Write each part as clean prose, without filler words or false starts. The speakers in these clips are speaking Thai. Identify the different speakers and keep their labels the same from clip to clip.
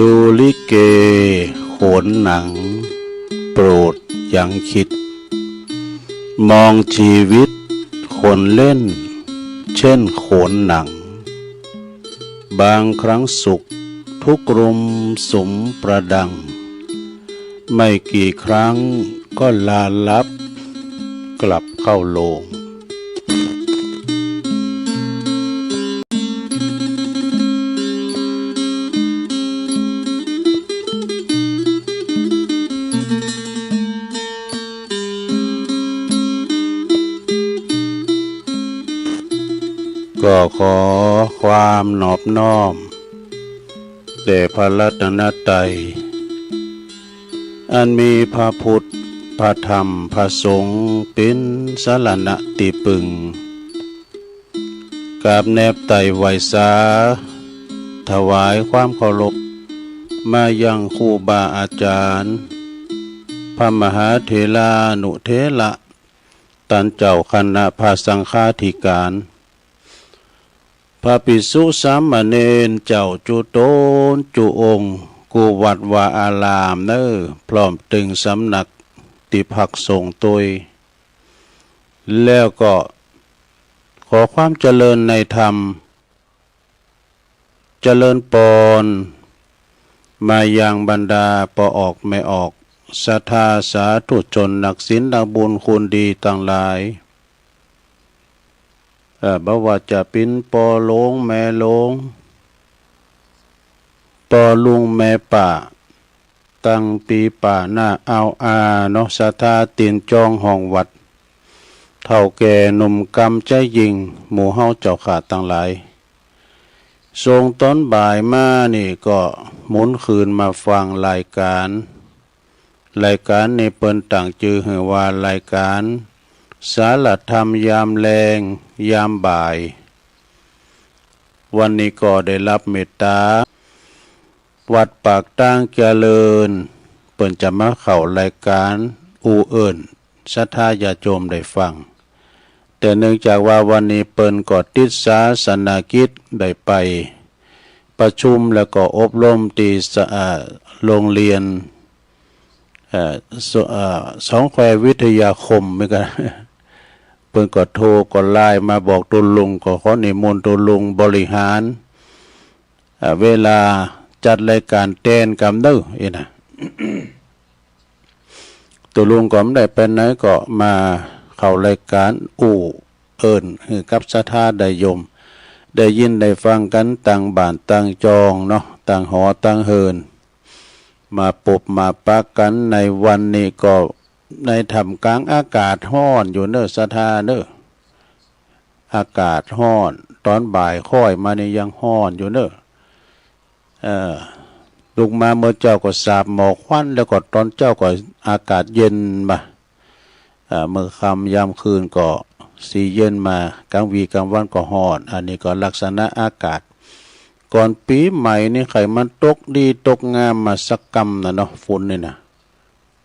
Speaker 1: ดูลิเกโขนหนังโปรดยังคิดมองชีวิตคนเล่นเช่นโขนหนังบางครั้งสุขทุกรุมสุมประดังไม่กี่ครั้งก็ลาลับกลับเข้าโลงก็ขอความนอบน้อมแด่พระรัตนตรัยอันมีพระพุทธพระธรรมพระสงฆ์เป็นสรณะติปึงกราบแนบไต่ไหวสาถวายความเคารพมายังครูบาอาจารย์พระมหาเถรานุเถระตันเจ้าคณะพระสังฆาธิการพระภิกษุสามเณรเจ้าจุโตนจุองค์กูวัดวาอารามเนอพร้อมตึงสำนักติภักส่งตัวยแล้วก็ขอความเจริญในธรรมเจริญปอนมายังบรรดาปออกไม่ออกศรัทธาสาธุชนนักศีลนักบุญคุณดีต่างหลายบ่ว่าจะเป็นปอโลงแม่โลงปอลุงแม่ป่าตั้งปีป่าหน้าเอาเนาะศรัทธาตีนจองห้องวัดเฒ่าแก่หนุ่มกำใจยิงหมู่เฮาเจ้าขาดต่างหลายทรงต้นบ่ายมานี่ก็หมุนคืนมาฟังรายการในเปิ้นต่างจือหือว่ารายการสารธรรมยามแรงยามบ่ายวันนี้ก็ได้รับเมตตาวัดปากตั้งเจริญเปิ้นจะมาเข้ารายการเอิ้นศรัทธาญาติโยมได้ฟังแต่เนื่องจากว่าวันนี้เปิ้นก็ติดศาสนกิจได้ไปประชุมแล้วก็อบรมที่โรงเรียนสองแคววิทยาคมเหมือนกันเพิ่นก็โทรก็ไลน์มาบอกตุลุงก็ขอนิมนต์ตุลุงบริหารเวลาจัดรายการเต้นกำเด้อนะ ตุลุงก็ไม่ได้ไปไหนก็มาเข้ารายการเอิ้นคือกับศรัทธาได้ยมได้ยินได้ฟังกันต่างบ้านต่างจองเนาะต่างหอต่างเฮินมาปบมาปักกันในวันนี้ก็ในท่ามกลางอากาศร้อนอยู่เนอะศรัทธาเนอะอากาศร้อนตอนบ่ายค่อยมานี่ยังร้อนอยู่เนอะลุกมาเมื่อเจ้าก็สาบหมอกควันแล้วก็ตอนเจ้าก็อากาศเย็นมาเมื่อค่ำยามคืนก็สีเย็นมากลางวีกลางวันก็ร้อนอันนี้ก็ลักษณะอากาศก่อนปีใหม่นี่ไข่มันตกดีตกงามมาสักกำนะเนาะฝนนี่นะ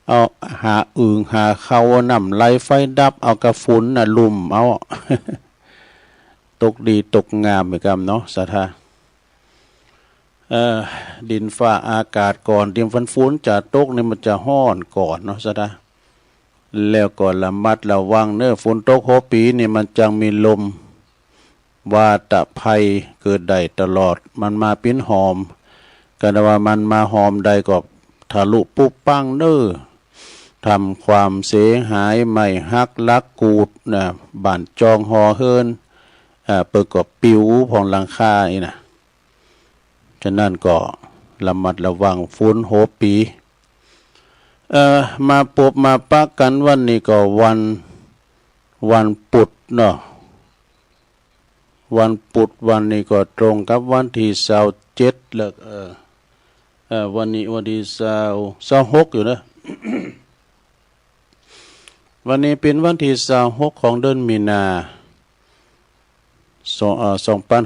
Speaker 1: เอาหาอึ่งหาเขาน้ำไหลไฟดับเอากระฝุ่นน่ะลุ่มเอา ตกดีตกงามเหมือนกันเนาะสาธาดินฟ้าอากาศก่อนเตรียมฝนจะตกนี่มันจะห้อนก่อนเนาะสาธาแล้วก็ระมัดระวังเนอะฝนตกหัวปีนี่มันจังมีลมวาตภัยเกิดได้ตลอดมันมาปิ้นหอมกันว่ามันมาหอมได้ก็ทะลุปุ๊บปังเนอทำความเสียหายไม่ฮักลักกูดนะบ้านจองหอเฮินเปิดก็ปิวพองหลังคานี่นะฉะนั้นก็ระมัดระวังฝนหัวปีมาปบมาปักกันวันนี้ก็วันปุดเนาะวันปุดวันนี้ก็ตรงกับวันที่27แล้ววันนี้วันที่26อยู่นะ วันนี้เป็นวันที่26ของเดือนมีนา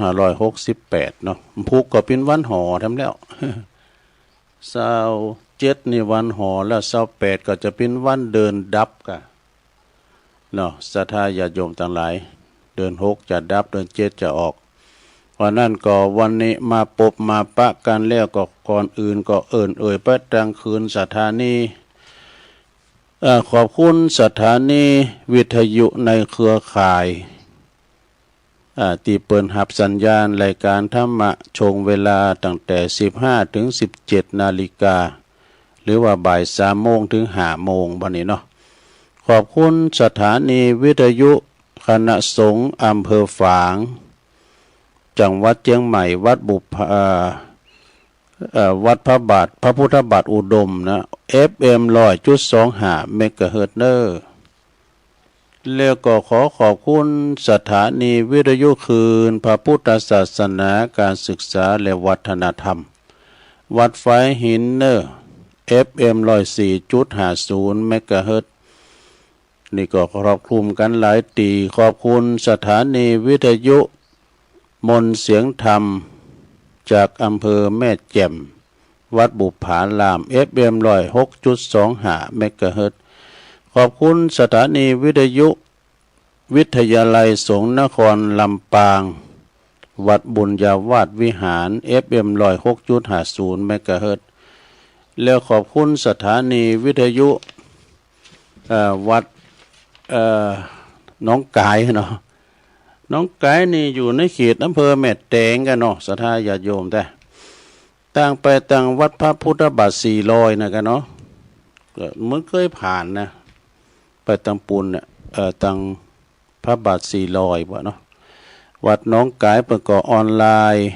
Speaker 1: 2568เนาะพุกก็เป็นวันหอทำแล้ว27นี่วันหอแล้ว28ก็จะเป็นวันเดินดับกะเนาะศรัทธาญาติโยมทั้งหลายเดือน6จะดับเดือน7จะออก วันนั้นก็วันนี้มาปบมาปะกันแล้วก็ก่อนอื่นก็เอ่ยไปตังคืนสถานีขอบคุณสถานีวิทยุในเครือข่ายที่เปิดหับสัญญาณรายการธรรมะชงเวลาตั้งแต่15ถึง17นาฬิกาหรือว่าบ่าย3โมงถึง5โมงบัดนี้เนาะขอบคุณสถานีวิทยุคณะสงฆ์อำเภอฝางจังหวัดเชียงใหม่วัดวัดพระบาทพระพุทธบาทอุดมนะ FM 100.25เมกะเฮิรตซ์แล้วก็ขอบคุณสถานีวิทยุคืนพระพุทธศาสนาการศึกษาและวัฒนธรรมวัดไฟหินFM 104.50เมกะเฮิรตซ์นี่ก็ครอบคลุมกันหลายตีขอบคุณสถานีวิทยุมนต์เสียงธรรมจากอำเภอแม่แจ่มวัดบุปผาราม FM 106.25เมกะเฮิรตซ์ขอบคุณสถานีวิทยุวิทยาลัยสงฆ์นครลำปางวัดบุญญาวาสวิหาร FM 106.50เมกะเฮิรตซ์แล้วขอบคุณสถานีวิทยุวัดน้องกายเนาะน้องกายนี่อยู่ในเขตอำเภอแม่แตงกันเนาะศรัทธาญาติโยมแต่ต่างไปต่างวัดพระพุทธบาท400นะกันเนาะมึงเคยผ่านนะไปตังปูนเนี่ยตังพระบาท400บ่เนาะวัดน้องกายเปิดก่อออนไลน์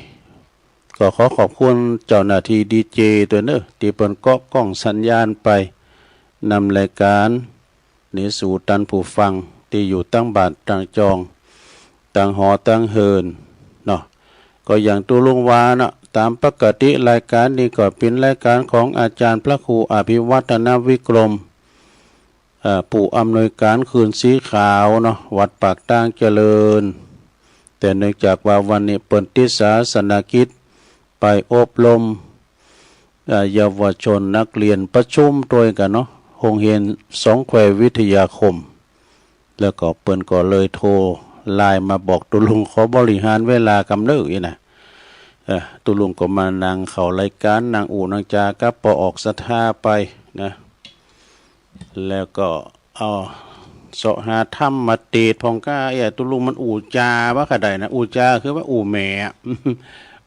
Speaker 1: ก็ขอบคุณเจ้าหน้าที่ดีเจตัวเนอะที่เปิดก็กล้องสัญญาณไปนำรายการนี้สู่ตันผู้ฟังที่อยู่ตั้งบาทตั้งจองตั้งหอตั้งเฮินเนาะก็อย่างตุลุงวาเนาะตามปกติรายการนี้ก็เป็นรายการของอาจารย์พระครูอภิวัฒนวิกรมผู้อำนวยการคืนสีขาวเนาะวัดปากตั้งเจริญแต่เนื่องจากว่าวันนี้เปิดติศาสนกิจไปอบรมเยาวชนนักเรียนประชุมตัวกันเนาะโรงเรียนสองแคววิทยาคมแล้วก็เปิ้นก็เลยโทรไลน์มาบอกตุลุงขอบริหารเวลากำเนิดอีนะตุลุงก็มานั่งเข้ารายการนางอู่นางจากัปออกศรัทธาไปนะแล้วก็เอาเสาะหาถ้ำมาเตดพองก้าตุลุงมันอู่จาว่าขะใดนะอู่จาคือว่าอู่แม่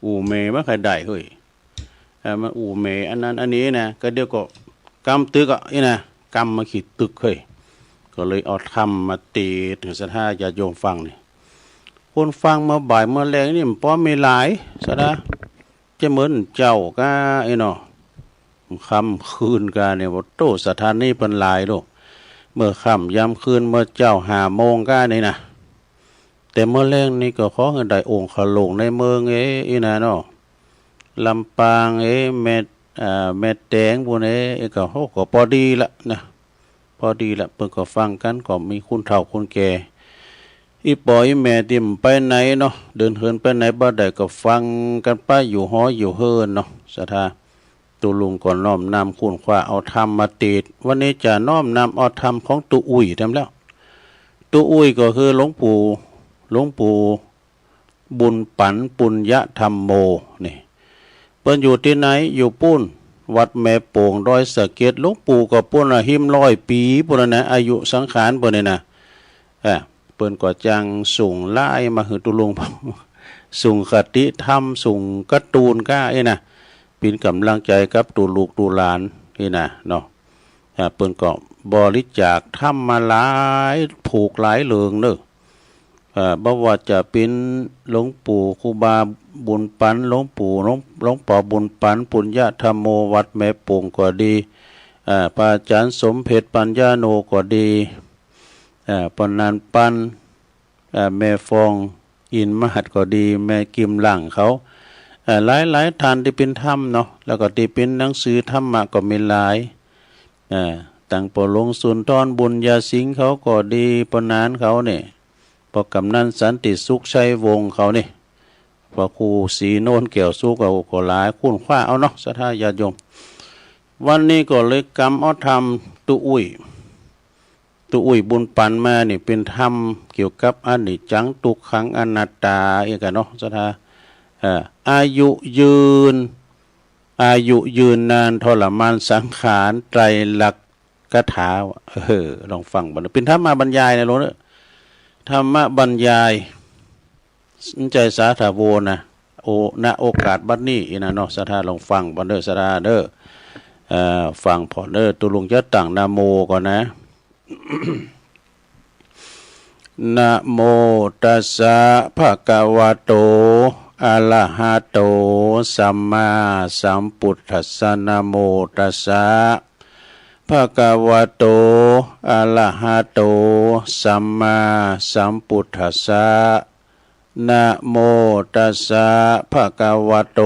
Speaker 1: อู่แม่ว่าขะใดเฮ้ยมันอู่แม่อันนั้นอันนี้นะก็เดี๋ยวก็กำตึกอ่ะนี่นะกำมาขีดตึกเฮ้ยก็เลยเอาทำมาตีถึงศรัทธาญาติโยมฟังนี่คนฟังมาบ่ายมาแรงนี่มันป้อไม่หลายซะนะจะเหมือนเจ้าก็ไอ้เนาะคำคืนกันเนี่ยว่าโตสถานนี้เป็นหลายโลกเมื่อค่ำยามคืนเมื่อเจ้า5 โมงก็นี่นะแต่เมื่อแรงนี่ก็ขอเงินได้องค์ขลงในเมืองอีนะเนาะลำปางแม่แตงพวกนี้ก็เขาก็พอดีละนะพอดีละเพิ่นก็ฟังกันก็มีคุณเฒ่าคุณแก่อีปอยแม่ติมไปไหนเนาะเดินเหินไปไหนบ่ได้ก็ฟังกันไปอยู่หออยู่เฮินเนาะศรัทธาตุลุงก่อนน้อมนำคุณคว้าเอาธรรมมาติดวันนี้จะน้อมนำเอาธรรมของตุอุ้ยทำแล้วตุอุ้ยก็คือหลวงปู่บุญปันปุญญธรรมโมนี่เปิ้นอยู่ที่ไหนอยู่ปุ้นวัดแม่โป่งดอยสะเก็ดหลวงปู่ก็ปุ้นหิม100 ปีปุ้นนะอายุสังขารเปิ้นนี่นะเปิ้นก็จังส่งไล่มาหือตุลุงส่งคติธรรมส่งการ์ตูนก้านะเป็นกำลังใจกับตูลูกตูหลานนี่นะเนาะเปิ้นก็บริจาคทำมาหลายผูกหลายเลืองเนอะบ่ว่าจะเป็นหลวงปู่ครูบาบุญปันหลวงปู่หลวงป่อบุญปันปุญญธรรมโมวัดแม่โป่งก็ดีพระอาจารย์สมเพชรปัญญาโนก็ดีปนันปันแม่ฟองอินมหัดก็ดีแม่กิมหลังเขาหลายท่านที่เป็นธรรมเนาะแล้วก็ที่เป็นหนังสือธรรมะก็มีหลายตั้งปลงสุนทรบุญญาสิงห์เขาก็ดีปนานเขาเนี่ยพอกำนันสันติสุขชัยวงศ์เขาเนี่ยพอครูศรีโนนเกี่ยวสู้กับก็หลายคุ้นคว้าเอาเนาะศรัทธาญาติโยมวันนี้ก็เลยกำเอาธรรมตุอุ้ยบุญปันมานี่เป็นธรรมเกี่ยวกับอนิจจังทุกขังอนัตตาอีกเนาะศรัทธา อายุยืนอายุยืนนานทรมานสังขารไตรลักษณ์คาถาลองฟังบันเป็นธรรมบรรยายนะโลเนอะธรรมบรรยายใจสาธาโวนะณโอกาสบัดนี้นะเนาะสาธาลองฟังบันเดอร์สาธาเด้อฟังพอเด้อตุลุงจะตั้งนะโมก่อนนะนะโมตัสสะภะคะวะโตอะระหะโตสัมมาสัมพุทธัสสะนะโมตัสสะภะคะวะโตอะระหะโตสัมมาสัมพุทธัสสะนะโมตัสสะภะคะวะโต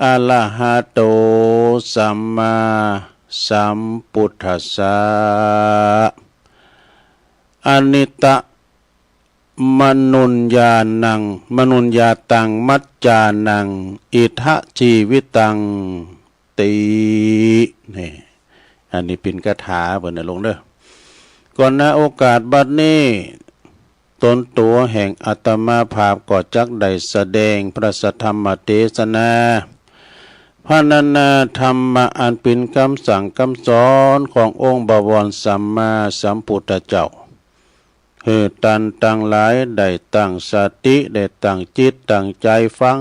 Speaker 1: อะระหะโตสัมมาสัมพุทธัสสะอนิตตมนุญญาณังมนุญญาตังมัจจานังอิทะชีวิตังตินี่อันนี้เป็นคาถาเบิ่นลงเด้อก่อนหน้าโอกาสบัดนี้ตนตัวแห่งอัตมาภาพก็จักได้แสดงพระสัทธรรมเทศนาพรรณนาธรรมะอันเป็นคำสั่งคำสอนขององค์บวรสัมมาสัมพุทธเจ้าตันตั้งหลายได้ตั้งสติได้ตั้งจิตตั้งใจฟัง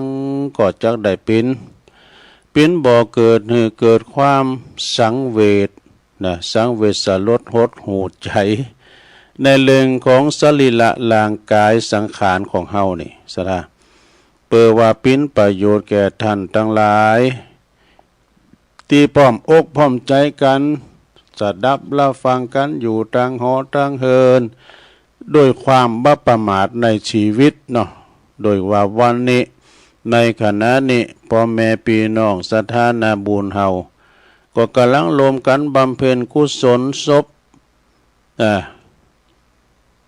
Speaker 1: ก็จักได้เป็นบ่อเกิดเกิดความสังเวชสังเวชสลดหดหูใจในเรื่องของสรีระร่างกายสังขารของเฮานี่สะเปิดว่าเป็นประโยชน์แก่ท่านทั้งหลายที่พร้อมอกพร้อมใจกันสดับรับฟังกันอยู่ตั้งหอตั้งเฮินด้วยความบ่ประมาทในชีวิตเนาะโดยว่าวันนี้ในขณะนี้พ่อแม่พี่น้องสถานะบุญเฮาก็กำลังรวมกันบำเพ็ญกุศลศพ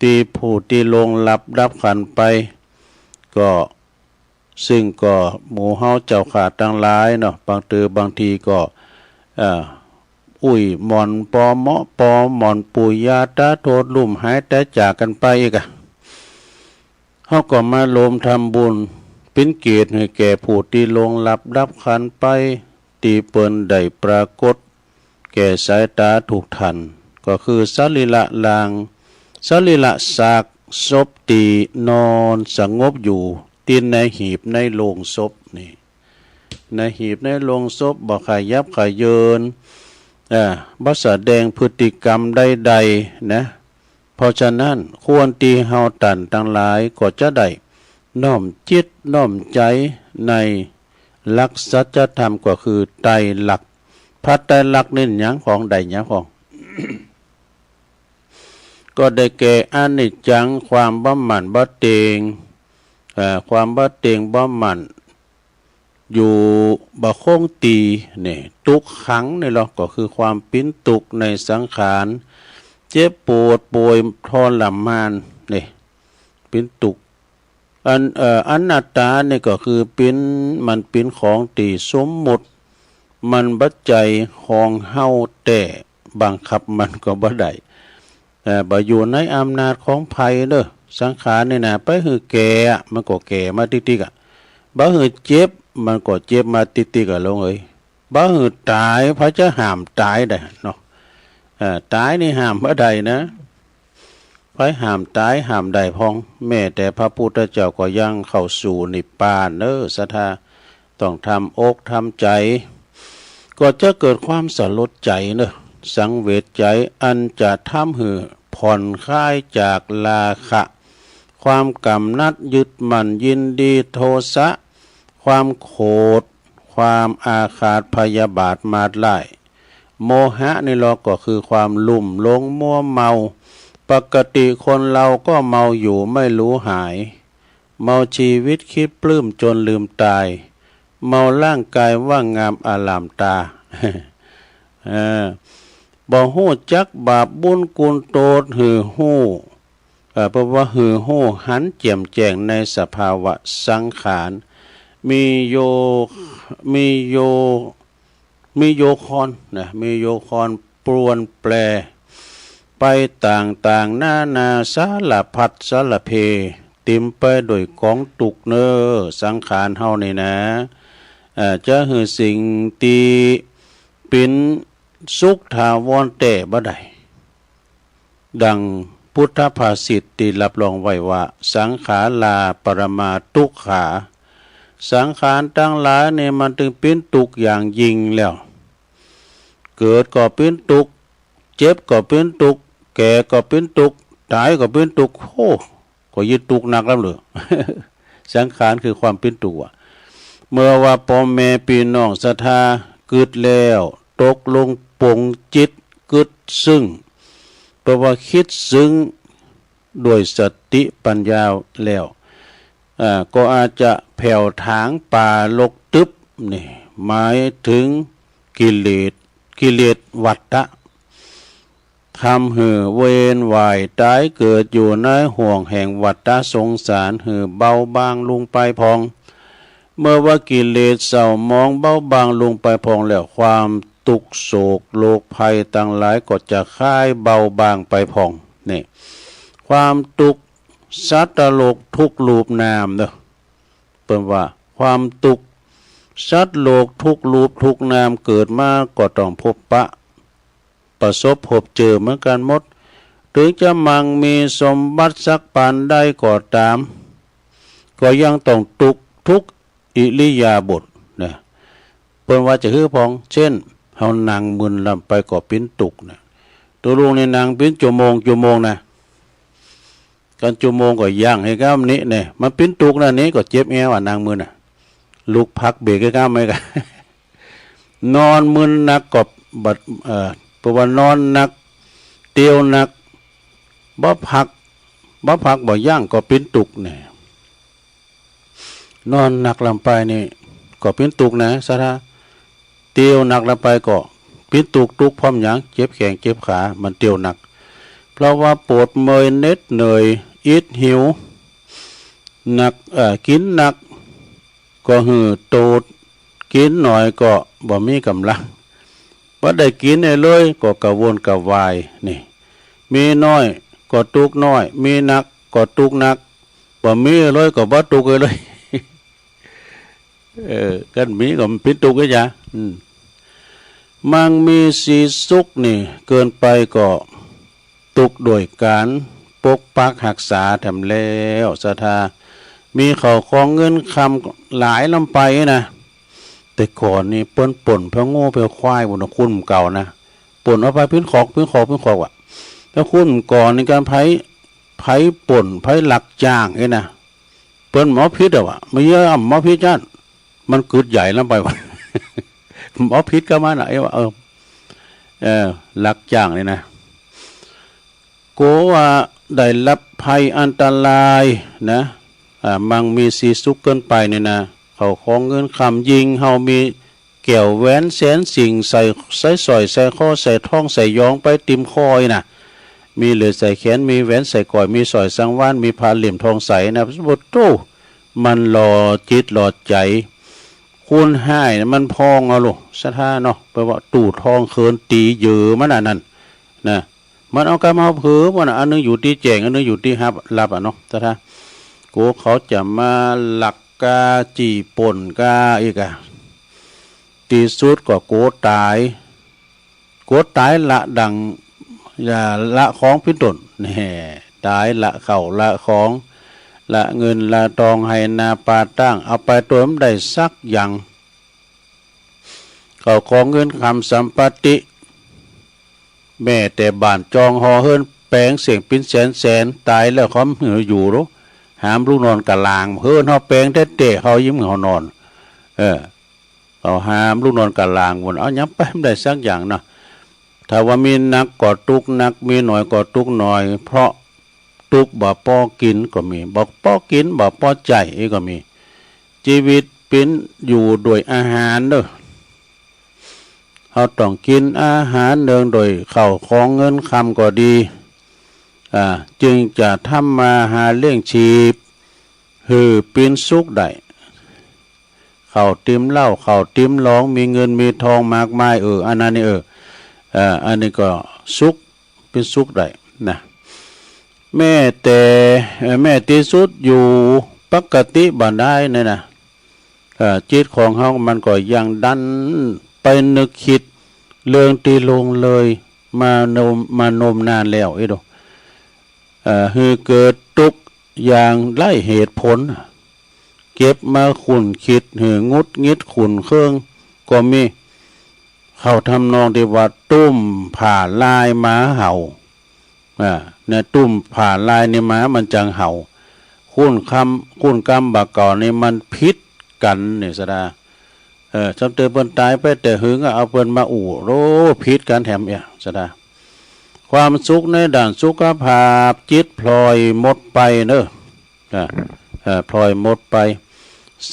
Speaker 1: ที่ผู้ที่ลงรับขันไปก็ซึ่งก็หมู่เฮาเจ้าขาดทั้งหลายเนาะบางทีก็หมอนปอเมาะปอหมอนปุยยาตาโทษลุ่มหายแต่จากกันไปอีกเฮาก็มาโลมทำบุญเป็นเกียรติให้แก่ผู้ที่ลงรับขันไปตีเปิ้นได้ปรากฏแก่สายตาถูกทันก็คือสรีระลางสรีระซากศพตีนอนสงบอยู่ตีนในหีบในโลงศพนี่ในหีบในโลงศพบ่ขยับขยืนบ่แสดงพฤติกรรมใดๆนะเพราะฉะนั้นควรที่เฮาตันทั้งหลายก็จะได้น้อมจิตน้อมใจในหลักสัจธรรมก็คือไตรลักษณ์พระไตรลักษณ์นี่หยังของใดหยังของ ก็ได้แก่อนิจจังความบ่หมั่นบ่เตงความบ่เตงบ่หมั่นอยู่บ่คงตีนี่ทุกขังนี่หรอกก็คือความปิ้นตุกในสังขารเจ็บปวดป่วยทรมานนี่ปิ้นตุกอนัตตานี่ก็คือมันเป็นของตีสมมุติมันบัดใจของเฮาแต่บังคับมันก็บ่ได้บ่อยู่ในอำนาจของภัยเด้อสังขารนี่นะไปหือแก่มันก็แก่มาติกๆบ่หือเจ็บมันก็เจ็บมาติกๆลงเอ้ยบ่หือตายพระจะห้ามตายได้เนาะตายนี่ห้ามบ่ได้นะไผห้ามตายห้ามได้พ้องแม้แต่พระพุทธเจ้าก็ยังเข้าสู่นิพพานศรัทธาต้องทำอกทำใจก็จะเกิดความสลดใจสังเวชใจอันจะทำให้ผ่อนคลายจากราคะความกำนัดยึดมั่นยินดีโทสะความโกรธความอาฆาตพยาบาทมาดไล่โมหะนี่เราก็คือความลุ่มหลงมัวเมาปกติคนเราก็เมาอยู่ไม่รู้หายเมาชีวิตคิดปลื้มจนลืมตายเมาร่างกายว่างามอลามตา บ่ฮู้จักบาปบุญกุลโตดหือฮู้เพราะว่าหือฮู้หันแจ่มแจ้งในสภาวะสังขารมีโยคอนมีโยคอนปรวนแปรไปต่างๆนานาสารพัดสารเพ เต็มไปด้วยกองตุกเนอสังขารเฮานี่นะจะหือสิ่งตีเป็นสุขถาวรแต่บ่ได้ดังพุทธภาษิตที่รับรองไว้ว่าสังขาราปรมาทุกขาสังขารทั้งหลายเนี่ยมันถึงเป็นทุกข์อย่างยิ่งแล้วเกิดก็เป็นทุกข์เจ็บก็เป็นทุกข์แก่ก็เป็นทุกข์ตายก็เป็นทุกข์โอ้ก็ยึดทุกข์หนักแล้วเหรอ สังขารคือความเป็นทุกข์เมื่อว่าพ่อแม่พี่น้องศรัทธาเกิดแล้วตกลงปงจิตเกิดซึ่งเพราะว่าคิดซึ้งด้วยสติปัญญาแล้วก็อาจจะแผ่วถางป่าลกตึบนี่หมายถึงกิเลสวัฏฏะทำหือเวนวายตายเกิดอยู่ในห่วงแห่งวัฏฏะสงสารหือเบาบางลงไปพองเมื่อว่ากิเลสเศร้ามองเบาบางลงไปพองแล้วความทุกโศกโลกภัยต่างหลายก็จะคลายเบาบางไปพองนี่ความทุกข์สัตว์โลกทุกรูปนามเด้อเปิ่นว่าความทุกข์สัตว์โลกทุกรูปทุกนามเกิดมาก็ต้องพบประสบพบเจอเหมือนกันหมดถึงจะมั่งมีสมบัติสักปานใดก็ตามก็ยังต้องทุกอิริยาบถนะเปิ่นว่าจะคือพองเช่นเฮานั่งมึนลำไปก็เป็นตุกนะตัวลุงในนั่งเป็นชั่วโมงนะกันชั่วโมงก็ย่างให้ก้ามนี้เนี่ยมันเป็นตุกนะนี้ก็เจ็บแอวนั่งมึนน่ะลุกพักเบรกให้ก้ามไหมกัน นอนมึนนักก็บัดเพราะว่านอนนักเตียวนักบ่พักบ่ย่างก็เป็นตุกเนี่ยนอนหนักลำไปนี่ก็เป็นตุกนะสะทาเตียวหนักลำไปก็เป็นตุกพร้อมหยังเจ็บแขนเจ็บขามันเตียวหนักเพราะว่าปวดเมื่อยเหน็ดเหนื่อยอิดหิวหนักกินหนักก็หือโตดกินหน่อยก็บ่มีกำลังบ่ได้กินเลยก็กระวนกระวายนี่มีน้อยก็ตุกน้อยมีหนักก็ตุกหนักบ่มีเลยก็บ่ตุกเลยกันมีก็เป็นตุกจ้ะมั่งมีสีสุขนี่เกินไปก็ตุกโดยการปกปักรักษาทำแล้วศรัทธามีเขาของเงินคำหลายลำไปนะแต่ก่อนนี่ป่นเพื่อโง่เพื่อควายบนคุ้นเก่านะป่นเอาไปพื้นขอกว่ะแล้วคุ้นก่อนในการไผ่ป่นไผ่หลักจ้างนะเปิ้นหมอพิษอะวะไม่เยอะหมอพิษจ้านมันกึดใหญ่ลำไปวะ หมอพิษก็มาไหนวะหลักจ้างนี่นะโกว่าได้รับภัยอันตรายนะมั่งมีสีสุขเกินไปนี่นะเขาของเงินคำยิงเฮามีแก้วแหวนแสนสิ่งใส่สอยใส่ข้อใส่ท้องใส่ยองไปติมคอยนะมีเหลือใส่แขนมีแหวนใส่ก่อยมีสอยสังวานมีพาเหลี่ยมทองใสนะบทโตมันหล่อจิตหล่อใจคุณให้มันพองเอาลูกสะท่าเนาะแปลว่าตู่ทองเคินตีเยอมันนั่นนะมันเอากำเอาเผือมันอันนึงอยู่ที่แจงอันนึงอยู่ที่รับอ่ะเนาะสะท่าโกเขาจะมาหลักกาจีป่นกาอีกอะตีสุดก็โกตายละดังอย่าละของพิตนแน่ตายละเข่าละของละเงินละทองให้นาปาตั้งเอาไปตัวมันได้สักอย่างเขาของเงินคำสัมปติแม่แต่บ้านจองหอเฮิรนแปลงเสียงเป็นแสนตายแล้วเขาเหนืออยู่รู้หามลูกนอนกะลางเฮิรนเขาแปลงเตะเขายิ้มเขานอนเขาหามลูกนอนกะลางวนเอาย้ำไปไม่ได้สักอย่างนะถ้าว่ามีนักก็ตุกนักมีหน่อยก็ตุกหน่อยเพราะตุกบ่พอกินก็มีบอกพอกินบ่พอใจก็มีชีวิตเป็นอยู่โดยอาหารเด้อเขาต้องกินอาหารเนืองโดยเข้าของเงินคำก็ดีจึงจะทำมาหาเลี้ยงชีพหือเป็นสุขได้เข้าติมเหล้าเข้าติมร้องมีเงินมีทองมากมายอันนั้นนี่อันนี้ก็สุขเป็นสุขได้นะ แม่แต่แม่ที่สุดอยู่ปกติบ่ได้เนี่ยนะจิตของเฮามันก็ยังดันไปนึกคิดเรื่องที่ลงเลยมานมนานแล้วไอ้ดอกคือเกิดทุกอย่างไล่เหตุผลเก็บมาขุนคิดหืองุดงิดขุนเครื่องก็มีเข้าทำนองที่ว่าตุ้มผ่าลายหมาเห่าเนี่ยตุ้มผ่าลายในหมามันจังเห่าคุ้นกำบากก่อนนี่มันพิษกันเนี่ยสดาจำเตือนเปิ้นตายไปแต่หึงเอาเปิ้นมาอู่โรพิษกันแถมสดาความสุขในด่านสุขภาพจิตพลอยหมดไปเนอะพลอยหมดไป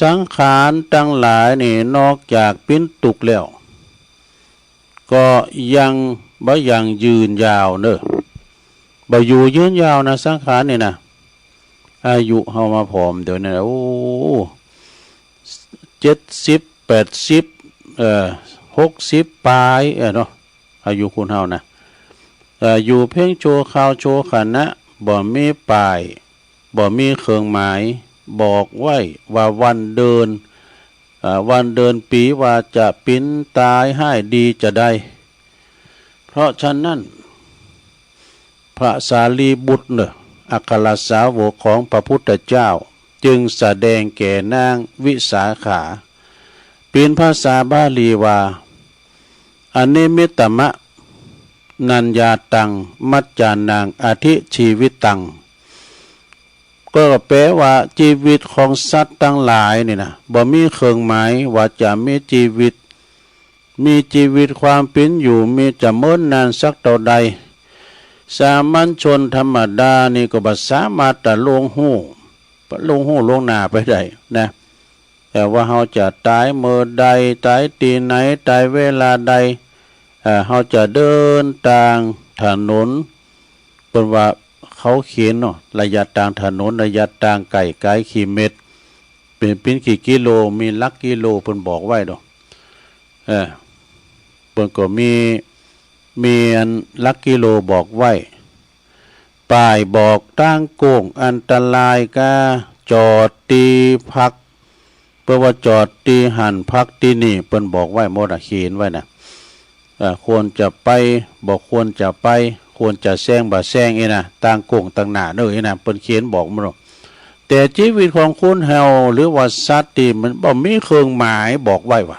Speaker 1: สังขารทั้งหลายนี่นอกจากปิ้นตุกแล้วก็ยังยืนยาวเนอะบ่อยู่ยืนยาวนะสังขารนี่นะอายุเฮามาผอมเดี๋ยวนี้โอ้70 8060ปลายเนาะอายุคุณเฮานะอยู่เพ่งโชว์ข่าวโชว์ขันนะบ่มีป้ายบ่มีเครื่องหมายบอกไว้ว่าวันเดินปีว่าจะปิ้นตายให้ดีจะได้เพราะฉะนั้นพระสารีบุตรเนี่ยอัครสาวกของพระพุทธเจ้าจึงแสดงแก่นางวิสาขาเป็นภาษาบาลีว่าอนิมิตตมะนัญญาตังมัจจานังอธิชีวิตตังก็แปลว่าชีวิตของสัตว์ทั้งหลายนี่นะบ่มีเครื่องหมายว่าจะมีชีวิตความเป็นอยู่มีจะเมินนานสักเท่าใดสามัญชนธรรมดานี่ก็บ่สามารถจะลงหูลงหน้าไปได้นะแต่ว่าเฮาจะตายเมื่อใดตายตีไหนตายเวลาใดเฮาจะเดินทางถนนเพิ่นว่าเขาเขียนเนาะระยะทางถนนระยะทางไกลกี่เมตรเป็นกี่กิโลมีหลักกิโลเพิ่นบอกไว้ดอกเพิ่นก็มีอันหลักกิโลบอกไว้ป้ายบอกทางโค้งอันตรายกาจอดตีพักเพื่อว่าจอดตีหันพักที่นี่เพิ่นบอกไว้หมดเขียนไว้นะควรจะไปบอกควรจะไปควรจะแซงบ่แซงนะต่างโค้งต่างหน้าเด้อนะเพิ่นเขียนบอกมันแต่ชีวิตของคุณเฮาหรือว่าสัตว์ที่มันบ่มีเครื่องหมายบอกไว้ว่า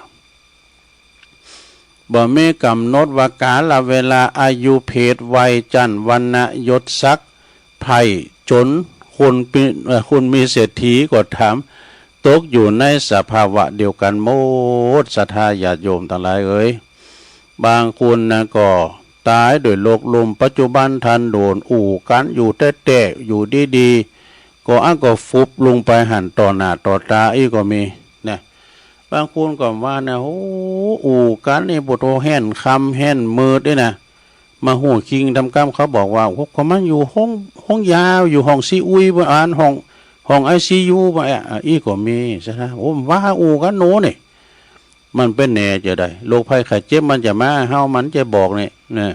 Speaker 1: บ่มีกำหนดว่ากาลเวลาอายุเพศวัยจันทร์วรรณะยศศักดิ์ไผ่จนคุณมีเศรษฐีก็ถามตกอยู่ในสภาวะเดียวกันหมดศรัทธาญาติโยมทั้งหลายเอ้ยบางคนนะก็ตายโดยโรคลมปัจจุบันทันโดนอู่กันอยู่แต่อยู่ดีๆก็ก็ฟุบลงไปหันต่อหน้าต่อตาอีกก็มีนะบางคนก็ว่านะโอ้อู่กันนี่บ่โตแห่นคำแห่นมืดด้วยนะมาหูคิงทำกรรมเขาบอกว่าเขามันอยู่ห้องยาวอยู่ห้องซีอุยบ่อ่านห้องICU บ่อีกก็มีใช่ไหมโอ้ว่าอู่กันโน้นี่มันเป็นแน่จะได้โรคภัยไข้เจ็บมันจะมาเฮามันจะบอกเนี่ยนะ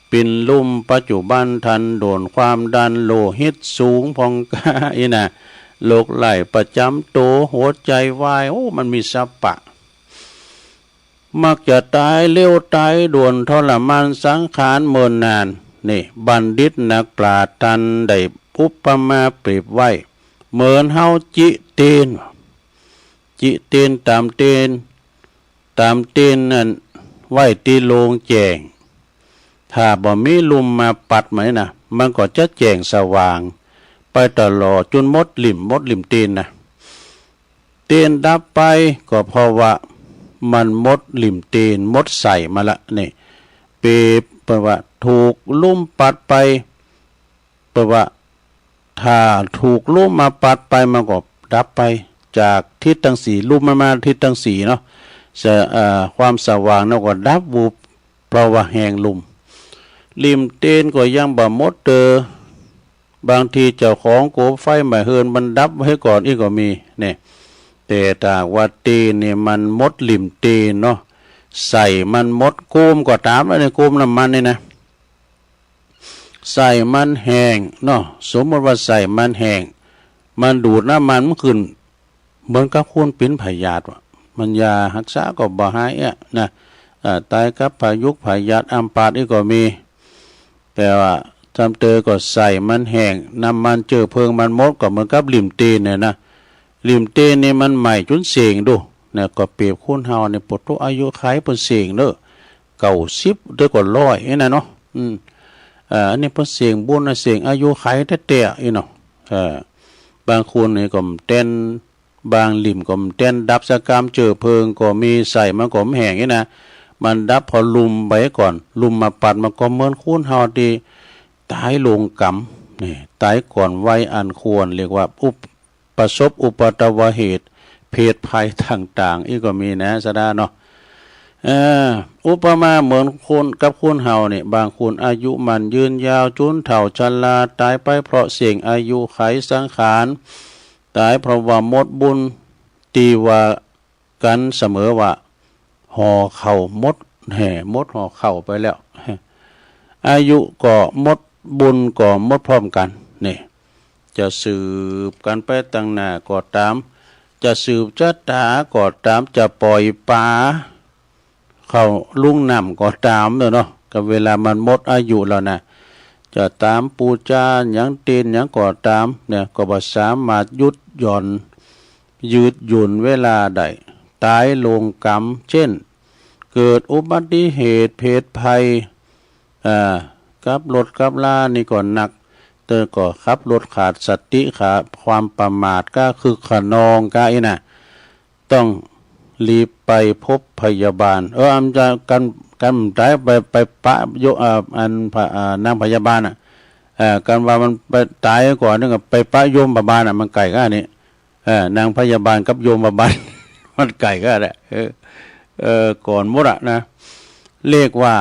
Speaker 1: เป็นลุ่มปัจจุบันทันโดนความดันโลหิตสูงพองกาอีน่ะโรคไหลประจำตัวหัวใจวายโอ้มันมีสัพพะมักจะตายเร็วตายด่วนทรมานสังขารเมินนานนี่บัณฑิตนักปราชญ์ท่านได้อุปมาเปรียบไว้เหมือนเฮาจิเตนตามเตนนั่นไว้ตีโลงแจ้งถ้าบ่มีลมมาปัดไหมนะมันก็จะแจ้งสว่างไปตลอดจนหมดลิ่มเตนนะเตนดับไปก็เพราะว่ามันหมดลิ่มเตนหมดใส่มาละนี่เปรียบว่าถูกลุ่มปัดไปแปลว่าถ้าถูกลุ่มมาปัดไปมันก็ดับไปจากทิศทั้งสี่ลุ่มมาทิศทั้งสี่เนาะความสว่างนั่นก็ดับวูบเพราะว่าแหงลุ่มเตนก็ยังบ่หมดบางทีเจ้าของโกไฟมาเฮินมันดับให้ก่อนอีกก็มีเนี่ยแต่ถ้าว่าเตนเนี่ยมันหมดเตนเนาะใส่มันหมดโกมก็ตามแล้วในโกมน้ำมันนี่นะ ใส่มันแห้งเนาะสมมติว่าใส่มันแห้งมันดูดน้ำมันขึ้นเหมือนกับคนเป็นพยาธิว่ะมันยารักษาก็บ่หายอ่ะนะตายกับพายุพยาธิอัมพาตนี่ก็มีแต่ว่าจำเตอก็ใส่มันแห้งน้ำมันเจอเพลิงมันหมดก็เหมือนกับลิมตีนเนี่ยนะลิมตีนนี่มันใหม่จนเสียงดูเนี่ยก็เปรียบคนเฮาเนี่ยปลดทุกอายุไขเพิ่นเสียงเด้อ90เด้อก็100นี่นะเนาะอันนี้เพิ่นเสียงบุญเสียงอายุไขแท้ๆอีเนาะบางคนนี่ก็เต้นบางลิ่มก็เต้นดับสกรรมเจอเพลิงก็มีใส่มันก็แห้งนี่นะมันดับพอลุมไปก่อนลุมมาปัดมันก็เหมือนคนเฮาดีตายลงกรรมนี่ตายก่อนวัยอันควรเรียกว่าประสบอุปัตวเหตุเพศภัยต่างๆอีกก็มีนะสดาเนาะอุปมาเหมือนคนกับคนเฮาเนี่ยบางคนอายุมันยืนยาวจนเฒ่าชราตายไปเพราะเสี่ยงอายุไขสังขารตายเพราะว่าหมดบุญตีว่ากันเสมอว่าห่อเข่าหมดห่อเข่าไปแล้วอายุก็หมดบุญก็หมดพร้อมกันนี่จะสืบกันไปตั้งหน้าก็ตามจะสืบจะตาก็ตามจะปล่อยปลาเข้าลุ่งน้ำก็ตามเนาะกับเวลามันหมดอายุแล้วนะจะตามปูจาอย่างเตีนอย่างก็ตามเนี่ยก็บ่สามารถยุดหย่อนยืดหยุ่นเวลาใดตายลงกรรมเช่นเกิดอุบัติเหตุเพศภัยกับรถกับลานี่ก็หนักเตอก็ขับรถขาดสติขาดความประมาทก็คือขนองก็อีน่ะต้องรีบไปพบพยาบาลอันจะกันตายไปปะโยอันนางพยาบาลกันว่ามันไปตายก่อนนึงไปปะโยมบาลมันไก่ก็นี่นางพยาบาลกับโยมบาลมันไก่ก็แหละก่อนมุดนะเรียกว่า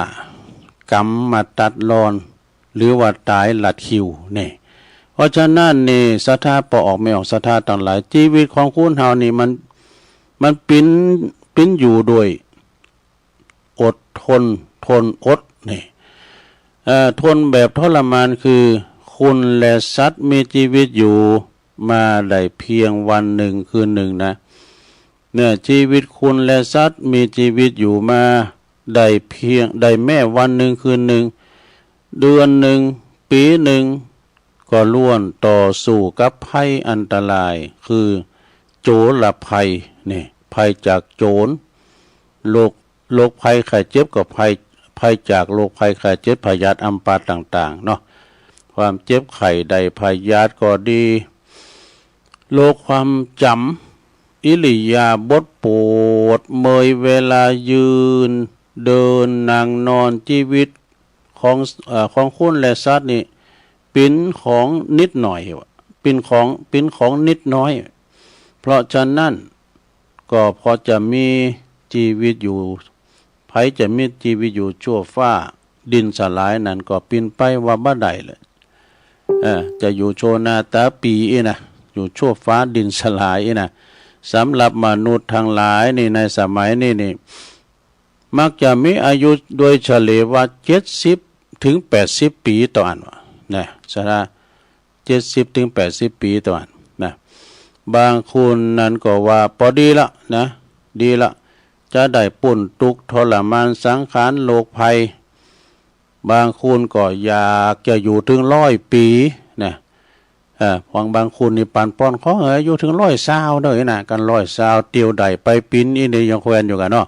Speaker 1: กรรมมาตัดรอนหรือว่าตายหลัดคิวนี่เพราะฉะนั้นนี่ศรัทธาปออกไม่ออกศรัทธาต่างหลายชีวิตของคุณเฮานี่มันปิ้นอยู่โดยอดทนอดนี่ทนแบบทรมานคือคุณและสัตว์มีชีวิตอยู่มาได้เพียงวันหนึ่งคืนหนึ่งนะเนี่ยชีวิตคุณและสัตว์มีชีวิตอยู่มาได้เพียงได้แม่วันหนึ่งคืนหนึ่งเดือนหนึ่งปีหนึ่งก็ล้วนต่อสู้กับภัยอันตรายคือโจรภัยนี่ภัยจากโจรโรคภัยไข้เจ็บกับภัยจากโรคภัยไข้เจ็บพยาธิอัมพาตต่างๆเนาะความเจ็บไข้ใดพยาธิก็ดีโรคความจำอิริยาบถปวดเมื่อยเวลายืนเดินนั่งนอนชีวิตของคนและสัตว์นี่เป็นของนิดหน่อยเป็นของนิดน้อยเพราะฉะนั้นก็พอจะมีชีวิตอยู่ไผจะมีชีวิตอยู่ชั่วฟ้าดินสลายนั่นก็เป็นไปว่าบ่ได้เลยจะอยู่โชนาตาปีนะอยู่ชั่วฟ้าดินสลายนะสำหรับมนุษย์ทั้งหลายนี่ในสมัยนี้นี่มักจะมีอายุโดยเฉลี่ยว่า70ถึง80ปีต่ออันวะนะสาระ70ถึง80ปีต่ออันนะบางคนนั้นก็ว่าพอดีละนะดีละจะได้ปุ่นทุกข์ทรมานสังขารโรคภัยบางคนก็อยากจะอยู่ถึง100ปีนะบางคนนี่ปานป้อนเขาอายุถึง120เด้อนะกัน120เตียวใดไปปิ้นอีนี่ยังแควนอยู่กันเนาะ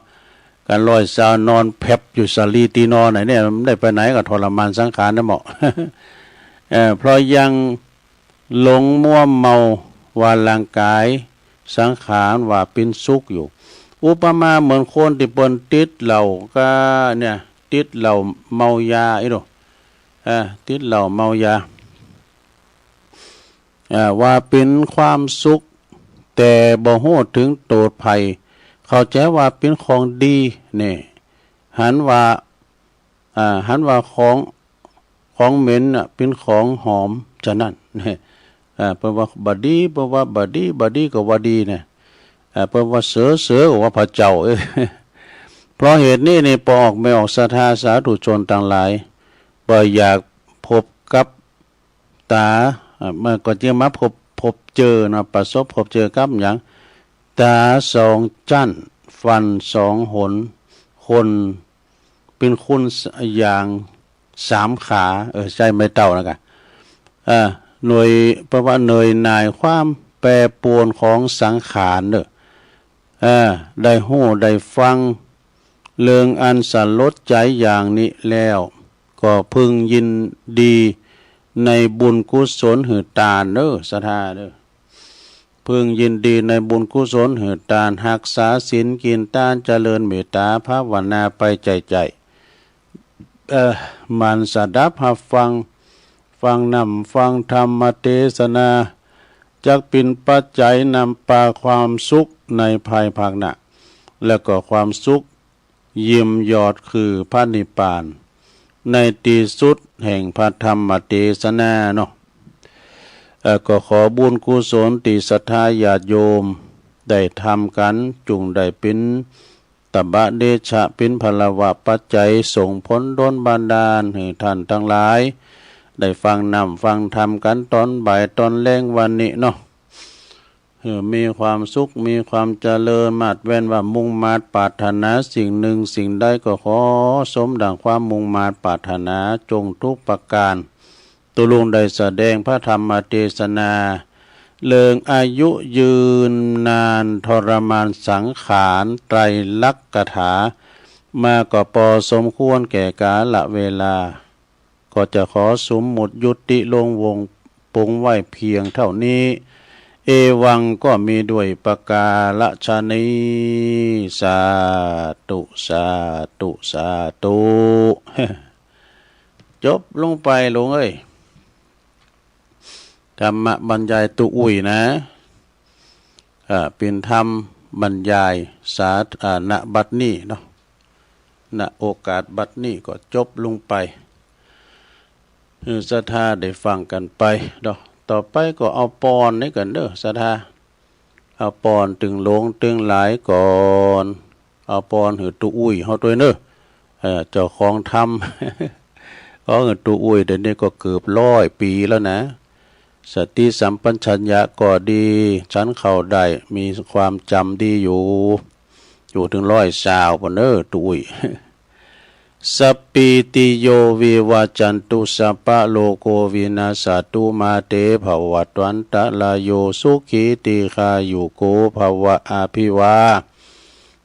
Speaker 1: กัน120นอนแผบอยู่สลีตีนอนไหนเนี่ยมันได้ไปไหนก็ทรมานสังขารนะเหมาะ เพราะยังหลงมัวเมาว่าร่างกายสังขารว่าเป็นสุขอยู่อุปมาเหมือนคนที่เปิ้นติดเหล้าก็เนี่ยติดเหล้าเมายาอีโดติดเหล้าเมายาว่าเป็นความสุขแต่บ่ฮู้ถึงโทษภัยเข้าใจว่าเป็นของดีนี่หันว่าของเหม็นเป็นของหอมฉะนั้นนี่เพราะว่าบดีเพราะว่าบดีก็ว่าดีเนี่ยเพราะว่าเสือก็ว่าพระเจ้าเพราะเหตุนี้นี่พอออกไม่ออกศรัทธาสาธุชนต่างหลายบ่อยากพบก ตาเมื่อก็จะมาพบเจอนะประสบพบเจอกับอย่างตาสองจั่นฟันสองหนคนเป็นคุณอย่างสามขาใช่ไม่เต่านะกันหน่วยเพราะว่าหน่วยนายความแปรปรวนของสังขารเนอะได้หู้ได้ฟังเรื่องอันสันลดใจอย่างนี้แล้วก็พึงยินดีในบุญกุศลหือตาเนอศรัทธาเนอพึงยินดีในบุญกุศลหือตาหักษาศีลกินตานเจริญเมตตาภาวนาไปใจมันสดับหับฟังนำฟังธรรมเทศนาจักเป็นปัจจัยนำปาความสุขในภายภาคหน้าแล้วก็ความสุขยิ้มยอดคือพระนิพพานในที่สุดแห่งพระธรรมเทศนาเนาะก็ขอบุญกุศลติศรัทธาญาติโยมได้ทำกันจุงได้เป็นตบะเดชะเป็นพลวะปัจจัยส่งผลดลบันดาลให้ท่านทั้งหลายได้ฟังนำฟังธรรมกันตอนบ่ายตอนแรงวันนี้เนาะมีความสุขมีความเจริญมาดแว่นว่ามุ่งมาดปรารถนาสิ่งหนึ่งสิ่งใดก็ขอสมดังความมุ่งมาดปรารถนาจงทุกประการตุลุงได้แสดงพระธรรมเทศนาเรื่องอายุยืนนานทรมานสังขารไตรลักษถามาก็พอสมควรแก่กาลเวลาก็จะขอสมมุติยุติลงวงปงไว้เพียงเท่านี้เอวังก็มีด้วยประกาศนีสาธุสาธุสาธุจบลงไปลงเอ้ยธรรมบรรยายตุอุ้ยนะเป็นธรรมบรรยายณบัดนี้เนาะณโอกาสบัดนี้ก็จบลงไปศรัทธาได้ฟังกันไปเนาะต่อไปก็เอาปอนนี่กันเด้อศรัทธาเอาปอนตึงลงตึงหลายก่อนเอาปอนหือตุอุ้ยเฮาตัวเด้อเจ้าของธรรมก็หือตุอุ้ยเดี๋ยวนี้ก็เกือบ100 ปีแล้วนะสติสัมปชัญญะก็ดีฉันเข้าได้มีความจำดีอยู่ถึง120พุ่นเด้อตุอุ้ยสัพพิติโยวิวัจจันตุสัพพะโลโกวินาศตุมาเตภวัตวันตะลายโยสุขีติคายุโกภวะอาภิวา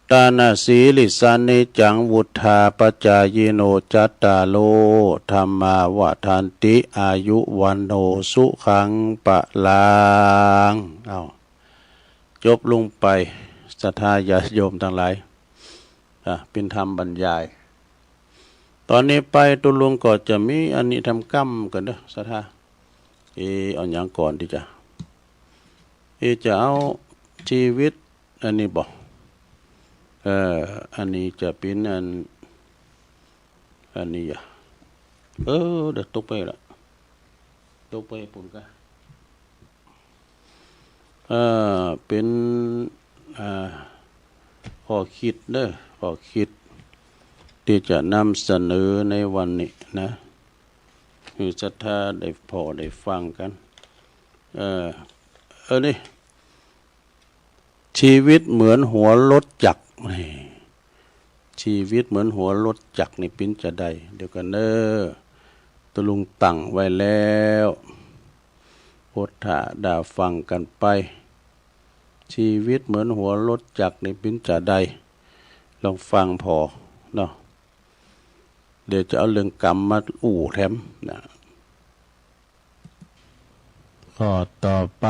Speaker 1: ตานาสีลิสานิจังวุธาปจายโนจัตตาโลธรรมาวะทันติอายุวันโนสุขังปะลังจบลงไปศรัทธาญาติโยมทั้งหลายเป็นธรรมบรรยายตอนนี้ไปตุลุงก็จะมีอันนี้ทำกรรมกันเด้อศรัทธาเอาอย่างก่อนที่จะเอาชีวิตอันนี้บอกอันนี้จะเป็นอันนี้เดี๋ยวตกไปละตกไปปุ่นกันเป็นข้อคิดเด้อข้อคิดที่จะนำเสนอในวันนี้นะคือศรัทธาได้พอได้ฟังกันนี่ชีวิตเหมือนหัวรถจักรชีวิตเหมือนหัวรถจักรนี่ปิ้นจะได้เดี๋ยวกันตะลุงตั้งไว้แล้วพุทธะด่าฟังกันไปชีวิตเหมือนหัวรถจักรนี่ปิ้นจะได้ลองฟังพอเนาะเดี๋ยวจะเอาเรื่องกรรมมาแถมนะข้อต่อไป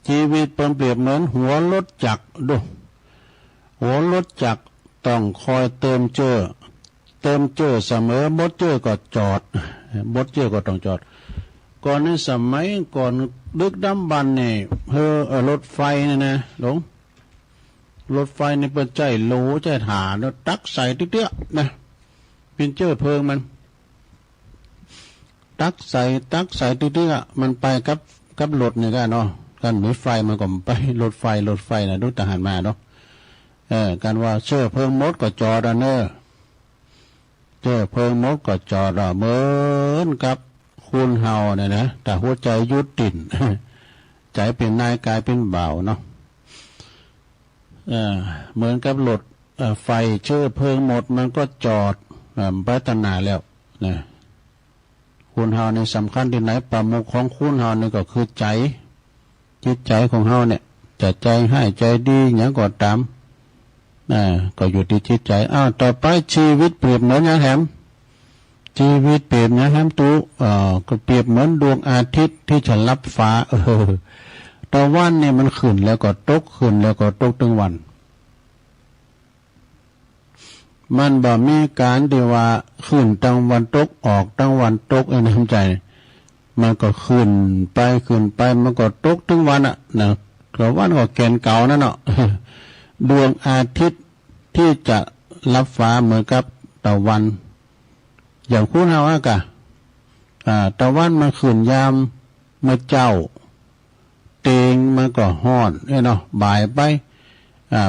Speaker 1: ชีวิตเปรียบเหมือนหัวรถจักรดูหัวรถจักรต้องคอยเติมเจือเสมอบดเจือก็จอดบดเจือก็ต้องจอดก่อนในสมัยก่อนดึกดำบรรพ์เนี่ยรถไฟนี่นะหลงรถไฟนี่เป็นใจโหลใจถาแล้วตักใส่เตี้ยๆนะเป็นเจือเพลิงมันตักใส่เตี้ยๆมันไปกับรถนี่ก็เนาะการรถไฟมันก็ไปรถไฟนะดูทหารมาเนาะการว่าเชื้อเพลิงมดก็จอดเนอเชื้อเพลิงมดก็จอดเหมือนกับค คุณเฮาเนี่ยนะแต่หัวใจยุดติ่น ใจเป็นนายกายเป็นบ่าวเนาะเหมือนกับรถไฟเชื้อเพลิงหมดมันก็จอดพัฒนาแล้วนะคุณเฮาในสำคัญที่ไหนประมุขของคุณเฮานี่ก็คือใจจิตใจของเฮาเนี่ยจะใจให้ใจดีอย่างก็ตามก็อยู่ที่จิตใจต่อไปชีวิตเปรียบเหมือนอย่างแหมชีวิตเปรียบอย่างแหมตู้ก็เปรียบเหมือนดวงอาทิตย์ที่จะรับฟ้าตะวันเนี่ยมันขึ้นแล้วก็ตกขึ้นแล้วก็ตกทั้งวันมันบ่มีการที่ว่าขึ้นตั้งวันตกออกตั้งวันตกไอ้น้ำใจมันก็ขึ้นไปมันก็ตกทั้งวันนะก็วันก็แกนเก่านั่นเนาะดวงอาทิตย์ที่จะรับฟ้าเหมือนกับตะวันอย่างคุณเฮาตะวันมันขึ้นยามเมื่อเจ้าเตงมันก็ฮ้อนเนาะบ่ายไป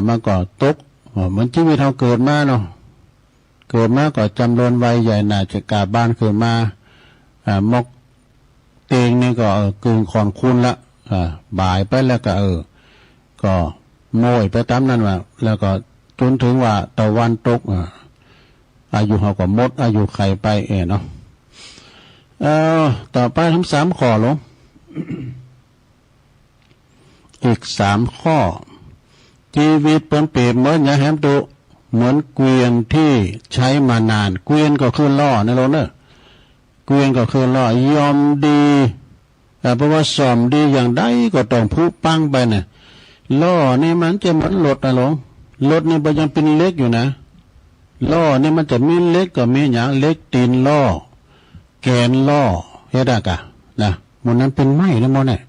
Speaker 1: มันก็ตกเหมือนชีวิตเราเกิดมาเนาะเกิดมาก็จำเริญวัยใหญ่น่าจะกาบ้านเกิดมามกเตงนี่ก็กึ่งขอนคุณละบ่ายไปแล้วก็ก็โมยไปตามนั้นว่าแล้วก็จนถึงว่าตะวันตกอายุเขาก็หมดอายุไขไปเนาะต่อไปทั้ง3ข้อลง อีก3ข้อชีวิตเปลี่ยนเปลี่ยนเหมือนอย่างแหมตุเหมือนเกวียนที่ใช้มานานเกวียนก็คือล้อนะโลเนอะเกวียนก็คือล้อยอมดีเพราะว่าสอมดีอย่างใดก็ต้องผู้ปังไปเนี่ยล้อนี่มันจะเหมือนรถนะหลงรถนี่มันยังเป็นเล็กอยู่นะล้อนี่มันจะมีเล็กก็มีอย่างเล็กตีนล้อแกนล้อเฮ็ดกะนะมันนั้นเป็นไม้นะมันเนี่ย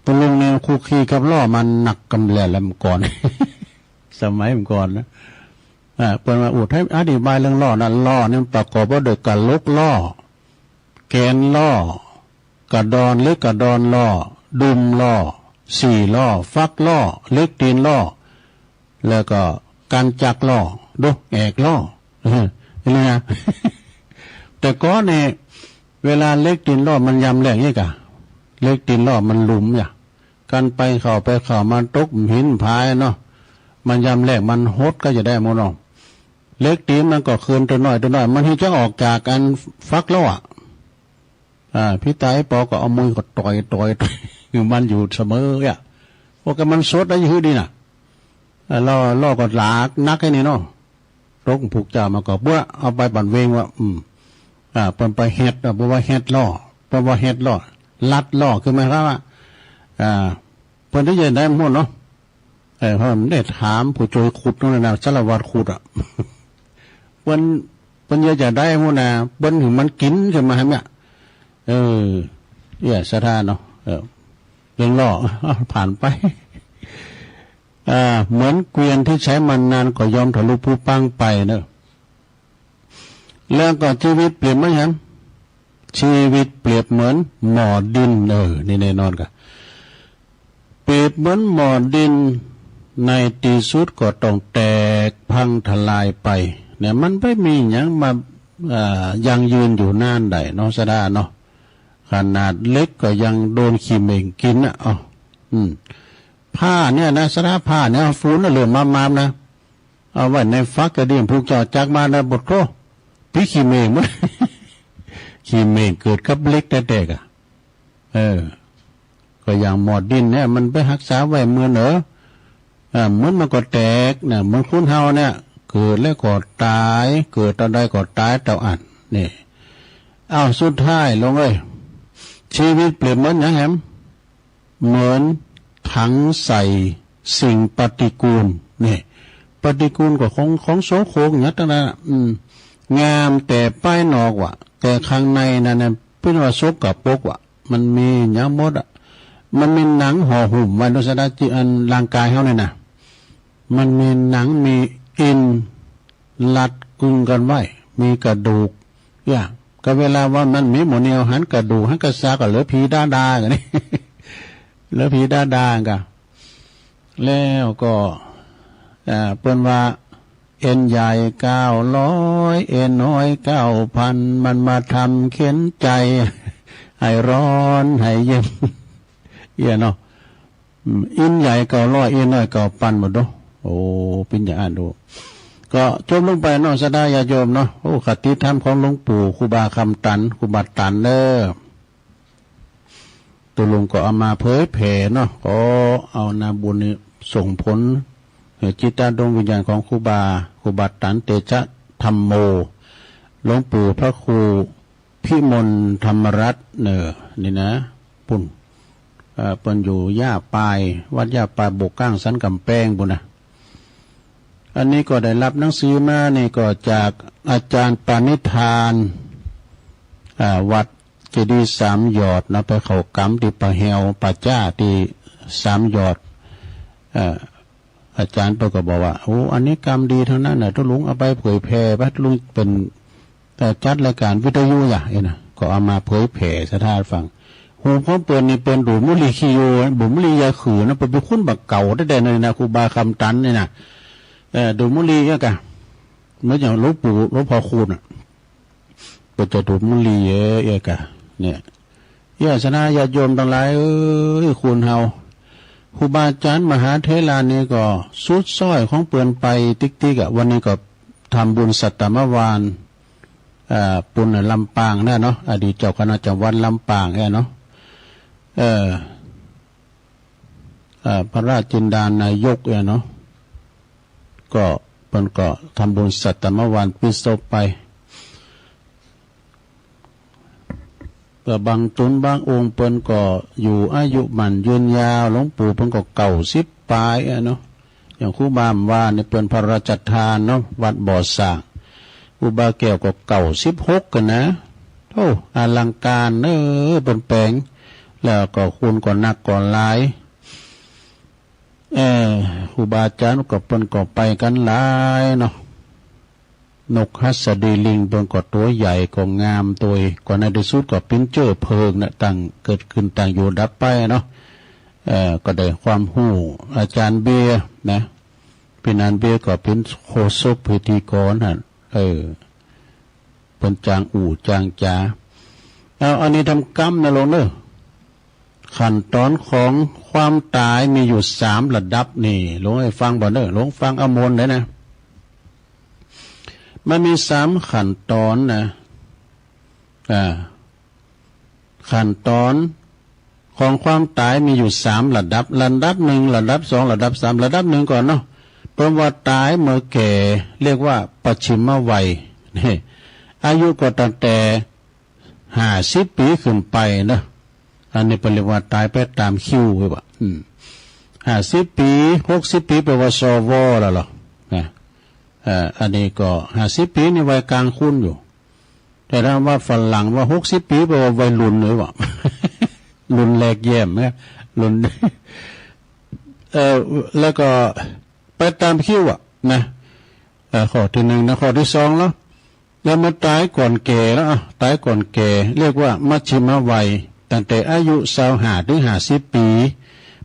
Speaker 1: ปลุงเนี่ยคุกคีกับล้อมันหนักกำแหลมก่อน สมัยก่อนนะเปิดมาอุดให้อธิบายเรื่องล้อนะล้อนี่ประกอบว่าโดยกระลกล้อแกนล้อกระดอนเล็กกระดอนล้อดุมล้อ4ล้อฟักล้อเล็กตีนล้อแล้วก็การจักล้อดูแอกล้อเห็นไหมนะ แต่ก็เนี่ยเวลาเล็กตีนล้อมันยำแรงนี่กะเล็กตีนล้อมันหลุมอย่ากันไปเข้ามันตกหินพายเนาะมันยำแรงมันหดก็จะได้โมโนเล็กตีนมันก็คืนตัวน้อยมันที่จะออกจากกันฟักล้อพี่ตายปอก็เอามือก็ต่อยคือมันอยู่เสมอพวกมันสดได้ยืดดีน่ะล่อก็หลากนักให้นี่เนาะรกผูกจ่ามาก็เบื่อเอาไปบั่นเวงว่าเป็นไปเฮ็ดเพราะว่าเฮ็ดล่อเพราะว่าเฮ็ดล่อลัดล่อคือหมายความว่าเพิ่นได้ยินได้หมดเนาะเพราะมันได้ถามผู้ช่วยขุดนั่นน่ะสารวัตรขุดเพิ่นจะได้หมดน่ะเพิ่นถึงมันกินขึ้นมาให้เนี่ยสถานเนาะเรื่องล่อผ่านไปเหมือนเกวียนที่ใช้มันนานก็ยอมทะลุผู้ปังไปเนอะแล้วก็ชีวิตเปลี่ยนไหมครับชีวิตเปรียบเหมือนหมอดินนี่แน่นอนกันเปรียบเหมือนหมอดินในที่สุดก็ต้องแตกพังทลายไปเนี่ยมันไม่มีอย่างมายังยืนอยู่นานใดเนาะสดาเนาะขนาดเล็กก็ยังโดนขี้เหม่งกินผ้าเนี่ยนะสระผ้าเนี่ยฟูนเหลือมามนะเอาไว้ในฟักกระดิ่งผูกจอจักมานะบทโคพี่ขี้เมงมั้ย ขี้เมงเกิดกับเล็กแต่ๆก็อย่างหมอดดินเนี่ยมันไปรักษาไว้เมื่อเหนเหมือนมันก็แตกเนี่ยเหมือนคุณเฮาเนี่ยเกิดแล้วก็ตายเกิดตอนใดก็ตายเต่าอันนี่สุดท้ายลงเลยชีวิตเปลี่ยนเหมือนอย่างแหมเหมือนถังใส่สิ่งปฏิกูลนี่ปฏิกูลก็ของโสโครกอย่างนั้นงามแต่ป้ายนอกว่ะแต่ข้างในนั่นเป็นว่าซกกับปกว่ะมันมีอย่างหมดมันมีหนังห่อหุ้มไว้โดยสดาจิอันร่างกายเขาเนี่ยนะมันมีหนังมีอินลัดกึ่งกันไว้มีกระดูกก็เวลาว่ามันมีหมดแนวหันกระดูกหันกระซาก็เหลือผีดากันนี่แล้วผีดากันแล้วก็เปิ้นว่า เอ็นใหญ่900เอ็นน้อย9,000มันมาทำเข็นใจให้ร้อนให้เย็นเนาะอินใหญ่900เอ็นน้อย9,000หมดเนาะโอ้เป็นอย่างอ่านดูก็จมลงไปเนาะสดาญาโยมเนาะโอ้คติธรรมของหลวงปู่ครูบาคำตันครูบาตันเด้อตัวลุงก็เอามาเผยแผ่เนาะก็เอานาบุญส่งผลจิตตาดวงวิญญาณของครูบาตันเตชะธรรมโมหลวงปู่พระครูพิมลธรรมรัตน์นี่นะปุ่นเปิ้นอยู่ย่าปายวัดย่าปายบกก้างสันกำแพงบุญนะอันนี้ก็ได้รับหนังสือมานี่ก็จากอาจารย์ปานิธานวัดเจดีย์3 ยอดนะไปเขากำที่ปะแหวปะจ้าที่3 ยอดอาจารย์เปิ้นก็บอกว่าโอ้อันนี้กรรมดีทั้งนั้นน่ะทุลุงเอาไปเผยแผ่พระลุงเป็นจัดรายการวิทยุอย่างนี้นะก็เอามาเผยแผ่สถานฟังหูพร้อมเปิดนี่เป็นดูมุลีคิโยบุมุลียาขือนะเป็นคุ้นบักเก่าได้เลยนะครูบาคำตันนี่นะดูมุลีก็กะเมื่ออย่างหลวงปู่หลวงพ่อคูณอ่ะเป็นจะดูมุลีเยอะกะเนี่ยญาติญาติโยมทั้งหลายคุณเฮาครูบาอาจารย์มหาเถรานี่ก็สุดซ้อยของเปือนไปติ๊กๆอ่ะวันนี้ก็ทำบุญสัตตมวานปุณลำปางเนี่ยเนาะอดีตเจ้าคณะจังหวัดลำปางเนี่ยเนาะพระราชจินดานายกเนี่ยเนาะก็เปิ้นก็ทำบุญสัตตมวานปิศพไปบางตุนบางองค์เปิ้นก็อยู่อายุมันยืนยาวหลวงปู่เปิ้นก็90 ปลายเนาะอย่างครูบามว่าในเปิ้นพระราชทานเนาะวัดบ่อสร้างครูบาแก้วก็96กันนะโอ้อลังการเป็นแปลงแล้วก็คุณก็นักก็หลายครูบาอาจารย์ก็เปิ้นก็ไปกันหลายเนาะนกฮัสดีลิงเปิ้นก็ตัวใหญ่ก็งามตัวก็ในที่สุดก็เป็นเจ้าเพลิงนะตั้งเกิดขึ้นตั้งอยู่ดับไปเนาะก็ได้ความรู้อาจารย์เบียนะพี่นันเบียก็เป็นโฆษกพิธีกรฮะเป็นจางอู่จางจ๋าอันนี้ทำกรรมนะลงเนอะขั้นตอนของความตายมีอยู่3 ระดับนี่ลงให้ฟังบ่เนอะลงฟังอมนเลยนะมันมี3 ขั้นตอนนะขั้นตอนของความตายมีอยู่3 ระดับระดับ1ระดับ2ระดับ3ระดับ1ก่อนเนาะเพราะว่าตายเมื่อแก่เรียกว่าปัจฉิมวัยนี่อายุก็ตั้งแต่50 ปีขึ้นไปนะอันนี้เป็นเรียกว่าตายไปตามคิวไว้ว่า50 ปี60 ปีแปลว่าสวแล้วหรออันนี้ก็50 ปีในวัยกลางคุณอยู่แต่ถ้าว่าฝรั่งว่า60 ปีแปลว่าวัยรุ่นเลยว่ารุ่นแรกแย่มนะรุ่นแล้วก็ไปตามคิวนะข้อที่1นะข้อที่2แล้วมาตายก่อนแก่แล้วตายก่อนแก่เรียกว่ามัชฌิมวัยตั้งแต่อายุ25 ถึง 50 ปี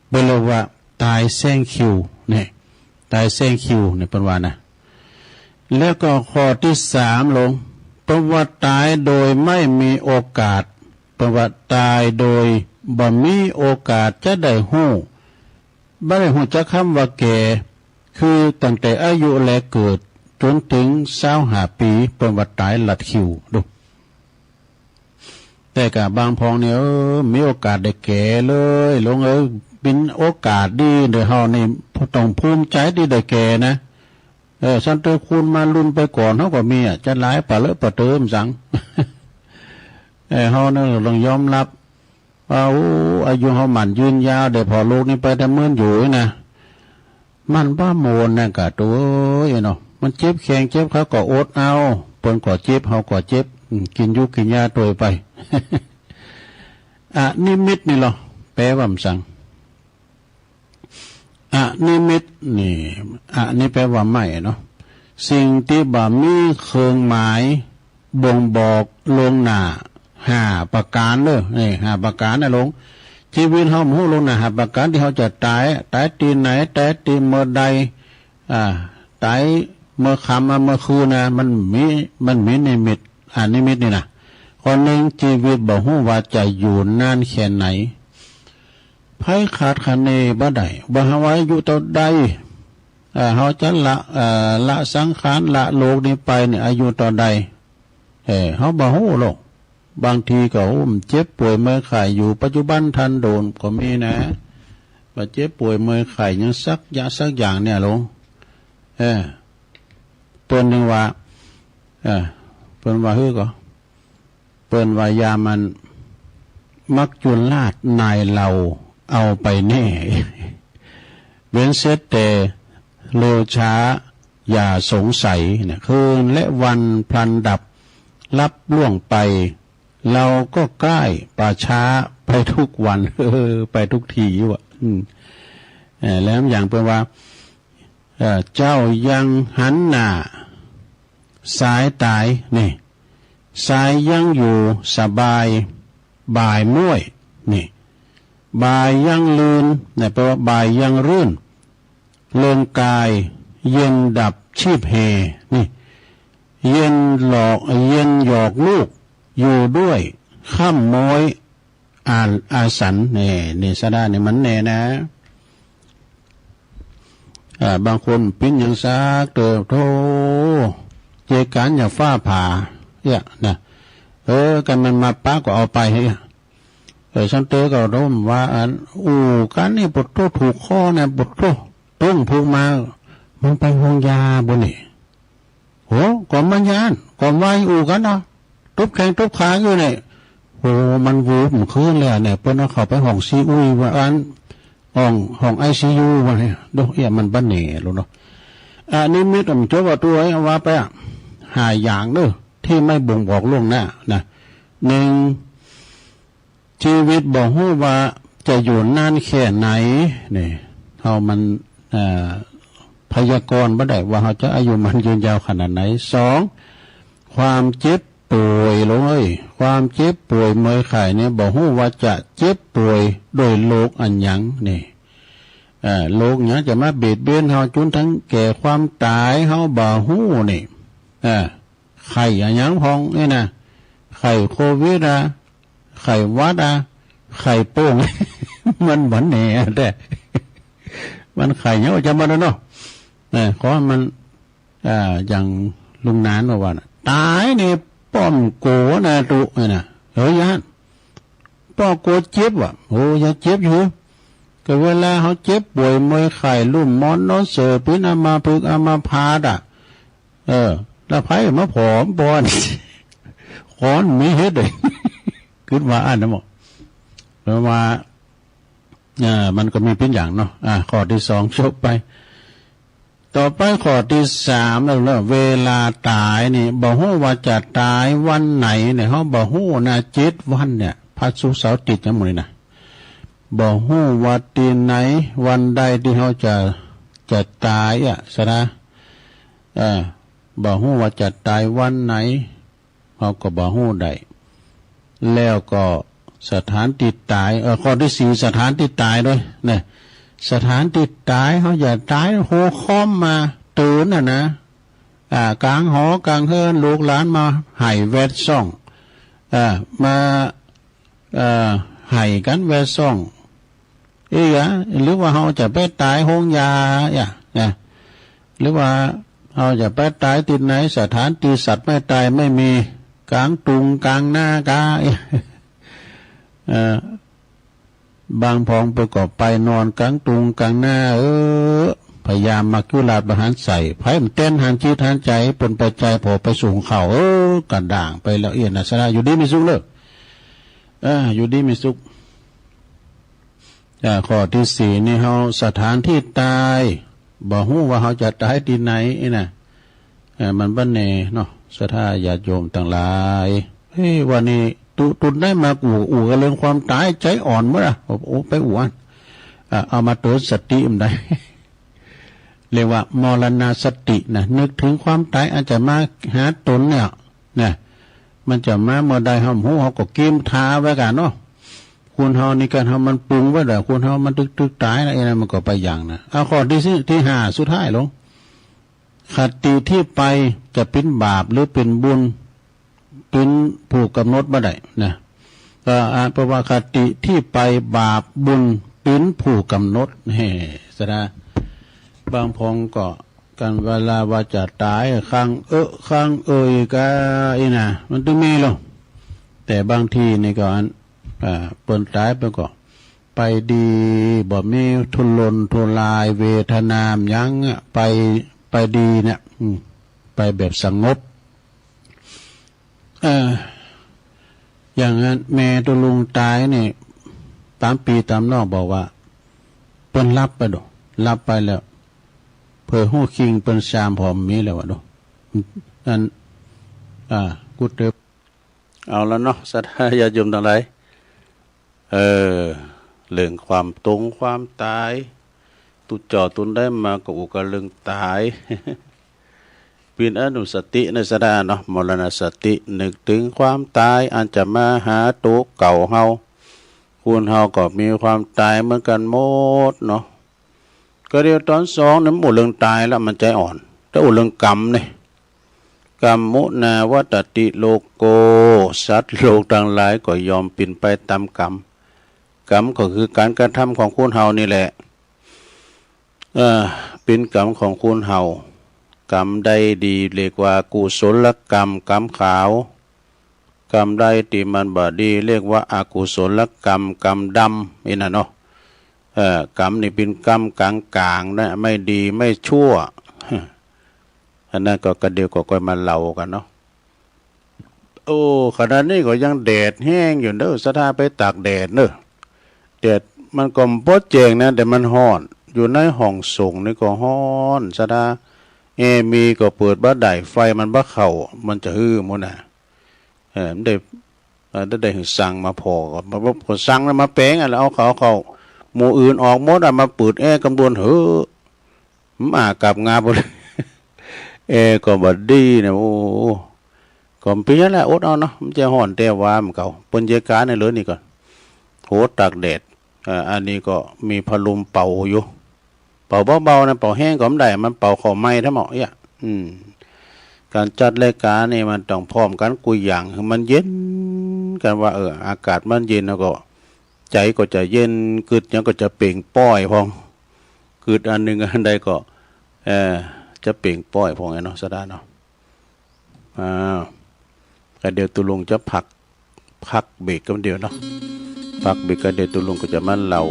Speaker 1: เป็นเรียกว่าตายแซงคิวเนี่ยตายแซงคิวเนี่ยเป็นว่านะแล้วก็ข้อที่3ลงประวัติตายโดยไม่มีโอกาสประวัติตายโดยบ่มีโอกาสจะได้ฮู้บ่ได้ฮู้จักคำว่าแก่คือตั้งแต่อายุแรกเกิดจนถึง25 ปีประวัติตายลัดคิวดูแต่กับบางพองเนี่ยมีโอกาสได้แก่เลยลงเป็นโอกาสดีเดี๋ยวเฮานี่ต้องภูมิใจที่ได้แก่นะสันเตอร์คุณมาลุ่นไปก่อนเฮาก็มีจะหลายปะเลอะปะเติมสังเฮาเนี่ยต้องยอมรับว่าอายุเฮามันยืนยาวได้พอโลกนี้ไปแต่เมื่อนอยู่นะมันบ้าโมนนะกะตัวเนาะมันเจ็บแข้งเจ็บขาก็อดเอาเปิ้นก็เจ็บเฮาก็เจ็บกินยุกินยาตัวไปนิมิตนี่หรอแปลว่าสั่งนิมิตนี่นี่แปลว่าไม่เนาะสิ่งที่บ่มีเครื่องหมายบ่งบอกลวงหน้า5 ประการเด้อนี่5 ประการนะลงชีวิตเฮาฮู้ลงหน้า5 ประการที่เฮาจะตายตีไหนตายตีเมื่อใดตาย เมื่อคำเมื่อคืนนะมันมีนิมิตนิมิตนี่นะคนหนึ่งชีวิตบ่ฮู้ว่าจะอยู่นานแค่ไหนไผขาดคะเนบ่ได้บ่หาว่าอยู่ต่อใดเฮาจะละสังขารละโลกนี้ไปเนี่ยอายุต่อใดเฮาบ่ฮู้หรอกบางทีก็เจ็บป่วยเมื่อยไข้อยู่ปัจจุบันทันโดนก็มีนะบ่เจ็บป่วยเมื่อยไข้ยังสักอย่างเนี่ยลงเปิ้นนึงว่าเปิ้นว่าฮือก็เปิ้นว่ายามันมักจุลลาดนายเราเอาไปแน่เว้นเสียแต่เร็วช้าอย่าสงสัยเนี่ยคืนและวันพลันดับรับล่วงไปเราก็ใกล้ป่าช้าไปทุกวันไปทุกทีว่ะแล้วอย่างเป็นว่าเจ้ายังหันหน้าสายตายนี่สายยังอยู่สบายบ่ายม้วยนี่บ่ายยังลืนเนี่ยแปลว่าบ่ายยังรื่นเลิงกายเย็นดับชีพเฮนี่เย็นหยอกลูกอยู่ด้วยข้ามม้อยอาสันนี่สะดาเนี่ยมันแน่นะบางคนปิ้นอย่างซากเติบโตเจกันอย่างฟ้าผ่าเนี่ยนะกันมันมาป้าก็เอาไปให้ฉันเตอก็ร่มว่ากันนี่ปวดโตถูกข้อเนี่ยปวดโตต้งพูกมามึงไปห้องยาบุนี่โหก่อนมันยานก่อนว่ากันเนาะทุบแข้งทุบขาอยู่เนี่ยโหมันวูบมันคืนเลยเนี่ยเพิ่นเอาเข้าไปห้องซีอุยว่าห้องICU ว่าเนี่ยดูมันบ้านเหน่ลูกเนาะนี่มิตรมันจะว่าตัวไอ้ว่าไปหาอย่างเด้อที่ไม่บ่งบอกล่วงหน้านะหนึ่งชีวิตบอกฮู้ว่าจะอยู่นานแค่ไหนนี่เฮามันพยากรณ์บ่ได้ว่าเฮาจะอายุมันยืนยาวขนาดไหนสองความเจ็บป่วยลงความเจ็บป่วยเมื่อยไข้เนี่ยบอกฮู้ว่าจะเจ็บป่วยโดยโรคอันหยังนี่โรคเนี้ยจะมาเบียดเบียนเฮาจนทั้งแก่ความตายเฮาบ่ฮู้นี่ไข้อันหยังพองนี่นะไข้โควิดไข้หวัดไข่โป้ง มันเหมือนแหน่แต่มันไข่เนี้ยจะมาแล้วเนาะขอมันอย่างลุงนานว่าตายเนี่ยป้อมโกนะตุนะยันป้อโกเจ็บว่ะโอ้ยังเจ็บอยู่ก็เวลาเขาเจ็บป่วยเมื่อยไข้ลุ่มมอนนอนเสือพิษอามาพึกอามาพาดแล้วไผ่มาผอมบอนขอนมีเฮ็ดเลยขึ้นมานะหมอเพราะว่ามันก็มีเป็นอย่างเนาะข้อที่สองจบไปต่อไปข้อที่สามแล้วเวลาตายนี่บ่ฮู้ว่าจะตายวันไหนเนี่ยเขาบ่ฮู้นะ7 วันเนี่ยพระศุกร์เสาร์อาทิตย์จังมื้อนี้นะบ่ฮู้ว่าตีไหนวันใดที่เขาจะตายซะนะบ่ฮู้ว่าจะตายวันไหนเขาก็บ่ฮู้ได้แล้วก็สถานที่ตายข้อที่4สถานที่ตายด้วยเนี่ยสถานที่ตายเขาอย่าตายโหค้อมมาตื่นนะกลางหอกลางเฮือนลูกหลานมาไห้แวดซ่องมาไห้กันแวดซ่องหรือว่าเขาจะไปตายห้องยาหรือว่าเขาจะไปตายที่ไหนสถานที่สัตว์ไม่ตายไม่มีกลางตุงกลางหน้ากาบางพองไปก็ไปนอนกลางตุงกลางหน้าพยายามมักยุราประหารใส่ไผ่มันเต้นหันชีทหันใจปนไปใจพอไปสูงเข่ากระด่างไปแล้วเอียนนะสระอยู่ดีมีสุขเลยอยู่ดีมีสุขข้อที่4นี่เขาสถานที่ตายบ่ฮู้ว่าเขาจะตายที่ไหนนะมันบ้านเนเนาะสถาญาติโยมต่างหลายวันนี้ตุนได้มาอู่กันเรื่องความตายใจอ่อนเมื่อไปอู่เอามาเตือนสติมันได้ เรียกว่ามรณสตินะนึกถึงความตายอาจจะมาหาตนเนี่ยมันจะมาเมื่อใดห้ามหูเขาก็กิ้มทาไว้กันเนาะคุณเฮานี่กันเฮามันปรุงไว้แต่คุณเฮามันตึกตายอะไรมันก็ไปอย่างนะเอาข้อที่5สุดท้ายลง คติที่ไปจะเป็นบาปหรือเป็นบุญเป็นผู้กำหนดบ่ได้นะเพราะว่าคติที่ไปบาปบุญเป็นผู้กำหนดสนะบางพงก็กันเวลาว่าจะตายข้างก็อีนะมันต้องมีหรอกแต่บางทีนี่ก็เปิ่นตายไปก็ไปดีบ่มีทุรนทุรายเวทนามยังไปดีเนี่ยไปแบบสงบอย่างนั้นแม่ตัวลุงตายเนี่ยตามปีตามนอกบอกว่าเปิ้นรับไปดูรับไปแล้วเพื่อหู้คิงเปิ้นชามพร้อมมีแล้ววะดูนั่นกูเตบเอาแล้วเนาะสัตยาญาติโยมทั้งหลายเรื่องความตรงความตายตุจอตุนได้มากับอุกเรื่องตายเป็นอนุสติในสดาเนาะมรณสตินึกถึงความตายอันจะมาหาตัวเก่าเฮาคุณเฮาก็มีความตายเหมือนกันหมดเนาะก็เดียวตอนสองนั้นหมดเรื่องตายแล้วมันใจอ่อนแต่อุเรื่องกรรมเนี่ยกรรมมุนาวัตติโลโกสัตว์โลกทั้งหลายก็ยอมเป็นไปตามกรรมกรรมก็คือการกระทำของคุณเฮานี่แหละเป็นกรรมของคุณเฮากรรมใดดีเรียกว่ากุศลกรรมกรรมขาวกรรมใดที่มันบ่ดีเรียกว่าอกุศลกรรมกรรมดำนี่นะเนาะกรรมนี่เป็นกรรมกลางๆนะไม่ดีไม่ชั่วอันนั้นก็กระเดียวก็มาเล่ากันเนาะโอ้ขณะนี้ก็ยังแดดแห้งอยู่เด้อสถาไปตากแดดเด้อแดดมันก็บ่แจ้งนะแต่มันร้อนอยู่ในห้องส่งนี่ก็ร้อนสถามีก็เปิดบ่ได้ไฟมันบ่เข้ามันจะฮื้อหมดน่ะได้สั่งมาพอก็บ่สั่งแล้วมาแปลงแล้วเอาเขาหมู่อื่นออกหมดมาเปิดกำบวนมากับงาบ่ก็บ่ดีนะโอ้ก็เป็นจังได๋อดเอาเนาะมันจะร้อนแต่ว่ามันเก่าเปิ้นจัดการให้เลยนี่ก่อนโหตากแดดอันนี้ก็มีพัดลมเป่าอยู่เป่าเบาๆนะเป่าแห้งก็ไม่ได้มันเป่าเข้าไม้ทั้งหมดการจัดรายการนี่มันต้องพร้อมกันกุยอย่างคือมันเย็นกันว่าอากาศมันเย็นแล้วก็ใจก็จะเย็นกึดยังก็จะเปล่งป้อยพองกึดอันหนึงอันใดก็จะเปล่งป้อยพองไงเนาะสดาเนาะก็เดี๋ยวตุลุงจะพักเบรกกันเดียวเนาะพักเบรกกันเดี๋ยวตุลุงก็จะมาเล่า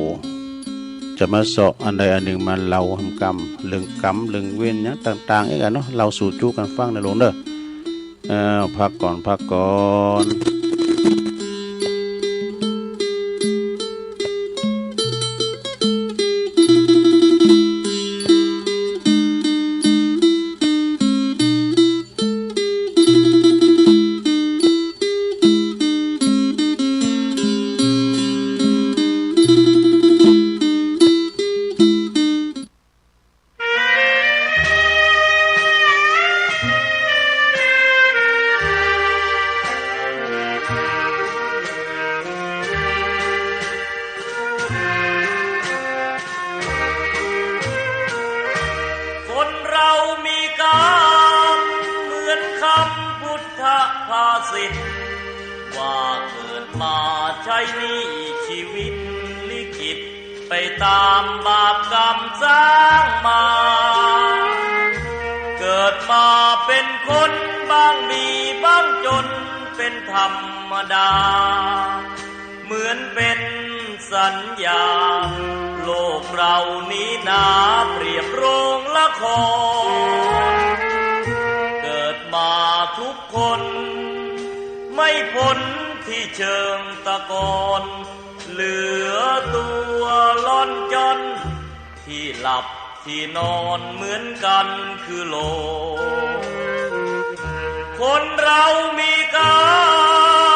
Speaker 1: จะมาสอบอันใดอันหนึ่งมาเล่าทำกรรมเรื่องกรรมเรื่องเวรอย่างต่างๆกันเนาะเราสู่จู้กันฟังในหลวงเด้อพักก่อน
Speaker 2: ว่าเกิดมาใช้นี้ชีวิตลิขิตไปตามบาปกรรมสร้างมาเกิดมาเป็นคนบ้างมีบ้างจนเป็นธรรมดาเหมือนเป็นสัญญาโลกเรานี้นาเปรียบโรงละครเกิดมาทุกคนไม่พ้นที่เชิงตะกอนเหลือตัวล่อนจอนที่หลับที่นอนเหมือนกันคือโลกคนเรามีกรร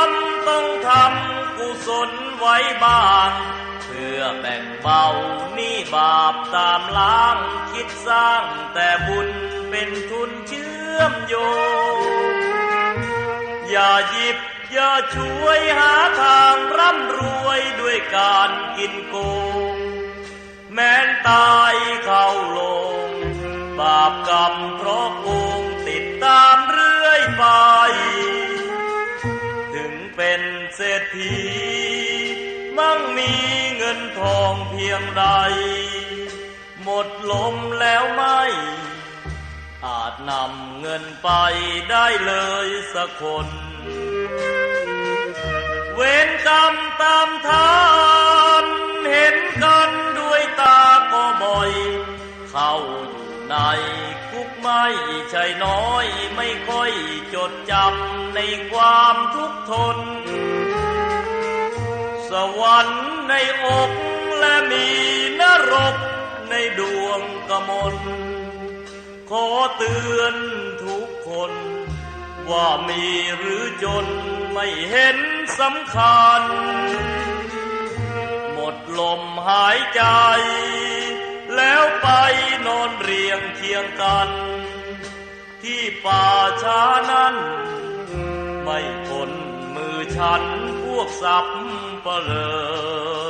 Speaker 2: มต้องทำกุศลไว้บ้างเพื่อแบ่งเบาหนี้บาปตามล้างคิดสร้างแต่บุญเป็นทุนเชื่อมโยงอย่าหยิบอย่าช่วยหาทางร่ำรวยด้วยการกินโกงแม้นตายเข้าลง บาปกรรมเพราะโกงติดตามเรื่อยไปถึงเป็นเศรษฐีมั่งมีเงินทองเพียงใดหมดลมแล้วไม่อาจนำเงินไปได้เลยสักคนเวรกรรมตามทานเห็นกันด้วยตาก็บ่อยเข้าอยู่ในคุกไม่ใช่น้อยไม่ค่อยจดจำในความทุกข์ทนสวรรค์ในอกและมีนรกในดวงกมลขอเตือนทุกคนว่ามีหรือจนไม่เห็นสำคัญหมดลมหายใจแล้วไปนอนเรียงเคียงกันที่ป่าช้านั้นไม่พ้นมือฉันพวกสับเปลอ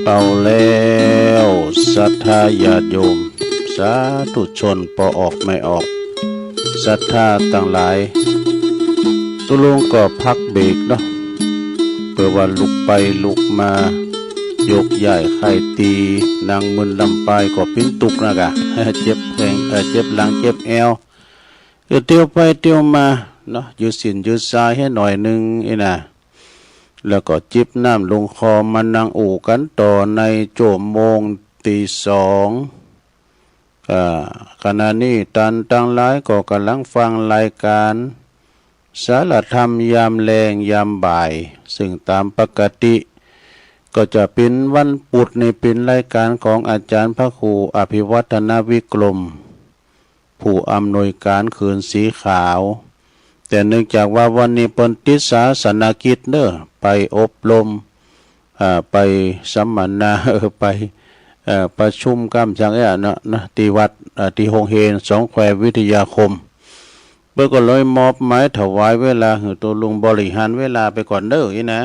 Speaker 1: เอาแล้วศรัทธาญาติโยมสาธุชนปอออกไม่ออกศรัทธาต่างหลายตุลุงก็พักเบรกเนาะเพื่อว่าลุกไปลุกมายกใหญ่ไข่ตีนางมึนลำปายก็ปิ้นตุกนะกะเจ็บแขงเจ็บหลังเจ็บแอวเที่ยวไปเที่ยวมาเนาะยืดสินยืดซ้ายให้หน่อยนึงไอ้น่ะแล้วก็จิบน้ำลงคอมานั่งอู่กันต่อในโจมโมงตีสองขณะนี้ตันตั้งหลายก็กำลังฟังรายการสารธรรมยามแรงยามบ่ายซึ่งตามปกติก็จะเป็นวันพุธในเป็นรายการของอาจารย์พระครูอภิวัฒนวิกรมผู้อำนวยการคืนสีขาวแต่เนื่องจากว่าวันนี้เปิ้นติดศาสนกิจเด้อไปอบรมไปสัมมนาไปประชุมกรรมจังนะที่วัดที่โฮงเฮนสองแคววิทยาคมเพื่อก็เลยมอบหมายถวายเวลาตัวลุงบริหารเวลาไปก่อนเด้ออีนะ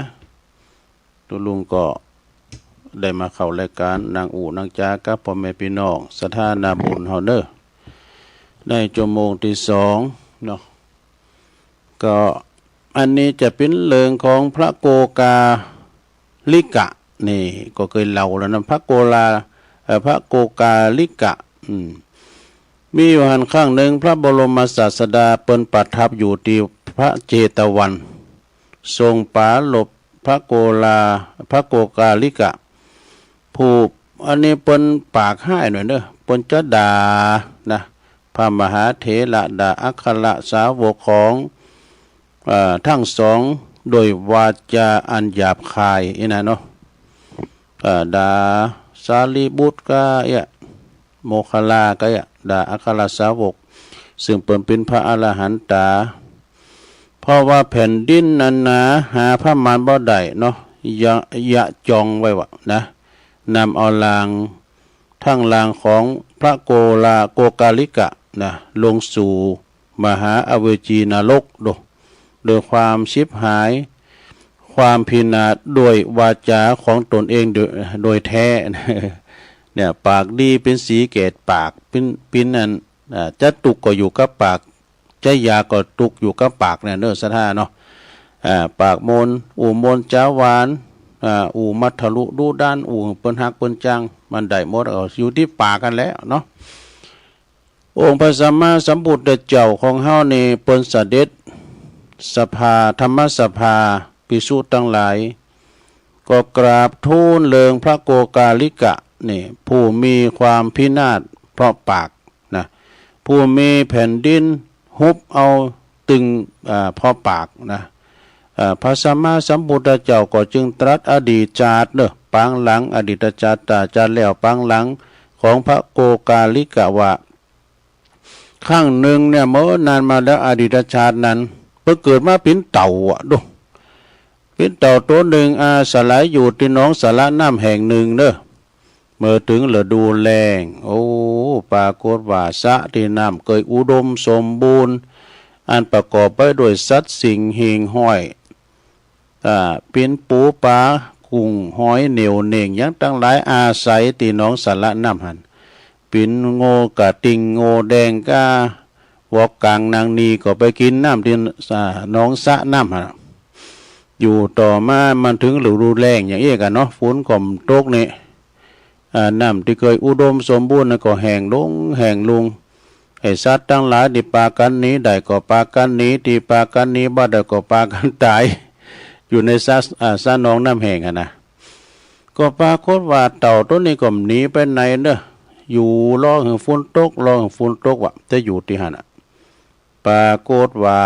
Speaker 1: ตัวลุงก็ได้มาเข้ารายการนางอู่นางจากับพ่อแม่พี่น้องสถานาบุญเฮาเด้อในชั่วโมงที่สองเนาะก็อันนี้จะเป็นเรื่องของพระโกกาลิกะนี่ก็เคยเล่าแล้วนะพระโกกาลิกะมีอยู่หันข้างหนึ่งพระบรมศาสดาเปิ้นประทับอยู่ที่พระเจตวันทรงปราลบพระโกกาลิกะผู้อันนี้เปิ้นปากให้หน่อยเด้อเปิ้นจะด่านะพระมหาเถระด่าอัครสาวกของทั้งสองโดยวาจาอันหยาบคายนะเนาะด่าสารีบุตรก็โมคคัลลาก็ด่าอัครสาวกซึ่งเป็นพระอรหันตาเพราะว่าแผ่นดินนั้นนะหาพระมารบ่ได้เนาะยะจองไว้วะนะนำเอาลางทั้งลางของพระโกกาลิกะนะลงสู่มหาอเวจีนรกโดยความชิบหายความพินาศโดยวาจาของตนเองโดยแท้เนี่ยปากดีเป็นสีเกตปากปิ้นนั่นจะตุกก็อยู่กับปากจะยาก็ตุกอยู่กับปากเนี่ยเนื้อสะท่าเนาะปากมนอู่มนจ้าหวานอู่มัทะลุดูด้านอู่เปิ้นฮักเปิ้นจังมันได้หมดอยู่ที่ปากกันแล้วเนาะองค์พระสัมมาสัมพุทธเจ้าของเฮานี่เปิ้นเสด็จสภาธรรมสภาภิกษุทั้งหลายก็กราบทูลเลิงพระโกกาลิกะนี่ผู้มีความพินาศเพราะปากนะผู้มีแผ่นดินฮุบเอาตึงเพราะปากนะพระสัมมาสัมพุทธเจ้าก็จึงตรัสอดีตจาร์ปางหลังอดีตจาร์แล้วปางหลังของพระโกกาลิกะว่าข้างหนึ่งเนี่ยเมื่อนานมาแล้วอดีตชาตินั้นเพิ่งเกิดมาเป็นเต่าเป็นเต่าตัวหนึ่งอาศัยอยู่ที่หนองสาระน้ำแห่งหนึ่งเมื่อถึงฤดูแล้งปรากฏว่าสระที่น้ำเกยอุดมสมบูรณ์อันประกอบไปด้วยสัตว์สิ่งหิ่งห้อยเป็นปูปลากุ้งหอยเหนียวเน่งยังตั้งหลายอาศัยที่หนองสาระน้ำหันปิ่นโง่กะติงโง่แดงกาวอกกลางนางนีก็ไปกินน้ำที่หนองสระน้ำหันอยู่ต่อมามันถึงฤดูแล้งอย่างนี้กันเนาะฝนก็ตกนี่น้ำที่เคยอุดมสมบูรณ์ก็แห้งลงไอ้สัตว์ทั้งหลายที่ปากันนี้ได้ก็ปากันนี้ที่ปากันนี้บ่ได้ก็ปากันตายอยู่ในสระหนองน้ำแห้งนะก็ปรากฏว่าเต่าตัวนี้ก็หนีไปไหนเด้ออยู่รอฝนตกว่ะจะอยู่ที่หันปรากฏว่า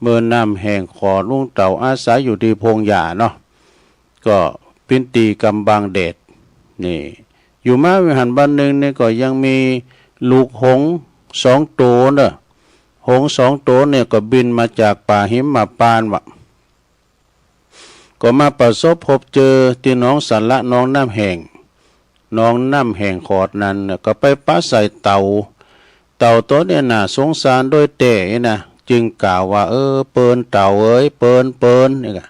Speaker 1: เมื่อน้ำแห้งขอลุงเต่าอาศัยอยู่ที่พงหญ้าเนาะก็ปินตีกำบังเดชนี่อยู่มาวิหารบ้านหนึ่งนี่ก็ยังมีลูกหงส์2 ตัวเนาะหงส์2 ตัวเนี่ยก็บินมาจากป่าหิมพานต์ว่ะก็มาประสบพบเจอที่หนองสาระน้องน้ำแห้งขอดนั้นก็ไปปะใส่เต่าตัวเนี่ยน่ะสงสารโดยเตะนะจึงกล่าวว่าเปิ้นเต่าเอ้ยเปิ้นนี่ก็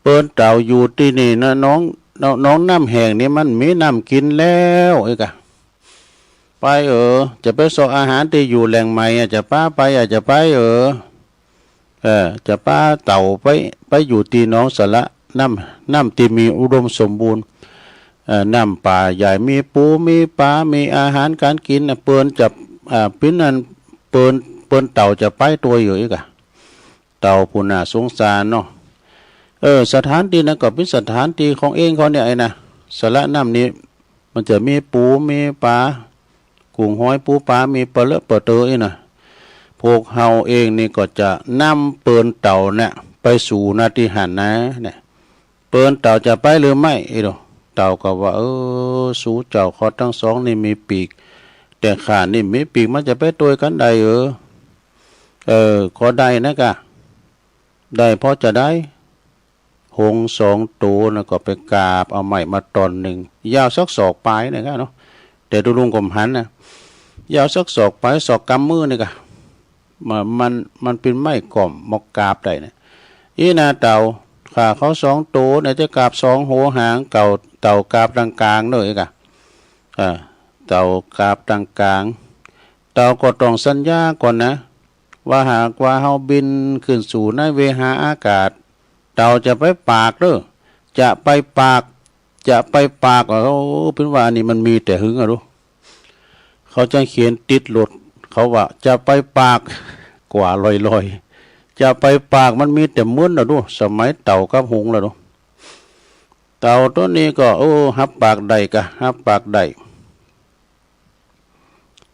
Speaker 1: เปิ้นเต่าอยู่ที่นี่นะน้อง น้องน้ำแห้งนี่มันมีน้ำกินแล้วไอ้กะไปจะไปสออาหารที่อยู่แหล่งใหม่จะป้าไปจะไปจะป้าเต่าไปอยู่ตีน้องสละน้ำที่มีอุดมสมบูรณ์น้ำป่าใหญ่มีปูมีปลามีอาหารการกินเปิ้นจับปิ้นนั้นเปิ้นเต่าจะไปตัวอยู่อีกอะเต่าผู้น่าสงสารเนาะสถานที่นั้นก็เป็นสถานที่ของเองเขาเนี่ยไอ้นะสระน้ำนี้มันจะมีปูมีปลากุ้งหอยปูปลามีปลาเลอะปลาเตอนะพวกเฮาเองนี่ก็จะนำเปิ้นเต่าเนี่ยไปสู่นาทีหันนะเนี่ยเปิ้นเต่าจะไปหรือไม่ไอ้ดอกเต่าก็ว่าสู่เจ้าเขาทั้งสองนี่มีปีกแต่ข้านี่มีปีกมันจะไปตัวกันได้ขอได้นะกะได้พอจะได้หงสองตัวนะก็ไปกราบเอาไม้มาตอนหนึ่งยาวสักศอกปลายนะครับเนาะแต่ดูลุงกลมหันนะยาวสักศอกปลายศอกกำมือนี่กะมันเป็นไม้ก่อมมอกกราบได้นะอีนาเต่าขาเขาสองตัวเนี่ยจะกราบสองหัวหางเต่ากราบดังกลางเลยกะเต่ากราบดังกลางเต่าก็ต้องสัญญาก่อนนะว่าหากว่าเฮาบินขึ้นสู่ในเวหาอากาศเต่าจะไปปากจะไปปากเขาเป็นว่านี่มันมีแต่หึงรู้เขาจะเขียนติดหลุดเขาว่าจะไปปากกว่าลอยจะไปปากมันมีแต่ม้วนดูสมัยเต่ากับหงดูเต่าตัวนี้ก็ฮับปากใดกะฮับปากใด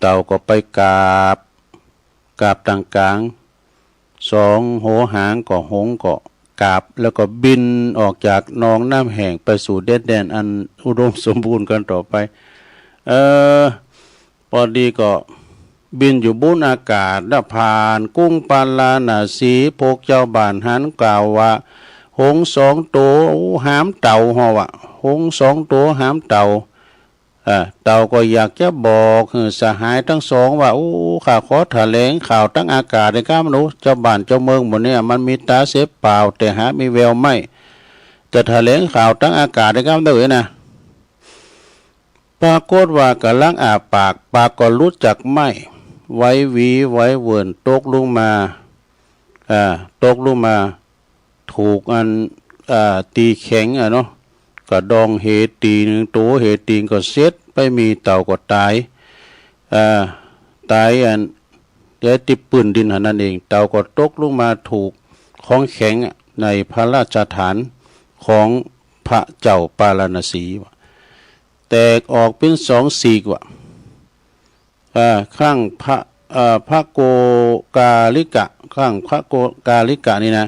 Speaker 1: เต่าก็ไปกราบต่างกลางสองหัวหางก็หงก็กราบแล้วก็บินออกจากหนองน้ำแห้งไปสู่แดนอันอุดมสมบูรณ์กันต่อไปพอดีก็บินอยู่บนอากาศแล้วผ่านกุ้งปาลานาสีพวกเจ้าบ้านหันกล่าวว่าหงสองตัวหามเต่าหวะหงสองตัวหามเต่าเต่าก็อยากจะบอกสหายทั้งสองว่าข้าขอแถลงข่าวตั้งอากาศในข้ามนุษย์เจ้าบ้านเจ้าเมืองหมดเนี่ยมันมีตาเสียเปล่าแต่หามีแววไม่จะแถลงข่าวตั้งอากาศในข้ามได้เลยนะปรากฏว่ากำลังอาปากก็รู้จักไม่ไว้หวีไว้เวินตกลงมาถูกอันตีแข็งเนาะก็ดองเหตุตีหนึ่งตัวเหตุตีก็เซ็ตไปมีเต่าก็ตายอันเดี๋ยวติดปืนดินหันนั่นเองเต่าก็ตกลงมาถูกของแข็งในพระราชฐานของพระเจ้าปาลณสีแตกออกเป็นสองสีกว่าข้างพระโกกาลิกะข้างพระโกกาลิกะนี่นะ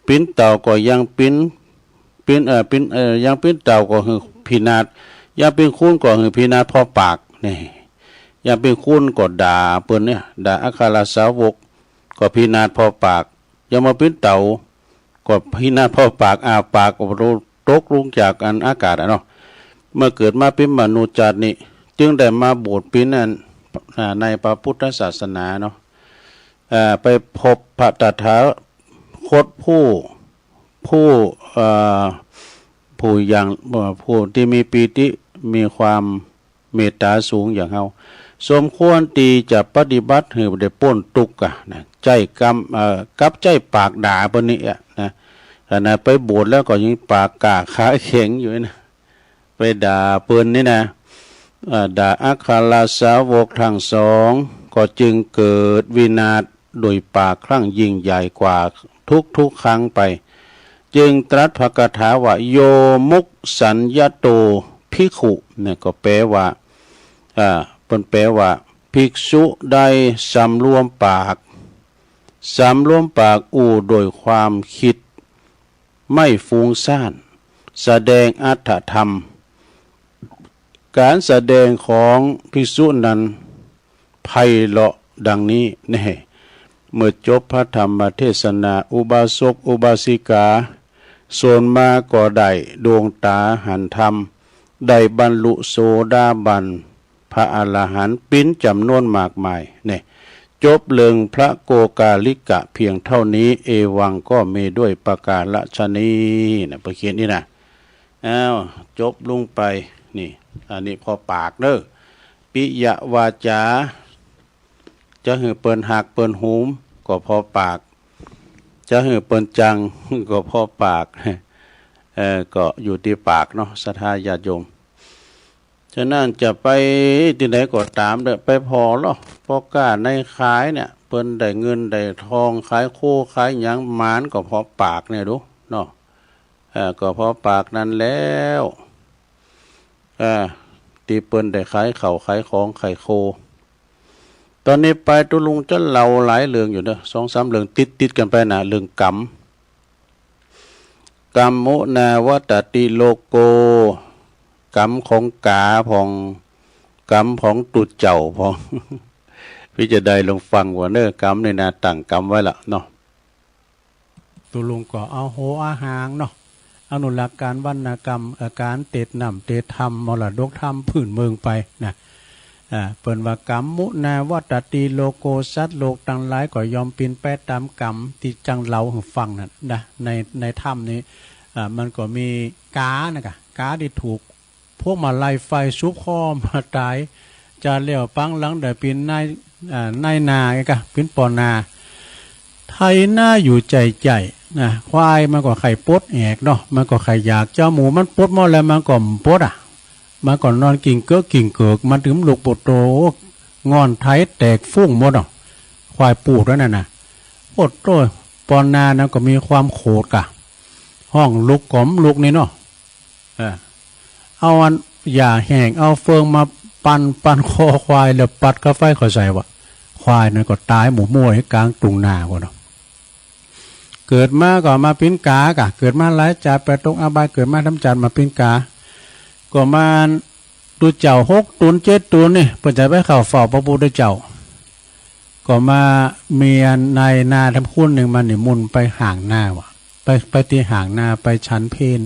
Speaker 1: ปิ้นเต่าก็ยังปิ้นยังปิ้นเต่าก็คือพินาศยังเป็นคุ้นก็คือพินาศพอปากนี่ยังเป็นคุ้นก็ด่าเปิ้นเนี่ยด่าอัครสาวกก็พินาศพอปากยังมาปิ้นเต่าก็พินาศพอปากปากก็ตกลงจากอันอากาศเนาะเมื่อเกิดมาเป็นมนุษย์จัดนี่จึงได้มาบวชเป็นนั่นในพระพุทธศาสนาเนาะไปพบพระตถาคตผู้อย่างผู้ที่มีปีติมีความเมตตาสูงอย่างเฮาสมควรตีจะปฏิบัติให้ได้พ้นทุกข์นะใจกับใจปากด่าปนนี้นะขณะไปบวชแล้วก็ยังปากกาขาแข็งอยู่นะไปด่าเปิ้นนี่นะด่าอัครสาวกทั้งสองก็จึงเกิดวินาศโดยปากครั้งยิ่งใหญ่กว่าทุกครั้งไปจึงตรัสพระคาถาว่าโยมุกสัญญโตภิกขุเนี่ยก็แปลว่าเป็นแปลว่าภิกษุใดสำรวมปากโดยความคิดไม่ฟุ้งซ่านแสดงอรรถธรรมการแสดงของภิกษุนั้นไพเราะดังนี้นี่เมื่อจบพระธรรมเทศนาอุบาสกอุบาสิกาส่วนมาก็ได้ดวงตาหันธรรมได้บรรลุโสดาบันพระอรหันต์ปิ้นจำนวนมากมายนี่จบเรื่องพระโกกาลิกะเพียงเท่านี้เอวังก็มีด้วยประกาศฉะนี้นะประเคียนนี่นะ อ้าวจบลงไปนี่อันนี้พอปากเด้อปิยวาจาจะหือเปิ้นหักเปิ้นหูมก็พอปากจะหือเปิ้นจังก็พอปากก็อยู่ที่ปากเนาะศรัทธาญาติโยมฉะนั้นจะไปที่ไหนก็ตามเด้อไปพอหรอพอกล้าในขายเนี่ยเปิ้นได้เงินได้ทองขายโคขายหยังหมานก็พอปากเนี่ยดูเนาะก็พอปากนั้นแล้วตีเปิ้นได้ขายเข่าขายของขายโคตอนนี้ไปตุลุงจะเล่าหลายเรื่องอยู่เด้อ2-3เรื่องติดกันไปนะเรื่องกรรมมุนาวัตติโลโกกรรมของกาพองกรรมของตุเจ้าพอง พี่จะได้ลองฟังว่าเน้อกรรมในนาตั้งกรรมไว้ละเนาะตุลุงก็เอาโหอาหางเนาะอนุรักษ์การวรรณกรรมการเตดนำเตดธรรมมรดกธรรมพื้นเมืองไปนะเปิ่นว่ากรรมมุนาวัตติโลโกสัตว์โลกต่างหลายก็ยอมปีนแปะตามกรรมที่จังเราฟังนะในธรรมนี้มันก็มีกานะกะกาที่ถูกพวกมาไล่ไฟซุกข้อมาตายจะเลี้ยวปังหลังเดี๋ยวปีนในนาไงกะปีนปอนาไทยหน้าอยู่ใจนะควายมันก็ไข่ปดแอกเนาะมันก็ไข่อยากเจ้าหมูมันปดหมดแล้วมันก็ปดมาก่อนนอนกิ่งเกิกมันถึงลูกปดโตงอนไทยแตกฟุ้งหมดอ่ะควายปูดแล้วนั่นน่ะปดโตปอนนานะก็มีความโขดกะห้องลูกกลมลูกนี่เนาะเอาอันอย่าแห้งเอาเฟืองมาปั่นคอควายแล้วปัดกาไฟเขาใส่วะควายนั่นก็ตายหมูมั่วให้กลางตุงนาก่อนเนาะเกิดมาก็มาปิ้นกากะเกิดมาหลายจ่าไปตรงอบายเกิดมาทำจันมาปิ้นกาก็มาดูเจ้า6 ตุน 7 ตุนนี่เพิ่นจะไปเข้าเฝ้าพระพุทธเจ้าก็มาเมียนายนาทำคุณหนึ่งมันนี่มุนไปห่างหน้าวะไปตีห่างนาไปชันเพน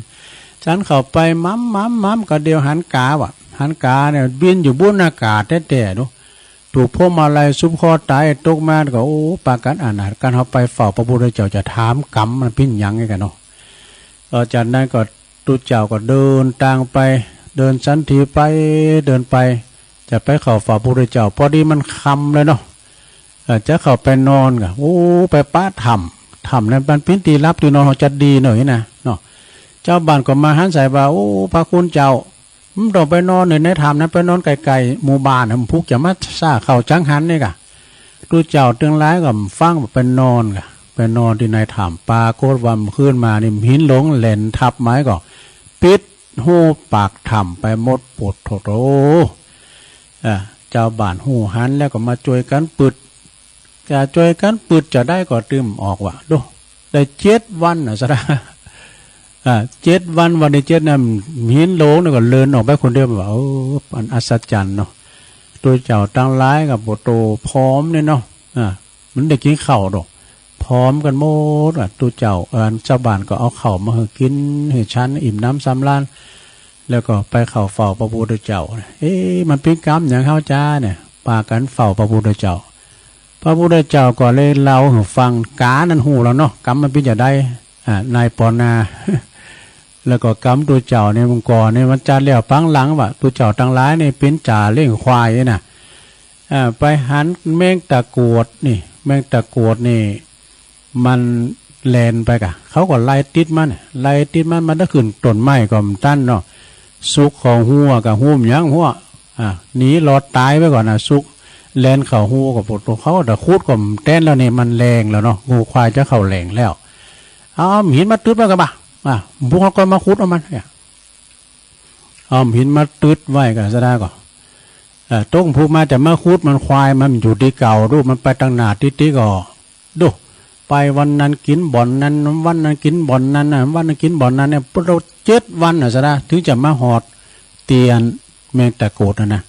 Speaker 1: ฉันเข้าไปมัมก็เดียวหันกาวะหันกาเนี่ยบินอยู่บนอากาศแต่ดูถูกพวกมาลัยซุปคอตายตกมาก็โอ้ปากันอ่านการเขาไปเฝ้าพระพุทธเจ้าจะถามกรรมมันปิ้นยังไงกันเนาะจากนั้นก็ตุเจ้าก็เดินทางไปเดินสันทีไปเดินไปจะไปเข้าฝ่าพระพุทธเจ้าพอดีมันค่ำเลยเนาะจะเข้าไปนอนกะโอ้ไปป้าถ้ำนั้นเป็นพิธีรับที่นอนเขาจะดีหน่อยนะเนาะเจ้าบ้านก็มาหันใส่ว่าโอ้พระคุณเจ้ามันต้องไปนอนในถ้ำนั้นไปนอนไกลๆหมู่บ้านมันพุกจะมาซ่าเข่าจังหันนี่กะตุเจ้าตึงร้ายกับฟังไปนอนกะไปนอนที่ในถ้ำปลาโคตรวันขึ้นมานี่หินหลงแหลนทับไม้ก็ปิดหูปากถ้ำไปหมดปวดโถโตเจ้าบ้านหูหันแล้วก็มาช่วยกันปึดจะช่วยกันปึดจะได้ก็ตื่มออกว่ะดูได้7 วันนะสระ7 วันวันที่7น่ะหินหลงนี่ก็เลินออกไปคนเดียวว่าโอ้มันอัศจรรย์เนาะตัวเจ้าตั้งร้ายกับปวดโตพร้อมเนี่ยเนาะมันได้กินข้าวดอกพร้อมกันหมดตัวเจ้าเจ้าบ้านก็เอาข้าวมาให้กินให้ฉันอิ่มน้ำสำราญแล้วก็ไปเข้าเฝ้าพระพุทธเจ้ามันเป็นกรรมอย่างเข้าจ้าเนี่ยปากันเฝ้าพระพุทธเจ้าพระพุทธเจ้าก็เลยเล่าให้ฟังกานั่นหูแล้วเนาะกรรมมันเป็นอย่างไรนายปอนา แล้วก็กรรมตัวเจ้าเนี่ยมังกรเนี่ยมันจัดแล้วปังหลังว่ะตัวเจ้าตั้งร้ายเนี่ยเป็นจ่าเลี้ยงควายน่ะไปหันแมงตะกรวดนี่แมงตะกรวดนี่มันแลนไปกะเขาก็ไล่ติดมันมันได้ขึ้นต้นไม้ก็มันตั้นเนาะสุกของหัวกับหุ้มยังหัวหนีรอดตายไปก่อนนะสุกแลนเข่าหัวกับปวดเขาแต่คูดก็แต้นแล้วนี่มันแรงแล้วเนาะงูควายจะเข่าแรงแล้วหินมาตึ๊ดมากันปะพวกเขาก็มาคูดเอามันเนี่ยหินมาตึ๊ดไว้กันซะได้ก่อนต้งพูมาแต่มาคูดมันควายมันอยู่ที่เก่าดูมันไปตั้งหนาติก็ดูไปวันนั้นกินบ่อนนั้นวันนั้นกินบ่อนนั้นวันนั้นกินบ่อนนั้นเนี่ยเรา7 วันซะได้ถึงจะมาหอดเตียนแมงตะโกดนะ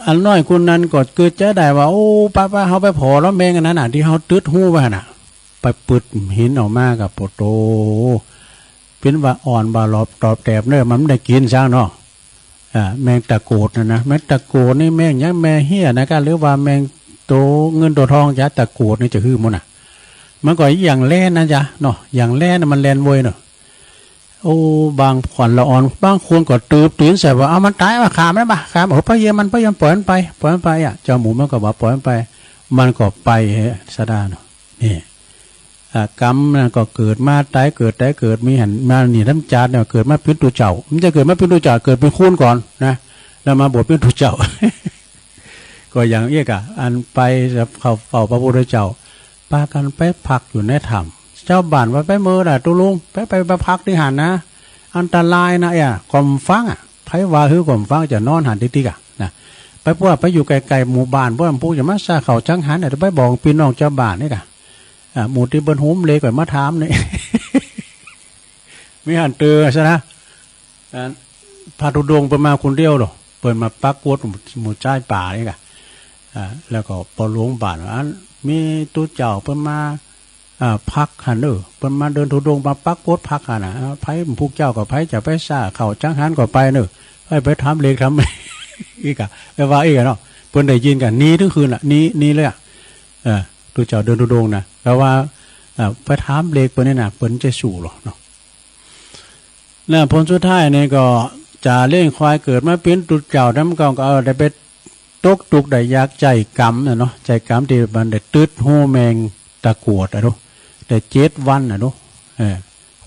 Speaker 1: อันน้อยคนนั้นก็เกิดจะได้ว่าโอ้ป้าเขาไปพอแล้วแมงอันนั้นที่เขาตึดหู้ไปน่ะไปปึดหินออกมากับโปโตเป็นว่าอ่อนบาลอบตอบแตบเนื้อมันได้กินซะเนาะแมงตะโกดนะแมงตะโกดนี่แมงยังแมงเหี้ยนะกันหรือว่าแมงโตเงินตัวทองจะตะโกดนี่จะคือมันมันก็อย่างแล่นนะจ๊ะเนาะอย่างแล่นมันแลนโวยเนาะ
Speaker 3: โอ้บางขวัญละอ่อนบางคนก็ตืบตื่นใส่ว่าเอามันตายว่าขามันบ่ขาบอกพะเยมันพะยามปล่อยมันไปอ่ะเจ้าหมูมันก็บอกปล่อยมันไปมันก็ไปซะได้เนาะนี่กรรมนั่นก็เกิดมาตายเกิดมีหันมานี่น้ำจานเนี่ยเกิดมาเป็นตัวเจ้ามันจะเกิดมาเป็นตัวเจ้าเกิดเป็นคูนก่อนนะแล้วมาบวชเป็นตัวเจ้า ก็อย่างเอกอ่ะอันไปเข้าเฝ้าพระพุทธเจ้าพากันไปพักอยู่ในถ้ำเจ้าบ้านว่าไปเมื่อน่ะตุลุงไปพักที่หันนะอันตรายนะกลมฟังไผว่าคือกลมฟังจะนอนหันติ๊กนะไปพวกไปอยู่ไกลๆหมู่บ้านพวกผู้จะมาซาเขาจังหันเนี่ยไปบอกพี่น้องเจ้าบ้านนี่กะหมู่ที่เบิ้นหุ้มเลยก่อนมาถามนี่ มีหันเตือใช่นะพาธุดงไปมาคนเดียวหรอเปิดมาปักกวดหมู่ใจป่านี่กะแล้วก็ปอหลวงบ้านอันมีตัวเจ้าเพิ่นมาพักหันเด้อเพิ่นมาเดินธุดงมาปักกวดพักหันน่ะไผผู้เจ้าก็ไผจะไปซ่าเขาจังหันก็ไปเด้อไปทำเลขทำอีกอะไปว่าอีกเนาะเพิ่นได้ยินกันนี้ทุกคืนล่ะนี้เลยอ่ะตัวเจ้าเดินธุดงนะแปลว่าไปถามเลขเพิ่นนี่น่ะเพิ่นจะสู่หรอเนาะแล้วผลสุดท้ายนี่ก็จะเลี้ยงควายเกิดมาเป็นตัวเจ้านำก็เอาได้ไปตกตุกได้ยากใจกรรมน่ะเนาะใจกรรมที่มันได้ตึดหูแมงตะกวดอ่ะเนาะได้7 วันอ่ะเนาะ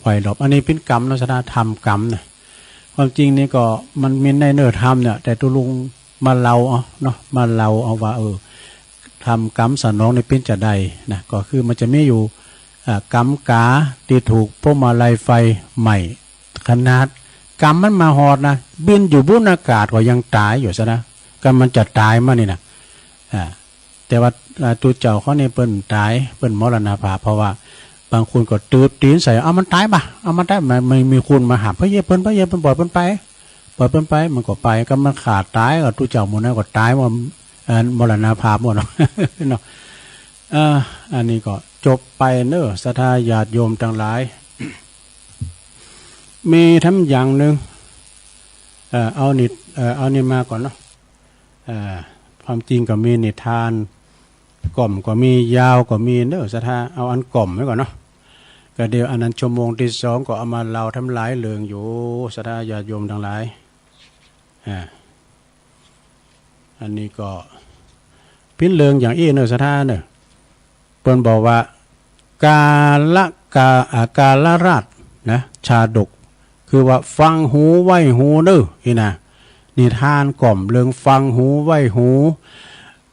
Speaker 3: ควายหลบอันนี้เป็นกรรมลักษณะธรรมกรรมนะความจริงนี่ก็มันมีในเนื้อธรรมเนี่ยแต่ตัวลุงมาเล่าเอาเนาะมาเล่าเอาว่าทำกรรมสนองในเป็นจะใดนะก็คือมันจะมีอยู่กรรมกาที่ถูกพวกมาลายไฟใหม่ขนาดกรรมมันมาหอดนะบินอยู่บนอากาศก็ยังตายอยู่ซะนะก็มันจะตายมานี่นะแต่ว่าตัวเจ้าเขาเนี่ยเปิ้นตายเปิ้นมรณภาพเพราะว่าบางคนก็ตืบตีนใส่เอามันตายป่ะเอามันตายไม่มีคุณมาหาพระเยเปิ้นปล่อยเปิ้นไปมันก็ไปก็มันขาดตายก็ตัวเจ้าหมดนั้นก็ตายว่ามรณภาพหมดเนาะเนาะอันนี้ก็จบไปเนอะศรัทธาญาติโยมทั้งหลายมีทั้งอย่างหนึ่งเอานี่มาก่อนเนาะความจริงก็มีนิทานกล่อมก็มียาวก็มีเนอะศรัทธาเอาอันกล่อมไว้ก่อนเนาะก็เดี๋ยวอันนั้นชั่วโมงที่2ก็เอามาเล่าทำหลายเรื่องอยู่ศรัทธาญาติโยมทั้งหลายอันนี้ก็พิ้นเรื่องอย่างอี้เนอะศรัทธาเนอะเปิ้นบอกว่ากาลราชนะชาดกคือว่าฟังหูไว้หูเด้อนี่นะนิทานกล่อมเรื่องฟังหูไว้หู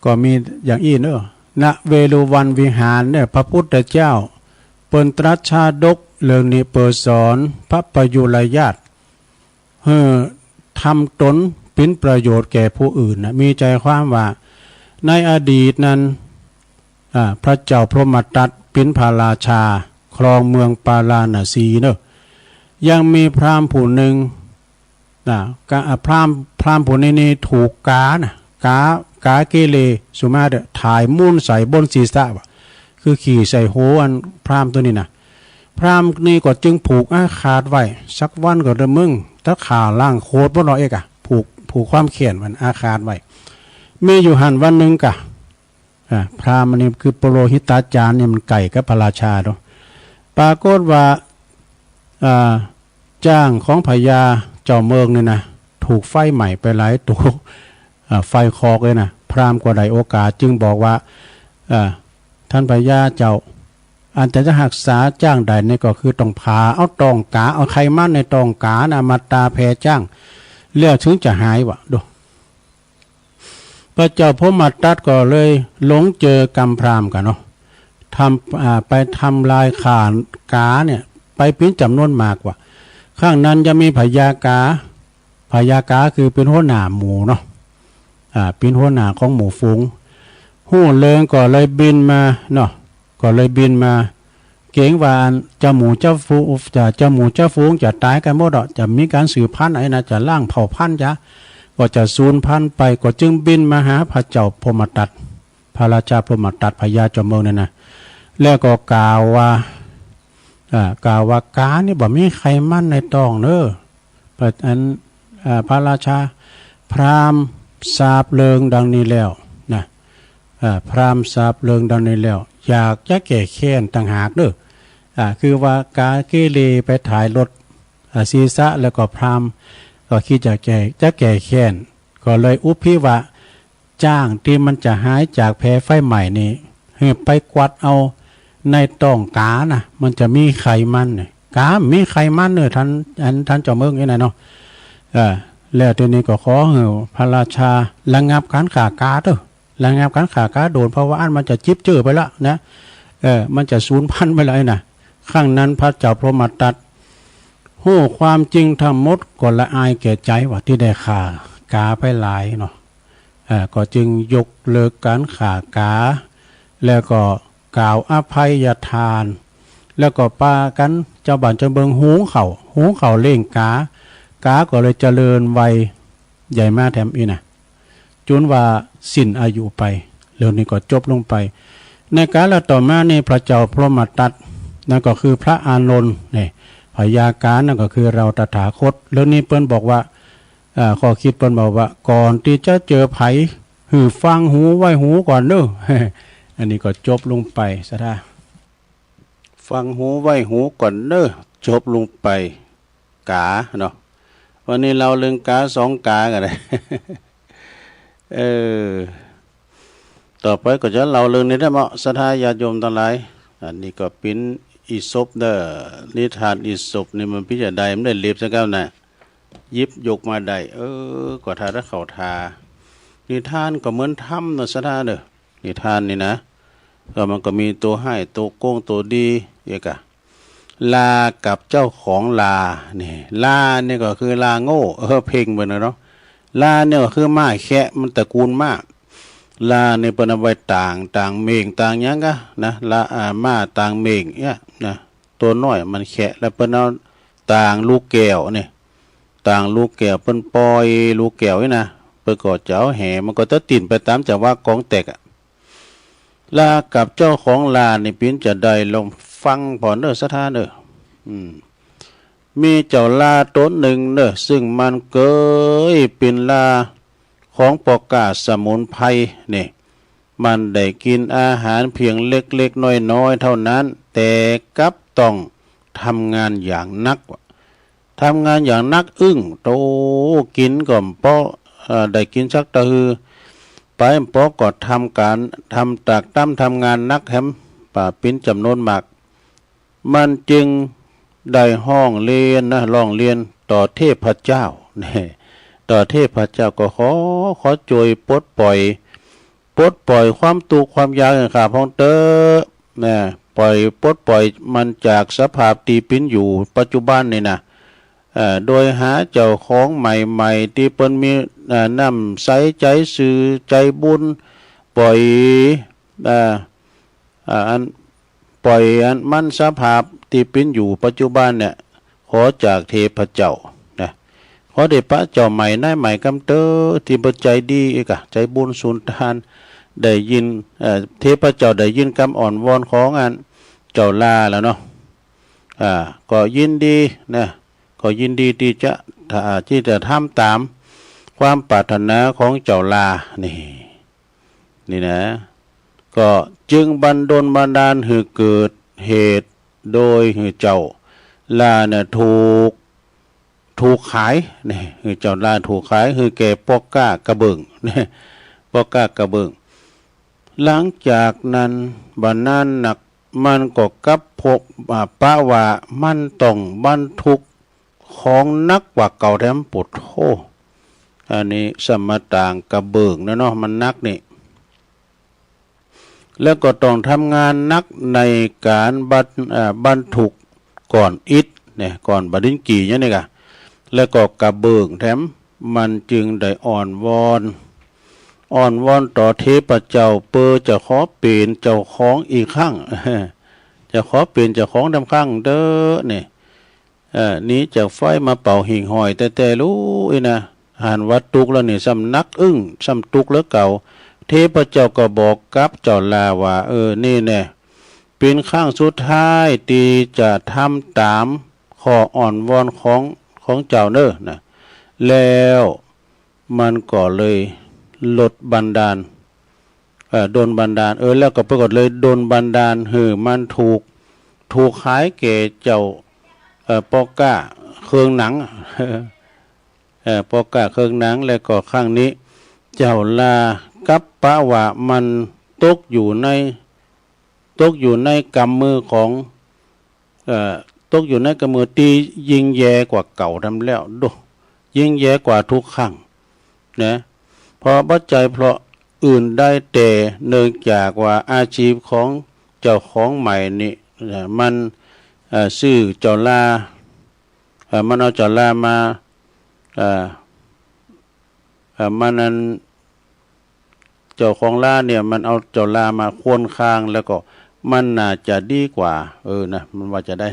Speaker 3: ก็มีอย่างอี้เนอะณเวฬุวันวิหารเนี่ยพระพุทธเจ้าเปิ้นตรัสชาดกเรื่องนี้เปิดสอนพระประยุรญาติทำตนเป็นประโยชน์แก่ผู้อื่นนะมีใจความว่าในอดีตนั้นพระเจ้าพรหมทัตเป็นพระราชาครองเมืองปาราณสีเนอะยังมีพราหมณ์ผู้หนึ่งพราหมณ์ผู้นี้ถูกกาเกเรสุมาเดถ่ายมุ่นใส่บนศีรษะคือขี่ใส่โหอันพราหมณ์ตัวนี้นะพราหมณ์นี่ก็จึงผูกอาคาตไว้สักวันก็เดิมมึงถ้าขาล่างโคตรบ่น้อยผูกความเขียนมันอาคาตไว้มีอยู่หันวันหนึ่งกะพราหมณ์นี่คือปโรหิตาจารย์เนี่ยมันไก่กับพระราชาเนาะปรากฏว่าจ้างของพญาเจ้าเมืองเนี่ยนะถูกไฟใหม่ไปหลายตัวไฟคอกเลยนะพราหมณ์กว่าใดโอกาสจึงบอกว่าท่านพญาเจ้าอันจะหักษาจ้างใดนี่ก็คือต้องพาเอาตองกาเอาไขมันในตองกานะมาตาแพจ้างเลี้ยวถึงจะหายวะดูพระเจ้าพรหมทัตก็เลยหลงเจอกรรมพราหมณ์กันเนาะไปทำลายขากาเนี่ยไปเป็นจำนวนมากกว่าข้างนั้นจะมีพญากาคือเป็นหัวหน้าหมู่เนาะเป็นหัวหน้าของหมู่ฝูงหู้เลิงก็เลยบินมาเนาะก็เลยบินมาเก่งว่าเจ้าหมูเจ้าฝูงจะตายกันหมดจะมีการสืบพันธุ์นะจะล่างเผ่าพันธุ์ก็จะสูญพันธุ์ไปก็จึงบินมาหาพระเจ้าพรหมทัตพระราชาพรหมทัตพญาเจ้าเมืองนั่นนะแล้วก็กล่าวว่ากานี่บ่มีใครมั่นในตองเนอะพระราชาพราหมณ์สาบเลิงดังนี้แล้วนะพราหมณ์สาบเลิงดังนี้แล้วอยากจะแก้แค้นต่างหากเนอะคือว่ากาเกเรไปถ่ายรถ ศีรษะแล้วก็พรามก็คิดจะแก่แค้นก็เลยอุปพิวะจ้างที่มันจะหายจากแผลไฟใหม่นี่ให้ไปกวัดเอาในต้องกานะมันจะมีไขมันเนี่ยกามีไขมันเนี่ยท่านเจ้าเมืองนี่นะเนาะแล้วทีนี้ก็ขอให้พระราชาระงับการขากาเด้อระงับการขากาโดนเพราะว่าอันมันจะจิบเจือไปละนะมันจะสูญพันธุ์ไปเลยนะข้างนั้นพระเจ้าพรหมทัตหู้ความจริงทั้งหมดก็ละอายแก่ใจว่าที่ได้ข่ากาไปหลายเนาะก็จึงยกเลิกการข่ากาแล้วก็กล่าวอภัยทาน แล้วก็ปากันเจ้าบ้านเจ้าเบิงหูเข่าเล่งกาก็เลยเจริญวัยใหญ่มาแถมอีนะจนว่าสิ้นอายุไปเรื่องนี้ก็จบลงไปในกาลต่อมานี่พระเจ้าพรหมทัตนั่นก็คือพระอานนท์นี่พยาการนั่นก็คือเราตถาคตเรื่องนี้เปิ้นบอกว่าข้อคิดเปิ้นบอกว่าก่อนที่จะเจอไผหือฟังหูไว้หูก่อนเด้อ อันนี้ก็จบลงไปซะท่า
Speaker 1: ฟังหูไว้หูก่อนเด้อจบลงไปกาเนาะวันนี้เราเรื่องกาสองกากันเลย ต่อไปก็จะเราเรื่องนี้ได้เหมาะศรัทธาญาติโยมทั้งหลายอันนี้ก็เป็นอิศบเด้อนิทานอิศบนี่มันพิจารณามันได้เรียบซะแล้วนะยิบยกมาได้ก็ทาถ้าเขาทานิทานก็เหมือนถ้ำนะศรัทธาเด้อนิทานนี่นะก็มันก็มีตัวให้ตัวโกงตัวดีเอกะลากับเจ้าของลานี่ลาเนี่ยก็คือลาโง่เพ่งไปเนาะลาเนี่ยก็คือม้าแคะมันตระกูลม้าลาเนี่ยเป็นเอาไว้ต่างเมงต่างยังกะนะลาม้าต่างเมงเนี่ยนะตัวน้อยมันแคะแล้วเป็นเอาต่างลูกแก้วเนี่ยต่างลูกแก้วเป็นปล่อยลูกแก้วนี่นะเปิดกอดเจ้าแห่มันก็จะติ่นไปตามจังหวะกองแตกลากับเจ้าของลานี่ปิ้นจะได้ลงฟังผ่อนเด้อศรัทธาเด้อมีเจ้าลาต้นหนึ่งเด้อซึ่งมันเกยเป็นลาของปอกาสมุนไพรนี่มันได้กินอาหารเพียงเล็กๆน้อยๆเท่านั้นแต่กับต้องทำงานอย่างนักทำงานอย่างนักโตกินก่อมเพราะได้กินชักตะฮือไปปอก็ทำตากตั้มทำงานนักแฮมป่าปิ้นจำนวนมากมันจึงได้ร้องเรียนต่อเทพเจ้านี่ต่อเทพเจ้าก็ขอจวยปลดปล่อยความตุกข์ความยากข้าพองเตอนะปล่อยมันจากสภาพตีปิ้นอยู่ปัจจุบันนี่นะโดยหาเจ้าของใหม่ๆที่เปิ้นมีน้ำใสใจสื่อใจบุญปล่อยอันมันสภาพที่เป็นอยู่ปัจจุบันเนี่ยขอจากเทพเจ้านะขอเดชพระเจ้าใหม่นายใหม่กำเตอที่เปิ้นใจดีอีกใจบุญสุนทานได้ยินเทพเจ้าได้ยินคำอ่อนวอนของอันเจ้าลาแล้วเนาะก็ยินดีนะก็ยินดีที่จะทำตามความปรารถนาของเจ้าลานี่นะก็จึงบันดาลให้เกิดเหตุโดยให้เจ้าลาเนี่ยถูกขายนี่ให้เจ้าลาถูกขายคือแก่ปอกก้ากระเบิงนี่ปอกก้ากระเบิงหลังจากนั้นบัดนั้นหนักมันก็กับพบป้าว่ามันต้องบรรทุกของนักกว่าเก่าแถมปวดโธอันนี้สมต่างกระเบิงนะเนาะมันนักนี่แล้วก็ต้องทำงานนักในการบรรทุกก่อนอิฐเนี่ยก่อนบดินกี่เนี่ยกะแล้วก็กระเบิงแถมมันจึงได้อ่อนวอนต่อเทพเจ้าจะขอเปลี่ยนเจ้าของอีกครั้ง จะขอเปลี่ยนเจ้าของทำครั้งเด้อเนี่ยนี้จากไฟมาเป่าหิ่งหอยแต่รู้นะหานวัดตุกแล้วนี่สำนักสำตุกแล้วเก่าเทพเจ้าก็บอกกับเจ้าลาว่านี่แน่เป็นครั้งสุดท้ายที่จะทำตามข้ออ่อนวอนของเจ้าเน้อนะแล้วมันก็เลยลดบันดาลโดนบันดาลแล้วก็ปรากฏเลยโดนบันดาลมันถูกขายแก่เจ้าปอกก้า เครื่องหนัง พอกะเครื่องหนังแล้วก็ข้างนี้เจ้าลากับปะว่ามันตกอยู่ในกำมือของตกอยู่ในกำมือตียิงแย่กว่าเก่าทำแล้วดูยิงแย่กว่าทุกครั้งนะเพราะปัจจัยเพราะอื่นได้แต่เนื่องจากว่าอาชีพของเจ้าของใหม่นี่มันชื่อเจ้าลามันเอาเจ้าลามามันนั้นเจ้าของลาเนี่ยมันเอาเจ้าลามาควนคางแล้วก็มันน่าจะดีกว่านะมันว่าจะได้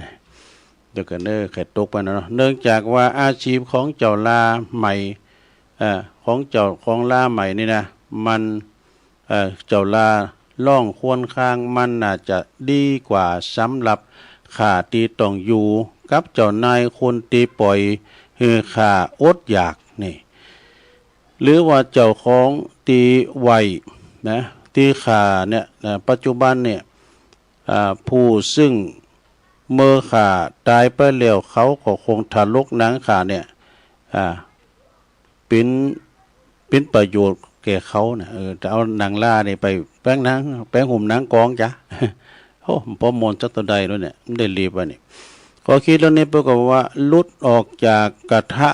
Speaker 1: เดี๋ยวกันแค่ตกไปนะเนาะเนื่องจากว่าอาชีพของเจ้าลาใหม่ของเจ้าของลาใหม่นี่นะมันเจ้าลาล่องควนคางมันน่าจะดีกว่าสำหรับขาตีต้องอยู่กับเจ้านายคนตีปล่อยคือขาอดอยากนี่หรือว่าเจ้าของตีไวนะตีขาเนี่ยปัจจุบันเนี่ยผู้ซึ่งเมื่อขาตายไปแล้วเขาก็คงทะลุหนังขาเนี่ยเป็นประโยชน์แก่เขานะจะเอาหนังล่าเนี่ยไปแป้งหุ่มหนังกองจ้ะ โอ้พอมนจัตตใดด้วยเนี่ยไม่ได้รีบไปนี่ก็คิดแล้วนี่ปรากฏว่าลุดออกจากกระทะ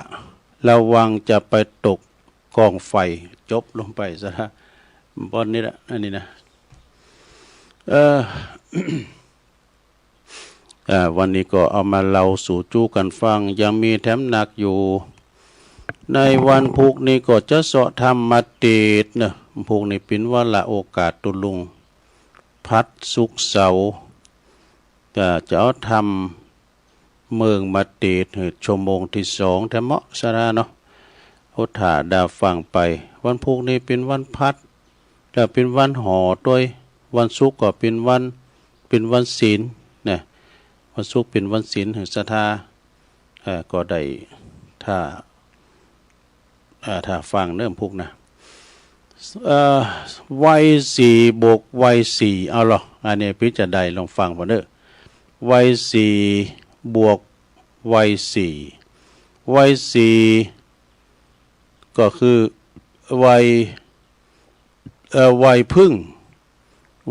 Speaker 1: ระวังจะไปตกกองไฟจบลงไปซะบอนนี้ละอันนี้นะวันนี้ก็เอามาเล่าสู่จู้กันฟังยังมีแถมหนักอยู่ในวันพุกนี้ก็จะเสาะธรรมเตศนะพุกนี้เป็นวันละโอกาสตุลุงพัดสุกเสาจะเอาทำเมืองมาเตศชั่วโมงที่2แถมเหมาะสระเนาะพุทธาดาฟังไปวันพุกนี้เป็นวันพัดแต่เป็นวันห่อด้วยวันศุกร์ก็เป็นวันศีลเนี่ยวันศุกร์เป็นวันศีลศรัทธาก็ได้ถ้าฟังเริ่มพุกนะวัย4 บวกวัย4เอาหรออันนี้พิจารณาลองฟังมาเด้อวัย4 บวกวัย4วัย4ก็คือวัยพึ่ง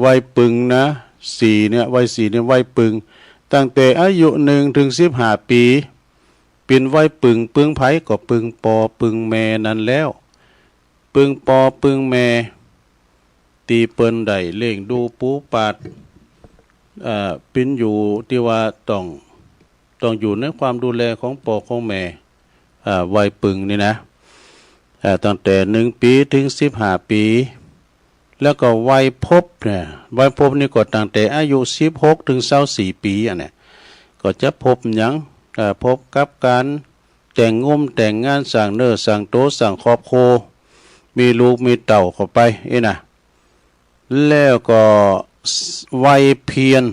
Speaker 1: วัยปึงนะ4เนี่ยวัย4เนี่ยวัยปึงตั้งแต่อายุ1 ถึง 15 ปีเป็นวัยปึงไผก็ปึงปอปึงแม่นั่นแล้วปึงปอปึงแม่ตีเปิ้นได้เล่งดูปูปาดเป็นอยู่ที่ว่าต้องอยู่ในความดูแลของปอของแม่วัยปึงนี่นะตั้งแต่1 ปีถึง 15 ปีแล้วก็วัยพบเนี่ยวัยพบนี่ก็ตั้งแต่อายุ16 ถึง 24 ปีอันนี้ก็จะพบหยังพบกับการแต่งแต่งงานสั่งเนื้อสั่งโตสั่งครอบครัวมีลูกมีเต่าเข้าไปนะแล้วก็วัยเพียร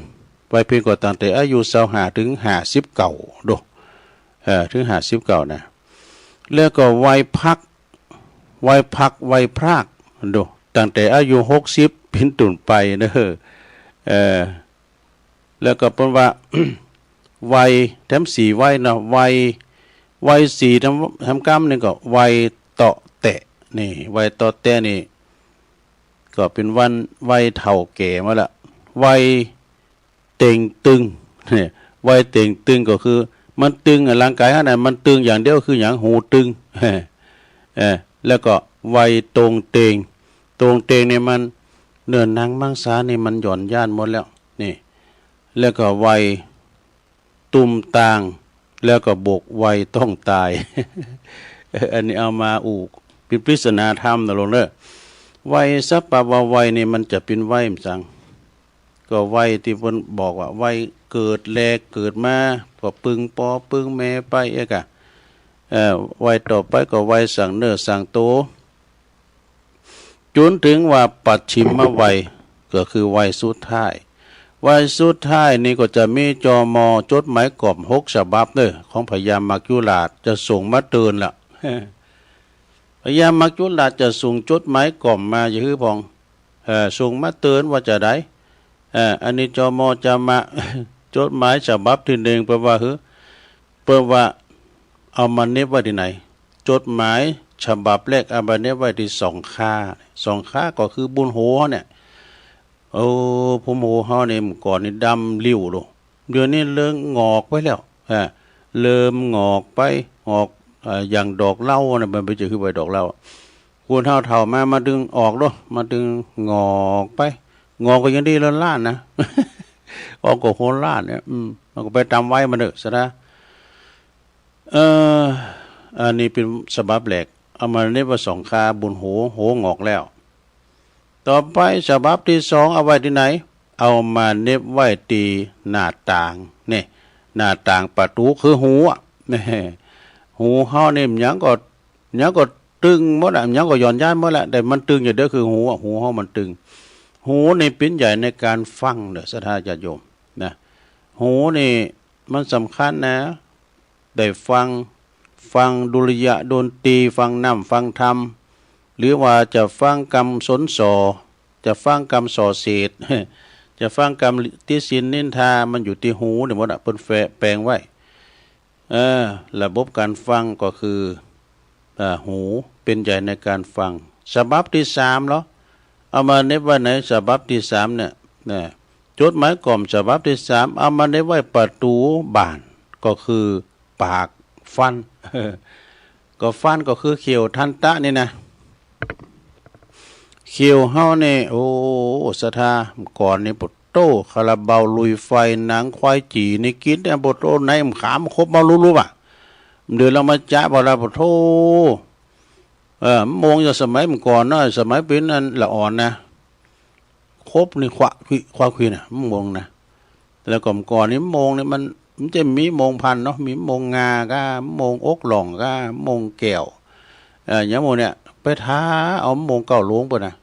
Speaker 1: ก็ตั้งแต่อายุ25 ถึง 59ดูถึง59นะแล้วก็วัยพักวัยพรากดูตั้งแต่อายุ60เป็นต้นไปนะแล้วก็เป็นว่า วัยแถม4วัยนะวัย4ทำกรรมนี่ก็วัยเตาะแตะนี่วัยเตาะแตะนี่ก็เป็นวัยเฒ่าแก่มาละวัยเต่งตึงนี่วัยเต่งตึงก็คือมันตึงร่างกายขนาดมันตึงอย่างเดียวคืออย่างหูตึงแล้วก็วัยตรงเตงเนี่ยมันเนื้อหนังมังสานี่มันหย่อนย่านหมดแล้วนี่แล้วก็วัยตุ่มตางแล้วก็บกวัยต้องตาย อันนี้เอามาเป็นปริศนาธรรมนะลงเด้อวัยสัพพะวัยนี่มันจะเป็นวัยมั้งจังก็วัยที่เพิ่นบอกว่าวัยเกิดเกิดมาก็ปึงปอปึงแม่ไปวัยต่อไปก็วัยสั่งเนื้อสั่งโตจนถึงว่าปัจฉิมวัยก็คือวัยสุดท้ายวัยสุดท้ายนี่ก็จะมีจม.จดหมายกล่อม6 ฉบับเด้อของพญามัจจุราชจะส่งมาเตือนละ พญามัจจุราชจะส่งจดหมายกล่อมมาอย่าฮื้อพองส่งมาเตือนว่าจะได้อันนี้จม.จะมา จดหมายฉบับที่1แปลว่า เอามาเน็บไว้ที่ไหนจดหมายฉบับแรกเอามาเน็บไว้ที่สองข้าก็คือบุญโหเนี่ยโอ้ผมโหเฮาเนี่ยเมื่อก่อนนี่ดำริ้วโลเดี๋ยวนี้เริ่มงอกไปแล้วเริ่มงอกไปงอกอย่างดอกเหล้าน่ะมันไปเจอคือใบดอกเหล้าควรเท่ามาดึงออกด้วยมาดึงงอกไปงอกก็ยังดีล้านนะ ออกก็โหล้านเนี่ยมันก็ไปตามไว้มันเด้อซะนะอันนี้เป็นฉบับแรกเอามาเน็บว่าสองคาบุญโหงอกแล้วต่อไปฉบับที่สองเอาไว้ที่ไหนเอามาเน็บไว้ที่หน้าต่างนี่หน้าต่างประตูคือหูอ่ะนี่หูเฮานี่ยังก็ตึงหมดอ่ะยังก็หย่อนย้ายหมดแหละแต่มันตึงอยู่เด้อคือหูอ่ะหูเฮามันตึงหูนี่เป็นใหญ่ในการฟังเด้อศรัทธาญาติโยมนะหูนี่มันสำคัญนะได้ฟังดุริยะดนตรีฟังน้ำฟังธรรมหรือว่าจะฟังกรรมสนสอจะฟังกรรมส่อเศษ จะฟังกรรมที่สินนินทามันอยู่ที่หูเนี่ยหมดอ่ะเพิ่นแปลงไว้ระบบการฟังก็คือหูเป็นใหญ่ในการฟังฉบับที่สามเหรอเอามาเน็บไว้ไหนฉบับที่สามเนี่ยจดหมายกล่อมฉบับที่สามเอามาเน็บไว้ประตูบ้านก็คือปากฟัน ก็ฟันก็คือเขียวทันตะนี่นะเขียวเฮาเนี่ยโอ้ศรัทธาก่อนนี่ปดโตคาราบาวลุยไฟหนังควายจีนี่กินเนี่ยปดโตในมขามครบมารู้ป่ะเดือนเรามาจ้าพอเราปดโตมงจากสมัยก่อนเนาะสมัยเป็นอันละอ่อนนะครบนี่ควาคุยนะมงนะแล้วก่อนนี้มงนี่มันจะมีมงพันเนาะมีมงงาก็มงอกหล่องก็มงแก้วอย่างโมเนี่ยไปท้าเอามงเก่าล้วงไปนะ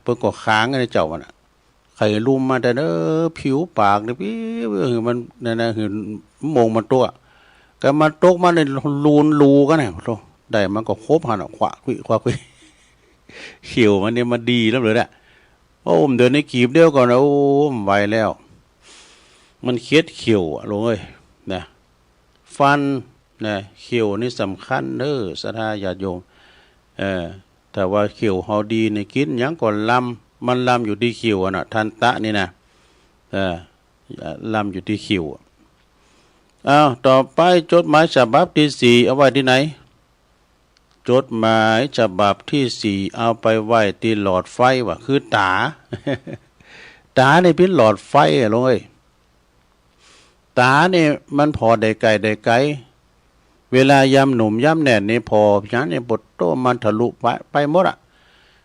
Speaker 1: เพิ่งก็ค้างในเจ้ามันไข่ลุมมาแต่เด้อผิวปากเนี่ยพี่มันนั่นนะคือมงมันตัวก็มาตกมาในรูกันเนี่ยโตได้มันก็ครบหันขวาคุยเขียวมันเนี่ยมันดีแล้วเลยแหละโอ้เดินในกีบเดียวก่อนนะโอ้ไวแล้วมันเคียดเขียวลงเลยนะฟันนะเขียวนี่สำคัญเด้อศรัทธาญาติโยมแต่ว่าเขียวเฮาดีในกินยังก่อนลำมันลำอยู่ที่เขียวน่ะทันตะนี่นะลำอยู่ที่เขียวต่อไปจดหมายฉบับที่สี่เอาไว้ที่ไหนจดหมายฉบับที่สี่เอาไปไว้ที่หลอดไฟว่ะคือตา ตาเนี่ยเป็นหลอดไฟลงเลยตาเนี่ยมันพอได้ไกลเวลายำหนุ่มยำแน่นนี่พอฉะนั้นเนี่ยบทโตมันทะลุไปหมดอ่ะ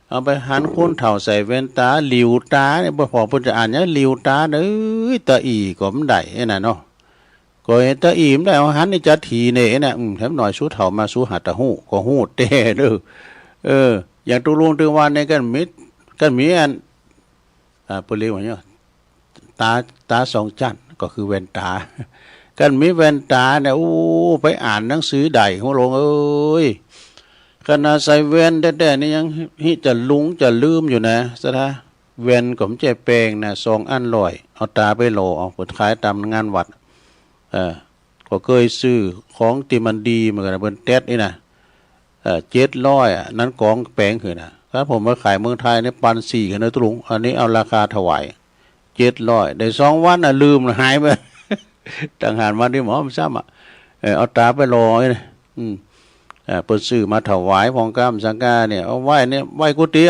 Speaker 1: เอาไปหันคนเถ่าใส่แว่นตาหลิวตาเนี่ยพอพุ่นจะอ่านเนี่ยหลิวตาเด้อตาอีก็มันได้น่ะเนาะก็เห็นตาอีมได้เอาหันนี่จะถีเนี่ยน่ะแถมหน่อยสู้เถ่ามาสู้หัดตะหู้ก็หู้เต้เด้ออย่างตุลุงตึงวันเนี่ยกันมีอันเปรียกว่าเนี่ยตาสองจันก็คือแว่นตากันมีแว่นตาเนี่ยโอ้ไปอ่านหนังสือใดหัวลงเอ้ยขณะใส่แว่นแต่นี่ยังจะลุงจะลืมอยู่นะซะนะแว่นก็มใจแปลงนะ2 อันลอยเอาตาไปโลเอาเปิดขายตามงานวัดก็เคยซื้อของที่มันดีเหมือนกันเปิ้นแต๊ดนี่นะ700นั้นกองแปลงคือนะครับผมมาขายเมืองไทยนี่1,400กันนะตุลุงอันนี้เอาราคาถวาย700ได้2 วันน่ะลืมหายไปต่างหากมาที่หมอมันซ้ำเอาตาไปรอเนี่ยเปิดซื้อมาถวายพองกามสังกาเนี่ยเอาไหว้เนี่ยไหว้กุฏิ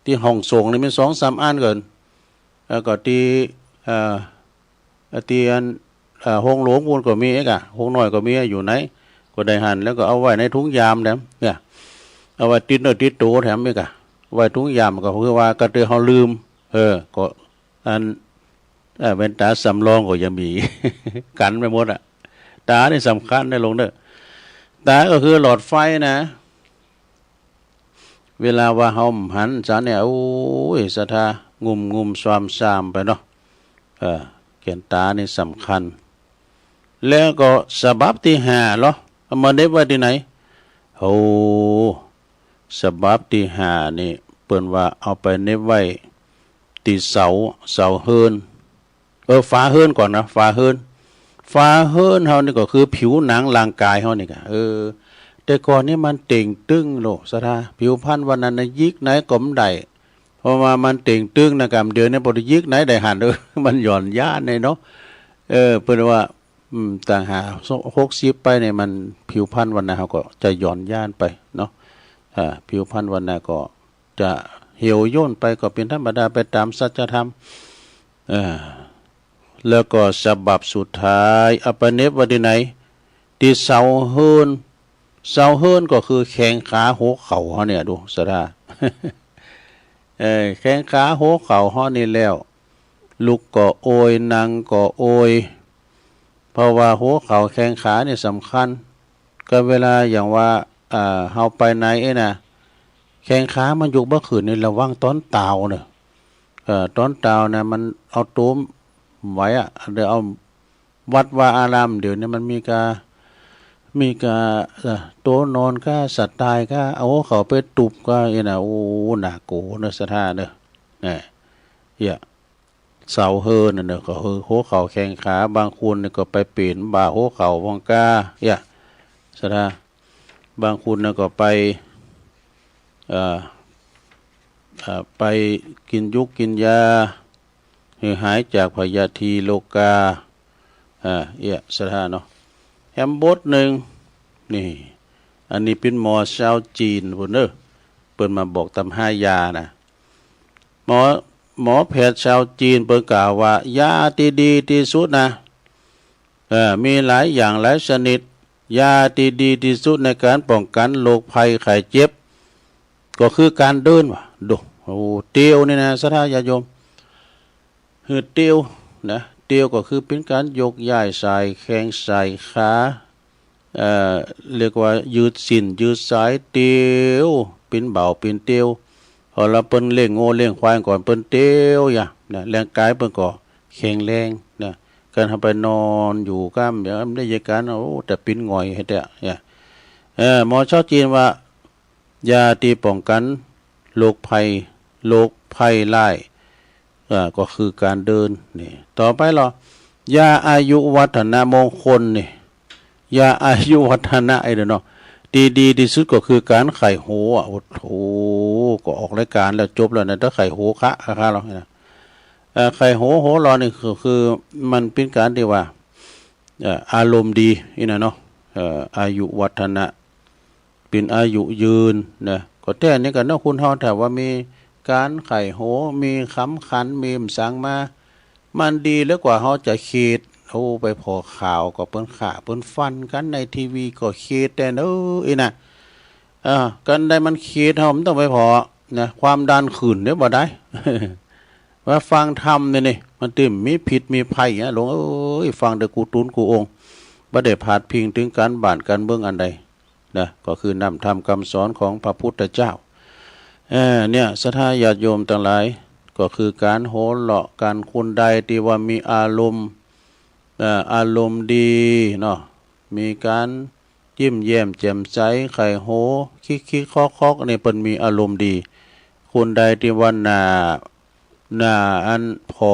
Speaker 1: ที่ห้องส่งนี่มี2-3 อันเกินแล้วก็ที่ห้องหลวงก็มีเอกห้องน้อยก็มีอยู่ไหนก็ได้หันแล้วก็เอาไว้ในถุงยามแถมเนี่ยเอาไว้ติดตัวแถมเอกไว้ถุงยามก็คือว่ากระเตือเขาลืมก็อันเป็นตาสำรองก็ยังมี กันไปหมดอ่ะตานี่สำคัญได้ลงเด้อตาก็คือหลอดไฟนะเวลาว่าเฮาหันซะเนี่ยโอ้ยศรัทธางุมซามไปเนาะเขียนตานี่สำคัญแล้วก็ฉบับที่5เหรอเอามาเน็บไว้ที่ไหนโอ้ฉบับที่5นี่เปิ้นว่าเอาไปเน็บไว้ที่เสาเฮินฝาเฮินก่อนนะฝาเฮิน ฟ้าเฮิรนเฮานี่ก็คือผิวหนังร่างกายเฮานี่ก็แต่ก่อนนี่มันเต่งตึงโลสะทาผิวพรรณวันนั้นนะยิกไหนก็บ่ได้เพราะว่ามันเต่งตึงนะกำเดือนนี่บ่ได้ยิกไหนได้หันมันหย่อนย่านเนาะเพิ่นว่าต่างหา60ไปเนี่ยมันผิวพรรณวันนั้นเฮาก็จะหย่อนย่านไปเนาะผิวพรรณวันนั้นก็จะเหี่ยวย่นไปก็เป็นธรรมดาไปตามสัจธรรมแล้วก็ฉบับสุดท้ายอปเนปวดิไหนที่เสาเฮิรนก็คือแข้งขาหัวเข่าเฮาเนี่ยดูสะดา แข้งขาหัวเข่าเฮานี่แล้วลุกก็โอยนั่งก็โอยเพราะว่าหัวเข่าแข้งขาเนี่ยสำคัญก็เวลาอย่างว่าเฮาไปไหนน่ะแข้งขามันยกบ่ขึ้นนี่ระวังต้นตาวเนี่ยต้นตาวนะมันเอาตุ้มไว้เดี๋ยวเอาวัดว่าอารามเดี๋ยวนี้มันมีกาโตนอนก็สัตว์ตายก็เอาเขาไปตุบก็โอ้หนาโกเนสถานเด้อเสาเฮิรนน่ะก็คือหัวเข่าแข้งขาบางคนนี่ก็ไปเปลี่ยนบ่าหัวเข่าวังกาสถาบางคนน่ะก็ไปไปกินยุกกินยาหายจากพยาธิโลกาสถานเนาะแฮมบดหนึ่งนี่อันนี้เป็นหมอชาวจีนพุ่นเด้อเปิ้นมาบอกตำ5ยานะหมอแพทย์ชาวจีนเปิ้นกล่าวว่ายาที่ดีที่สุดนะมีหลายอย่างหลายชนิดยาที่ดีที่สุดในการป้องกันโรคภัยไข้เจ็บก็คือการเดินว่ะดูเตียวนี่นะสัทธาญาโยมเตียวนะเตียวก็คือเป็นการยกย้ายสายแข้งสายขาเรียกว่ายืดสินยืดสายเตียวเป็นเบาเป็นเตียวพอเราเปิ้นเลี้ยงโง่เลี้ยงควายก่อนเปิ้นเตียวนะแรงกายเปิ้นก็แข็งแรงนะการทำไปนอนอยู่ก้ามเดี๋ยวได้ยาการแต่ปิ้นง่อยให้แต่หมอชาวจีนว่ายาที่ป้องกันโรคภัยร้ายก็คือการเดินนี่ต่อไปยาอายุวัฒนะมงคลนี่ยาอายุวัฒนะเนาะดีที่สุดก็คือการไข่โหโอ้โหก็ออกรายการแล้วจบแล้วนะถ้าไข่โหคะเราไข่โหรอนี่คือมันเป็นการที่ว่าอารมณ์ดีนี่นะเนาะอายุวัฒนะเป็นอายุยืนนะก็แต่นี้กันเนาะคุณเฮาถ้าว่ามีการไข่โหมีคำขันมีสังมามันดีแล้วกว่าเฮาจะคิดไปพอข่าวก็เปิ้นข่าเปิ้นฟันกันในทีวีก็คิดแต่น่ะกันได้มันคิดเฮามันต้องไปพอนะความดันขึ้นเนี่ยบ่ได้ ว่าฟังธรรมนี่มันติ่มมีผิดมีภัยหลวงฟังแต่กูตุนกูองค์บ่ได้พาดพิงถึงการบ้านการเมืองอันใดนะก็คือนำธรรมคำสอนของพระพุทธเจ้าเนี่ยศรัทธาญาติโยมทั้งหลายก็คือการโหเลาะการคนใดที่ว่ามีอารมณ์ดีเนาะมีการยิ้มแย้มแจ่มใสไข่โหคิกคอกนี่เปิ้นมีอารมณ์ดีคนใดที่ว่าหน้าอันพอ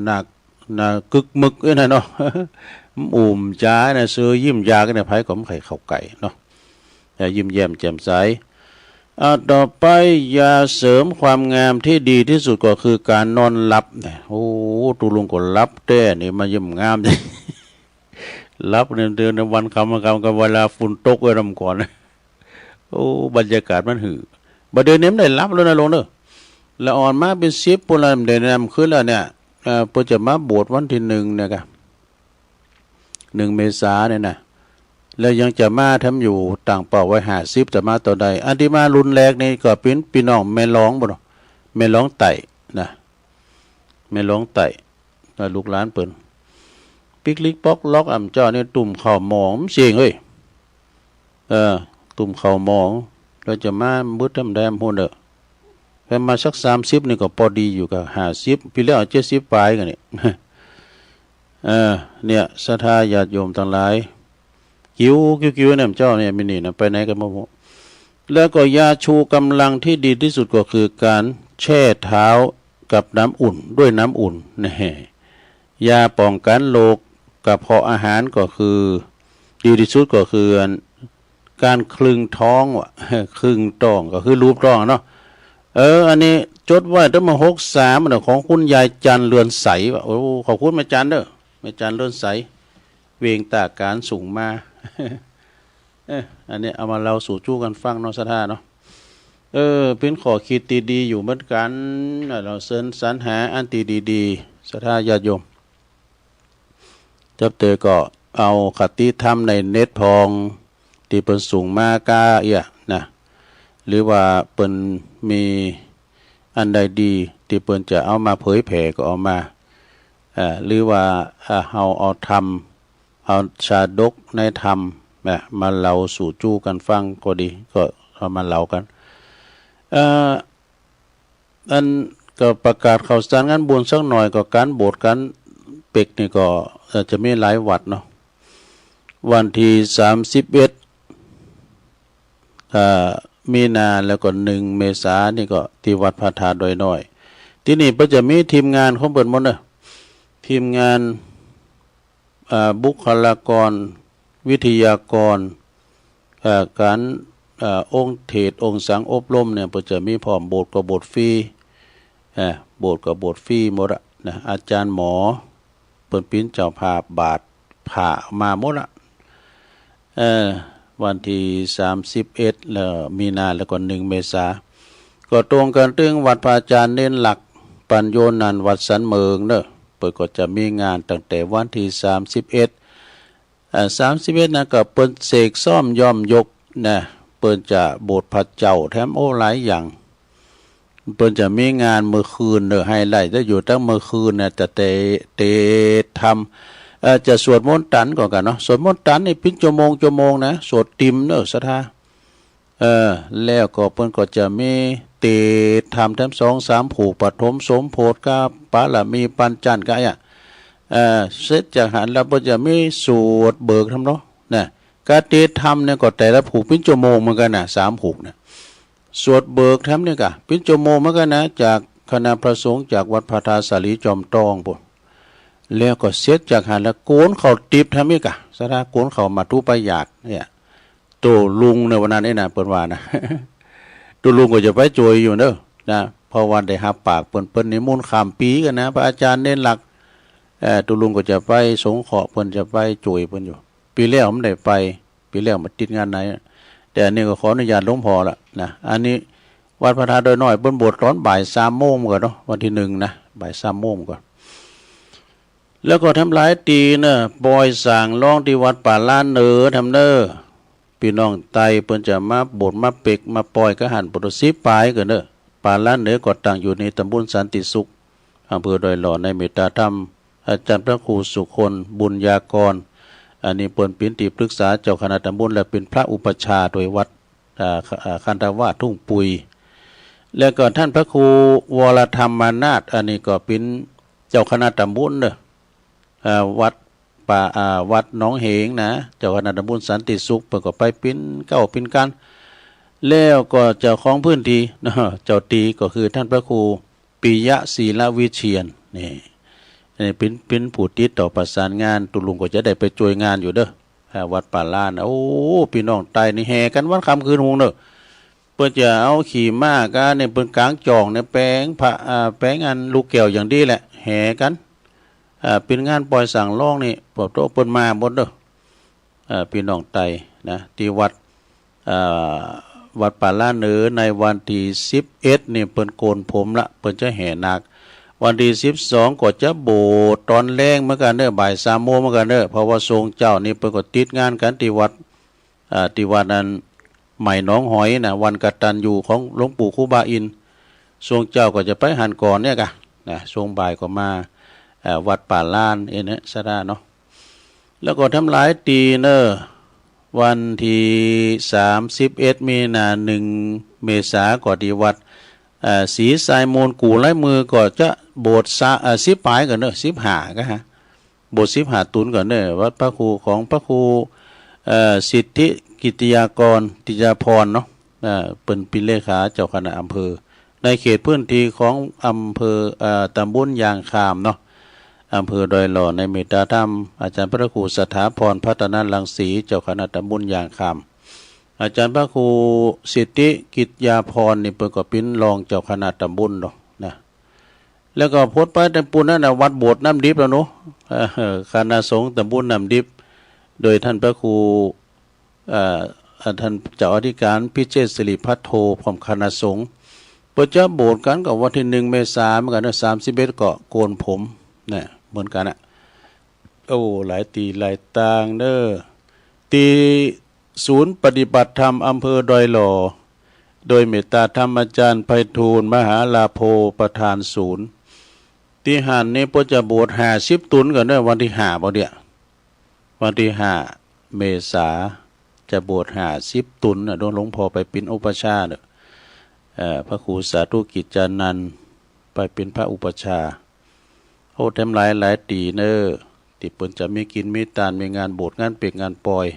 Speaker 1: หน้ากึกมึกน่ะเนาะจ้าน่ะซื้อยิ้มยากันเนี่ยไผก็ไข่ข้าวไก่เนาะยิ้มแย้มแจ่มใสต่อไปยาเสริมความงามที่ดีที่สุดก็คือการนอนหลับเนี่ยตุลุงก็หลับแต่นี่มายิ้มงามเลย หลับเดือนวันคำกับเวลาฝุ่นตกไว้นำก่อนบรรยากาศมันหือบ่เดือนนี้ได้หลับแล้วนะลงเด้อละอ่อนมาเป็น10ปุ่นละได้นำขึ้นแล้วเนี่ยเพิ่นจะมาบวชวันที่1เนี่ยก็1 เมษายนเนี่ยนะแล้วยังจะมาทำอยู่ต่างเป่าไว้50จะมาต่อใดอันที่มารุนแรงนี่ก็เป็นพี่น้องแม่ร้องบ่เนาะแม่ร้องไต่นะแม่ร้องไต่ลูกหลานเปิ้นปิกลิกป๊อกล็อกเจ้านี่ตุ่มข้าวหมองเสียงเอ้ยตุ่มข้าวหมองแล้วจะมาบึดทำแดมพุ่นเด้อแค่มาสัก30นี่ก็พอดีอยู่กับ50พี่แล้ว70ปลายกันนี่ เนี่ยศรัทธาญาติโยมทั้งหลายกิ้วเนี่ยเจ้าเนี่ยมินี่นะไปไหนกันบ่ฮู้แล้วก็ยาชูกำลังที่ดีที่สุดก็คือการแช่เท้ากับน้ำอุ่นด้วยน้ำอุ่นนี่ยาป้องกันโรค กระเพาะอาหารก็คือดีที่สุดก็คือการคลึงท้องวะคลึงท้องก็คือรูปท้องเนาะอันนี้จดไว้ตั้งมา63มันของคุณยายจันเรือนใสวะโอ้ขอบคุณแม่จันเด้อแม่จันเรือนใสเวียงตาการสูงมา อันนี้เอามาเราสู่จู้กันฟังเนาะสะท่าเนาะเป็นขอคิดดีๆอยู่เหมือนกันเราเสิร์นสรรหาอันตีดีๆสะท่าญาติโยมจับเตอก็เอาคติธรรมในเน็ตพองที่เปิ้นสูงมากานะหรือว่าเปิ้นมีอันใดดีที่เปิ้นจะเอามาเผยแผ่ก็เอามาหรือว่าเอาธรรมเอาชาดกในธรรมมาเล่าสู่จู้กันฟังก็ดีก็เอามาเล่ากันอันก็ประกาศข่าวสารงานบุญสักหน่อยก็การโบสถ์การเป็กนี่ก็จะมีหลายวัดเนาะวันที่31มีนาแล้วก็1เมษายนนี่ก็ที่วัดพระธาตุดอยน้อยที่นี่ก็จะมีทีมงานของเปิ้นหมดเด้อทีมงานบุคลากรวิทยากรการองค์เทศองค์สังอบรมเนี่ยเปิ้นจะมีพร้อมโบสถ์ก็โบสถ์ฟรีโบสถ์ก็โบสถ์ฟรีหมดนะอาจารย์หมอเปิ้นปิ้นเจ้าภาพบาทผ่ามาหมดวันที่31แล้วมีนาแล้วก็1เมษาก็ตรงกันถึงวัดพระอาจารย์เน้นหลักปัญโยนันท์วัดสันเมืองเด้อเปิดก็จะมีงานตั้งแต่วันที่31นะก็เปิ้นเสกซ่อมย่อมยกนะเปิ้นจะโบสถ์พระเจ้าแถมหลายอย่างเปิ้นจะมีงานมื้อคืนเด้อไฮไลท์จะอยู่ตั้งมื้อคืนน่ะจะเตทำจะสวดมนต์ตันก่อนกันเนาะสวดมนต์ตันนี่เป็นชั่วโมงนะสวดติมเด้อศรัทธาแล้วก็เปิ้นก็จะมีเตทำแถม2-3ผูกปฐมสมโพธิกับปาละมีปัญจันทร์ก็เสร็จจากหันแล้วเปิ้นจะมีสวดเบิกทำเนาะนะการเตทำเนี่ยก็แต่ละผูกเป็นชั่วโมงเหมือนกันน่ะ3ผูกนะสวดเบิกทำเนี่ยก็เป็นชั่วโมงเหมือนกันนะจากคณะพระสงฆ์จากวัดพระธาตุสาลีจอมทองพุ่นแล้วก็เสร็จจากหันแล้วโกนเขาติบทำอีกอ่ะสถาโกนเขามาทุประหยัดเนี่ยตัวลุงในวันนั้นนี่นะเปิ้นว่านะตัวลุงก็จะไปจวยอยู่เด้อนะพอวันได้รับปากเปิ้นนิมนต์ข้ามปีกันนะพระอาจารย์เน้นหลักตัวลุงก็จะไปสงเคราะห์เปิ้นจะไปจวยเปิ้นอยู่ปีแล้วมันได้ไปปีแล้วมาติดงานไหนแต่อันนี้ก็ขออนุญาตหลวงพ่อละนะอันนี้วัดพระธาตุดอยน้อยเปิ้นบวชตอนบ่าย3 โมงก่อนเนาะวันที่1นะบ่าย3 โมงก่อนแล้วก็ทำหลายตีเนอะปล่อยสั่งร้องที่วัดป่าล้านทำเนอพี่น้องไตเปิ้นจะมาโบสถ์มาเป็กมาปล่อยกระหันปุถุสิปายกันเนอะป่าล้านก็ตั้งอยู่ในตำบลสันติสุขอำเภอดอยหล่อในเมตตาธรรมอาจารย์พระครูสุคนบุญญากรอันนี้เปิ้นเป็นที่ปรึกษาเจ้าคณะตำบลและเป็นพระอุปชาโดยวัดคันธาวาสทุ่งปุยแล้วก็ท่านพระครูวรธรรมนาถอันนี้ก็เป็นเจ้าคณะตำบลเนอะวัดป่าวัดหนองเหงนะเจ้าคณะตำบลสันติสุขเปิดก็ไปปิ้นเก้าปิ้นกันแล้วก็เจ้าของพื้นที่นะเจ้าตีก็คือท่านพระครูปิยะศีลวิเชียรนี่เป็นผู้ติดต่อประสานงานตุลุงก็จะได้ไปช่วยงานอยู่เด้อวัดป่าล้านโอ้พี่น้องไตนี่แห่กันวันค่ำคืนหงเด้อเปิ้นจะเอาขี่ม้ากันเนี่ยเปิ้นกลางจองเนี่ยแปลงพระแปลงอันลูกแก้วอย่างดีแหละแห่กันเป็นงานปล่อยสั่งร้องนี่ปอบโตเปิ้นมาหมดเด้อพี่น้องไตนะที่วัดป่าล้านในวันที่11นี่เปิ้นโกนผมละเปิ้นจะแห่นาควันที่12ก็จะโบสถ์ตอนแลงเหมือนกันเด้อบ่าย3 โมงเหมือนกันเด้อเพราะว่าทรงเจ้านี่เปิ้นก็ติดงานกันที่วัดนั้นใหม่หนองหอยนะวันกตัญญูของหลวงปู่ครูบาอินทร์ทรงเจ้าก็จะไปหันก่อนเนี่ยกะนะทรงบ่ายก็มาวัดป่าล้านเนี่ยซะได้เนาะแล้วก็ทำหลายตีเนอวันที่31มีนา1เมษาก็ที่วัดศรีสายมูลกู่ไร้มือก็จะโบสถ์10 ปลายกันเนอะ15ก็ฮะโบสถ์15 ตุนกันเนอะวัดพระครูของพระครูสิทธิกิติยากรติยาพรเนาะเป็นเลขาเจ้าคณะอำเภอในเขตพื้นที่ของอำเภอตำบลยางคามเนาะ อำเภอดอยหล่อในเมตตาธรรมอาจารย์พระครูสถาพรพัฒนารังสีเจ้าคณะตำบลยางคำอาจารย์พระครูสิทธิกิจยาพรนี่เปิดก็เป็นรองเจ้าคณะตำบลเนาะนะแล้วก็พ้นไปแต่ปุ่นนั่นนะวัดโบสถ์น้ำดิบแล้วเนาะคณะสงฆ์ตำบลน้ำดิบโดยท่านพระครูท่านเจ้าอธิการพิเชษสิริพัทโทพร้อมคณะสงฆ์เปิดจะโบสถ์กันกับวันที่1 เมษายนเหมือนกันนะ31ก็โกนผมเนี่ยเหมือนกันอ่ะโอ้หลายตีหลายต่างเด้อตีศูนย์ปฏิบัติธรรมอำเภอดอยหล่อโดยเมตตาธรรมอาจารย์ไพฑูรย์มหาลาโภประธานศูนย์ที่หันนี้พ่อจะบวช50 ตุนกันเด้อวันที่5บ่เดียวันที่5 เมษาจะบวช50 ตุนน่ะโดนหลวงพ่อไปเป็นอุปชฌาย์เด้อพระครูสาธุกิจจานันท์ไปเป็นพระอุปชฌาย์โอ้เต็มหลายตีเด้อที่เพิ่นจะมีกินมีทานมีงานโบสถ์งานเปียกงานปอย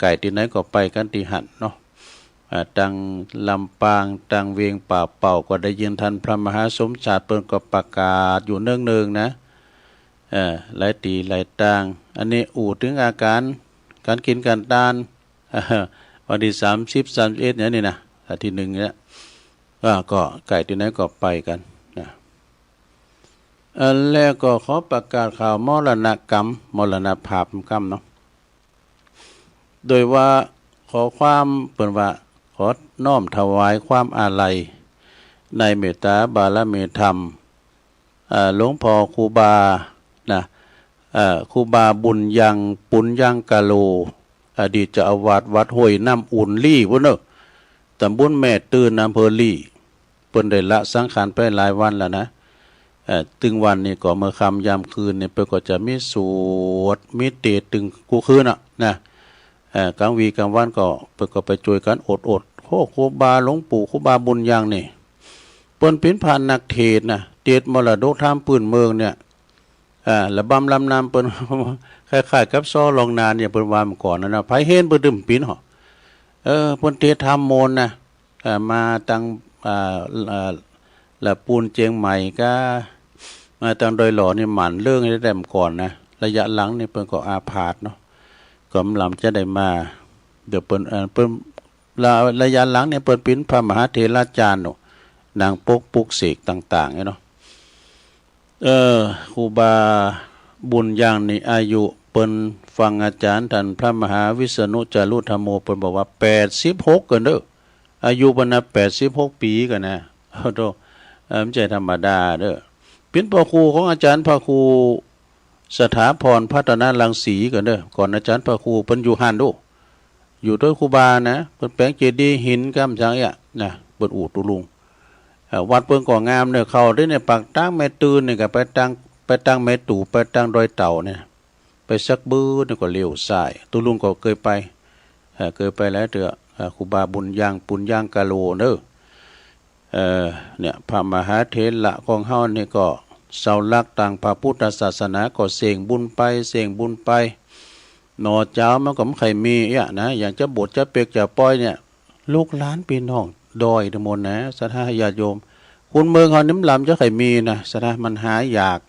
Speaker 1: ไก่ที่ไหนก็ไปกันที่หันเนาะตังลำปางตังเวียงป่าเป่าก็ได้ยินท่านพระมหาสมชาติเปิ้นก็ประกาศอยู่เนืองๆนะหลายตีหลายต่างอันนี้ถึงอาการการกินการทานวันที่30 31เนี่ยนี่นะอาทิตย์หนึ่งเนี่ยก็ไก่ที่ไหนก็ไปกันนะแล้วก็ขอประกาศข่าวมรณกรรมมรณภาพกรรมเนาะโดยว่าขอความเปิ่นว่าขอน้อมถวายความอาลัยในเมตตาบารมีธรรมหลวงพ่อครูบานะครูบาบุญยังปุญยังกะโลอดีตเจ้าอาวาสวัดห้วยน้ำอุ่นลี่พุ่นเนาะตำบลแม่ตื่นอำเภอลี่เปิ้นได้ละสังขารไปหลายวันแล้วนะตึงวันนี้ก็เมื่อค่ำยามคืนนี่เปิ้นก็จะมีสวดมีเทศน์ตึงกูคืนน่ะนะกลางวีกลางวันก็เปิ้นก็ไปช่วยกันอดโครูบาหลวงปู่ครูบาบุญยังนี่เปิ้นเป็นผ่านนักเทศน์นะเทศน์มรดกธรรมพื้นเมืองเนี่ยระบำลำนำเปิ้น คล้ายๆกับซ้อลองนานเนี่ยเปิ้นว่ามาก่อนนะไผเห็นเปิ้นดึมปีนเหาะเปิ้นเทศน์ธรรมมนต์นะมาตั้งละปูนเจียงใหม่ก็มาตั้งดอยหล่อนี่หมั่นเรื่องให้ได้มาก่อนนะระยะหลังนี่เปิ้นก็อาพาธเนาะก็ลำจะได้มาเดี๋ยวเปิ้นระยะหลังเนี่ยเปิ้นเป็นพระมหาเถราจารย์เนาะนางปกปุกเสกต่างๆเนาะครูบาบุญยังนี่อายุเปิ้นฟังอาจารย์ท่านพระมหาวิษณุจารุธรรมโมเปิ้นบอกว่า86กันเด้ออายุเพิ่นน่ะ86 ปีกันนะโตไม่ใช่ธรรมดาเด้อเป็นพ่อครูของอาจารย์พระครูสถาพรพัฒนารังสีกันเด้อก่อนอาจารย์พระครูเปิ้นอยู่หันโดอยู่ด้วยครูบานะเปิ้นแปลงเจดีย์หินกำจังอ่ะนะเปิ้นตุลุงวัดเปิ้นก็งามเนี่ยเข้าได้ในปากตั้งแม่ตื่นนี่ก็ไปตั้งแม่ตู่ไปตั้งดอยเต่าเนี่ยไปสักบื้อนี่ก็เลี้ยวซ้ายตุลุงก็เคยไปแล้วเถอะครูบาบุญยังปุญยังกะโลเด้อเนี่ยพระมหาเถระของเฮานี่ก็เสาหลักต่างพระพุทธศาสนาก็เสี่ยงบุญไปหนอเจ้ามันก็ไม่เคยมีนะอย่างจะบวชจะเปกจะปล่อยเนี่ยลูกหลานพี่น้องดอยทั้งหมดนะศรัทธาญาติโยมคุณเมืองเฮานิ่มลำจะเคยมีนะศรัทธามันหายาก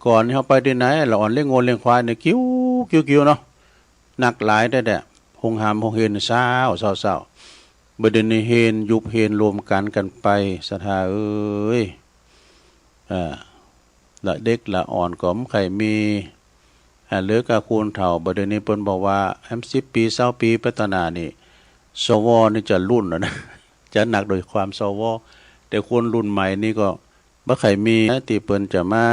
Speaker 1: ก่อนเฮาไปที่ไหนเราอ่อนเลี้ยงงูเลี้ยงควายเนี่ยกิ้วเนาะหนักหลายได้หงหามหงเห็นเศร้าบ่ได้นี่เห็นยุบเห็นรวมกันไปศรัทธาเอ้ยละเด็กละอ่อนก็ไม่เคยมีเหลือกะคูณเฒ่าบ่ได้นี่เพิ่นบอกว่า10 ปี20 ปีพัฒนานี่สวนี่จะรุ่นแล้วนะจะหนักโดยความสวแต่คนรุ่นใหม่นี่ก็บ่เคยมีที่เพิ่นจะมา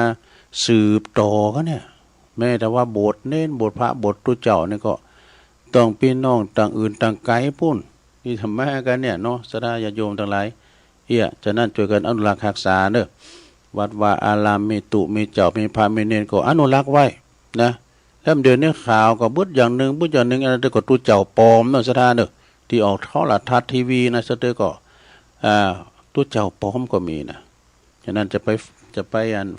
Speaker 1: สืบต่อกันเนี่ยแม้แต่ว่าโบสถ์เน้นโบสถ์พระโบสถ์ตุเจ้านี่ก็ต้องพี่น้องต่างอื่นต่างไกลพุ่นนี่ทำมากันเนี่ยเนาะศรัทธาญาติโยมทั้งหลายฉะนั้นช่วยกันอนุรักษ์รักษาเด้อวัดว่าอารามมีตุมีเจ้ามีพระมีเนรก็อนุรักษ์ไว้นะแล้วเดี๋ยวนี้ข่าวก็บึดอย่างนึงอันนั้นก็ตุเจ้าปลอมเนาะศรัทธาเด้อที่ออกโทรทัศน์ทีวีนะซะเด้อก็ตุเจ้าปลอมก็มีนะฉะนั้นจะไป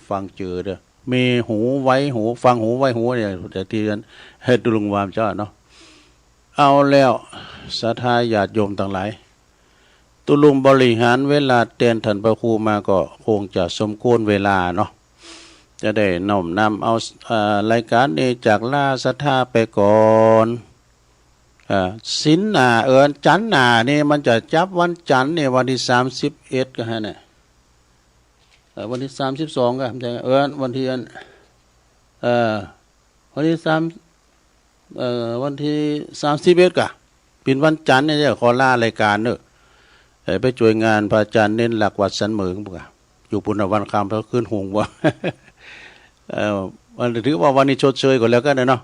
Speaker 1: ฟังเจอเด้อมีหูไว้หูฟังหูไว้หูเนี่ยแต่ที่นั้นให้ตุลุงวามเจ้าเนาะเอาแล้วศรัทธาญาติโยมทั้งหลายตุลุงบริหารเวลาเตือนท่านพระครูมาก็คงจะสมควรเวลาเนาะ จะได้น้อมนำเอารายการนี้จากล่าศรัทธาไปก่อนสินหนาจันหนานี่มันจะจับวันจันทร์เนี่ยวันที่31ก็ฮะเนี่ยวันที่32ก็วันที่วันที่วันที่31ก็เป็นวันจันทร์เนี่ยขอลารายการเนอะไปช่วยงานพระอาจารย์เน้นหลักวัดสันเหมืองบ่อยู่ปุณณวันคำเพราะขึ้นหงว่าวันถือว่าวันนี้ชดเชยก่อนแล้วกันเนาะ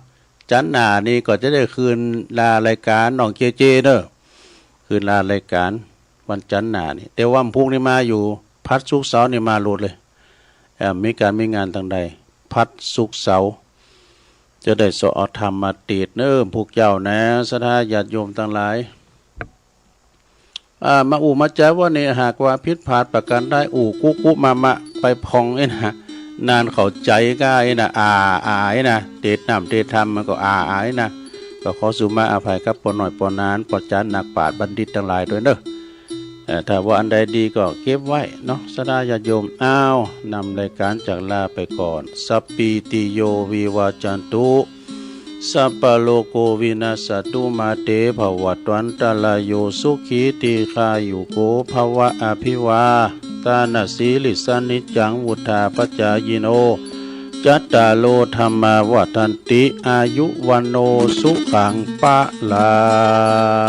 Speaker 1: จันหนานี่ก็จะได้คืนลารายการน้องเจเนอะคืนลารายการวันจันหนานี่แต่ว่าพรุ่งนี้มาอยู่พัดศุกร์เสาร์นี่มาโหลดเลยมีงานทางใดพัดศุกร์เสาร์จะได้สอธรรมมาติดเนอะพวกเจ้านะศรัทธาญาติโยมทั้งหลายมามาใจว่านี่หากว่าพิษพลาดประกันได้กุมาไปพองไอ้นะนานเข้าใจก็ไอ้นะไอ้นะเตะน้ำเตะธรรมมันก็ไอ้นะก็ขอสุมาอภัยครับปนหน่อยปนนานปนจานหนักปาดบัณฑิตทั้งหลายด้วยเนอะถ้าว่าอันใดดีก็เก็บไว้เนาะศรัทธาญาติโยมนำรายการจากลาไปก่อนสัพปีติโยวิวาจันตุสัพพะโลโกวินาศตุมาเตภวัตวันตรายโยสุขีติคายุโกภวะอภิวาตานาสีลิสานิจังวุธาปจายโนจัตตาโลธรรมาวัฏันติอายุวันโนสุขังปะลัง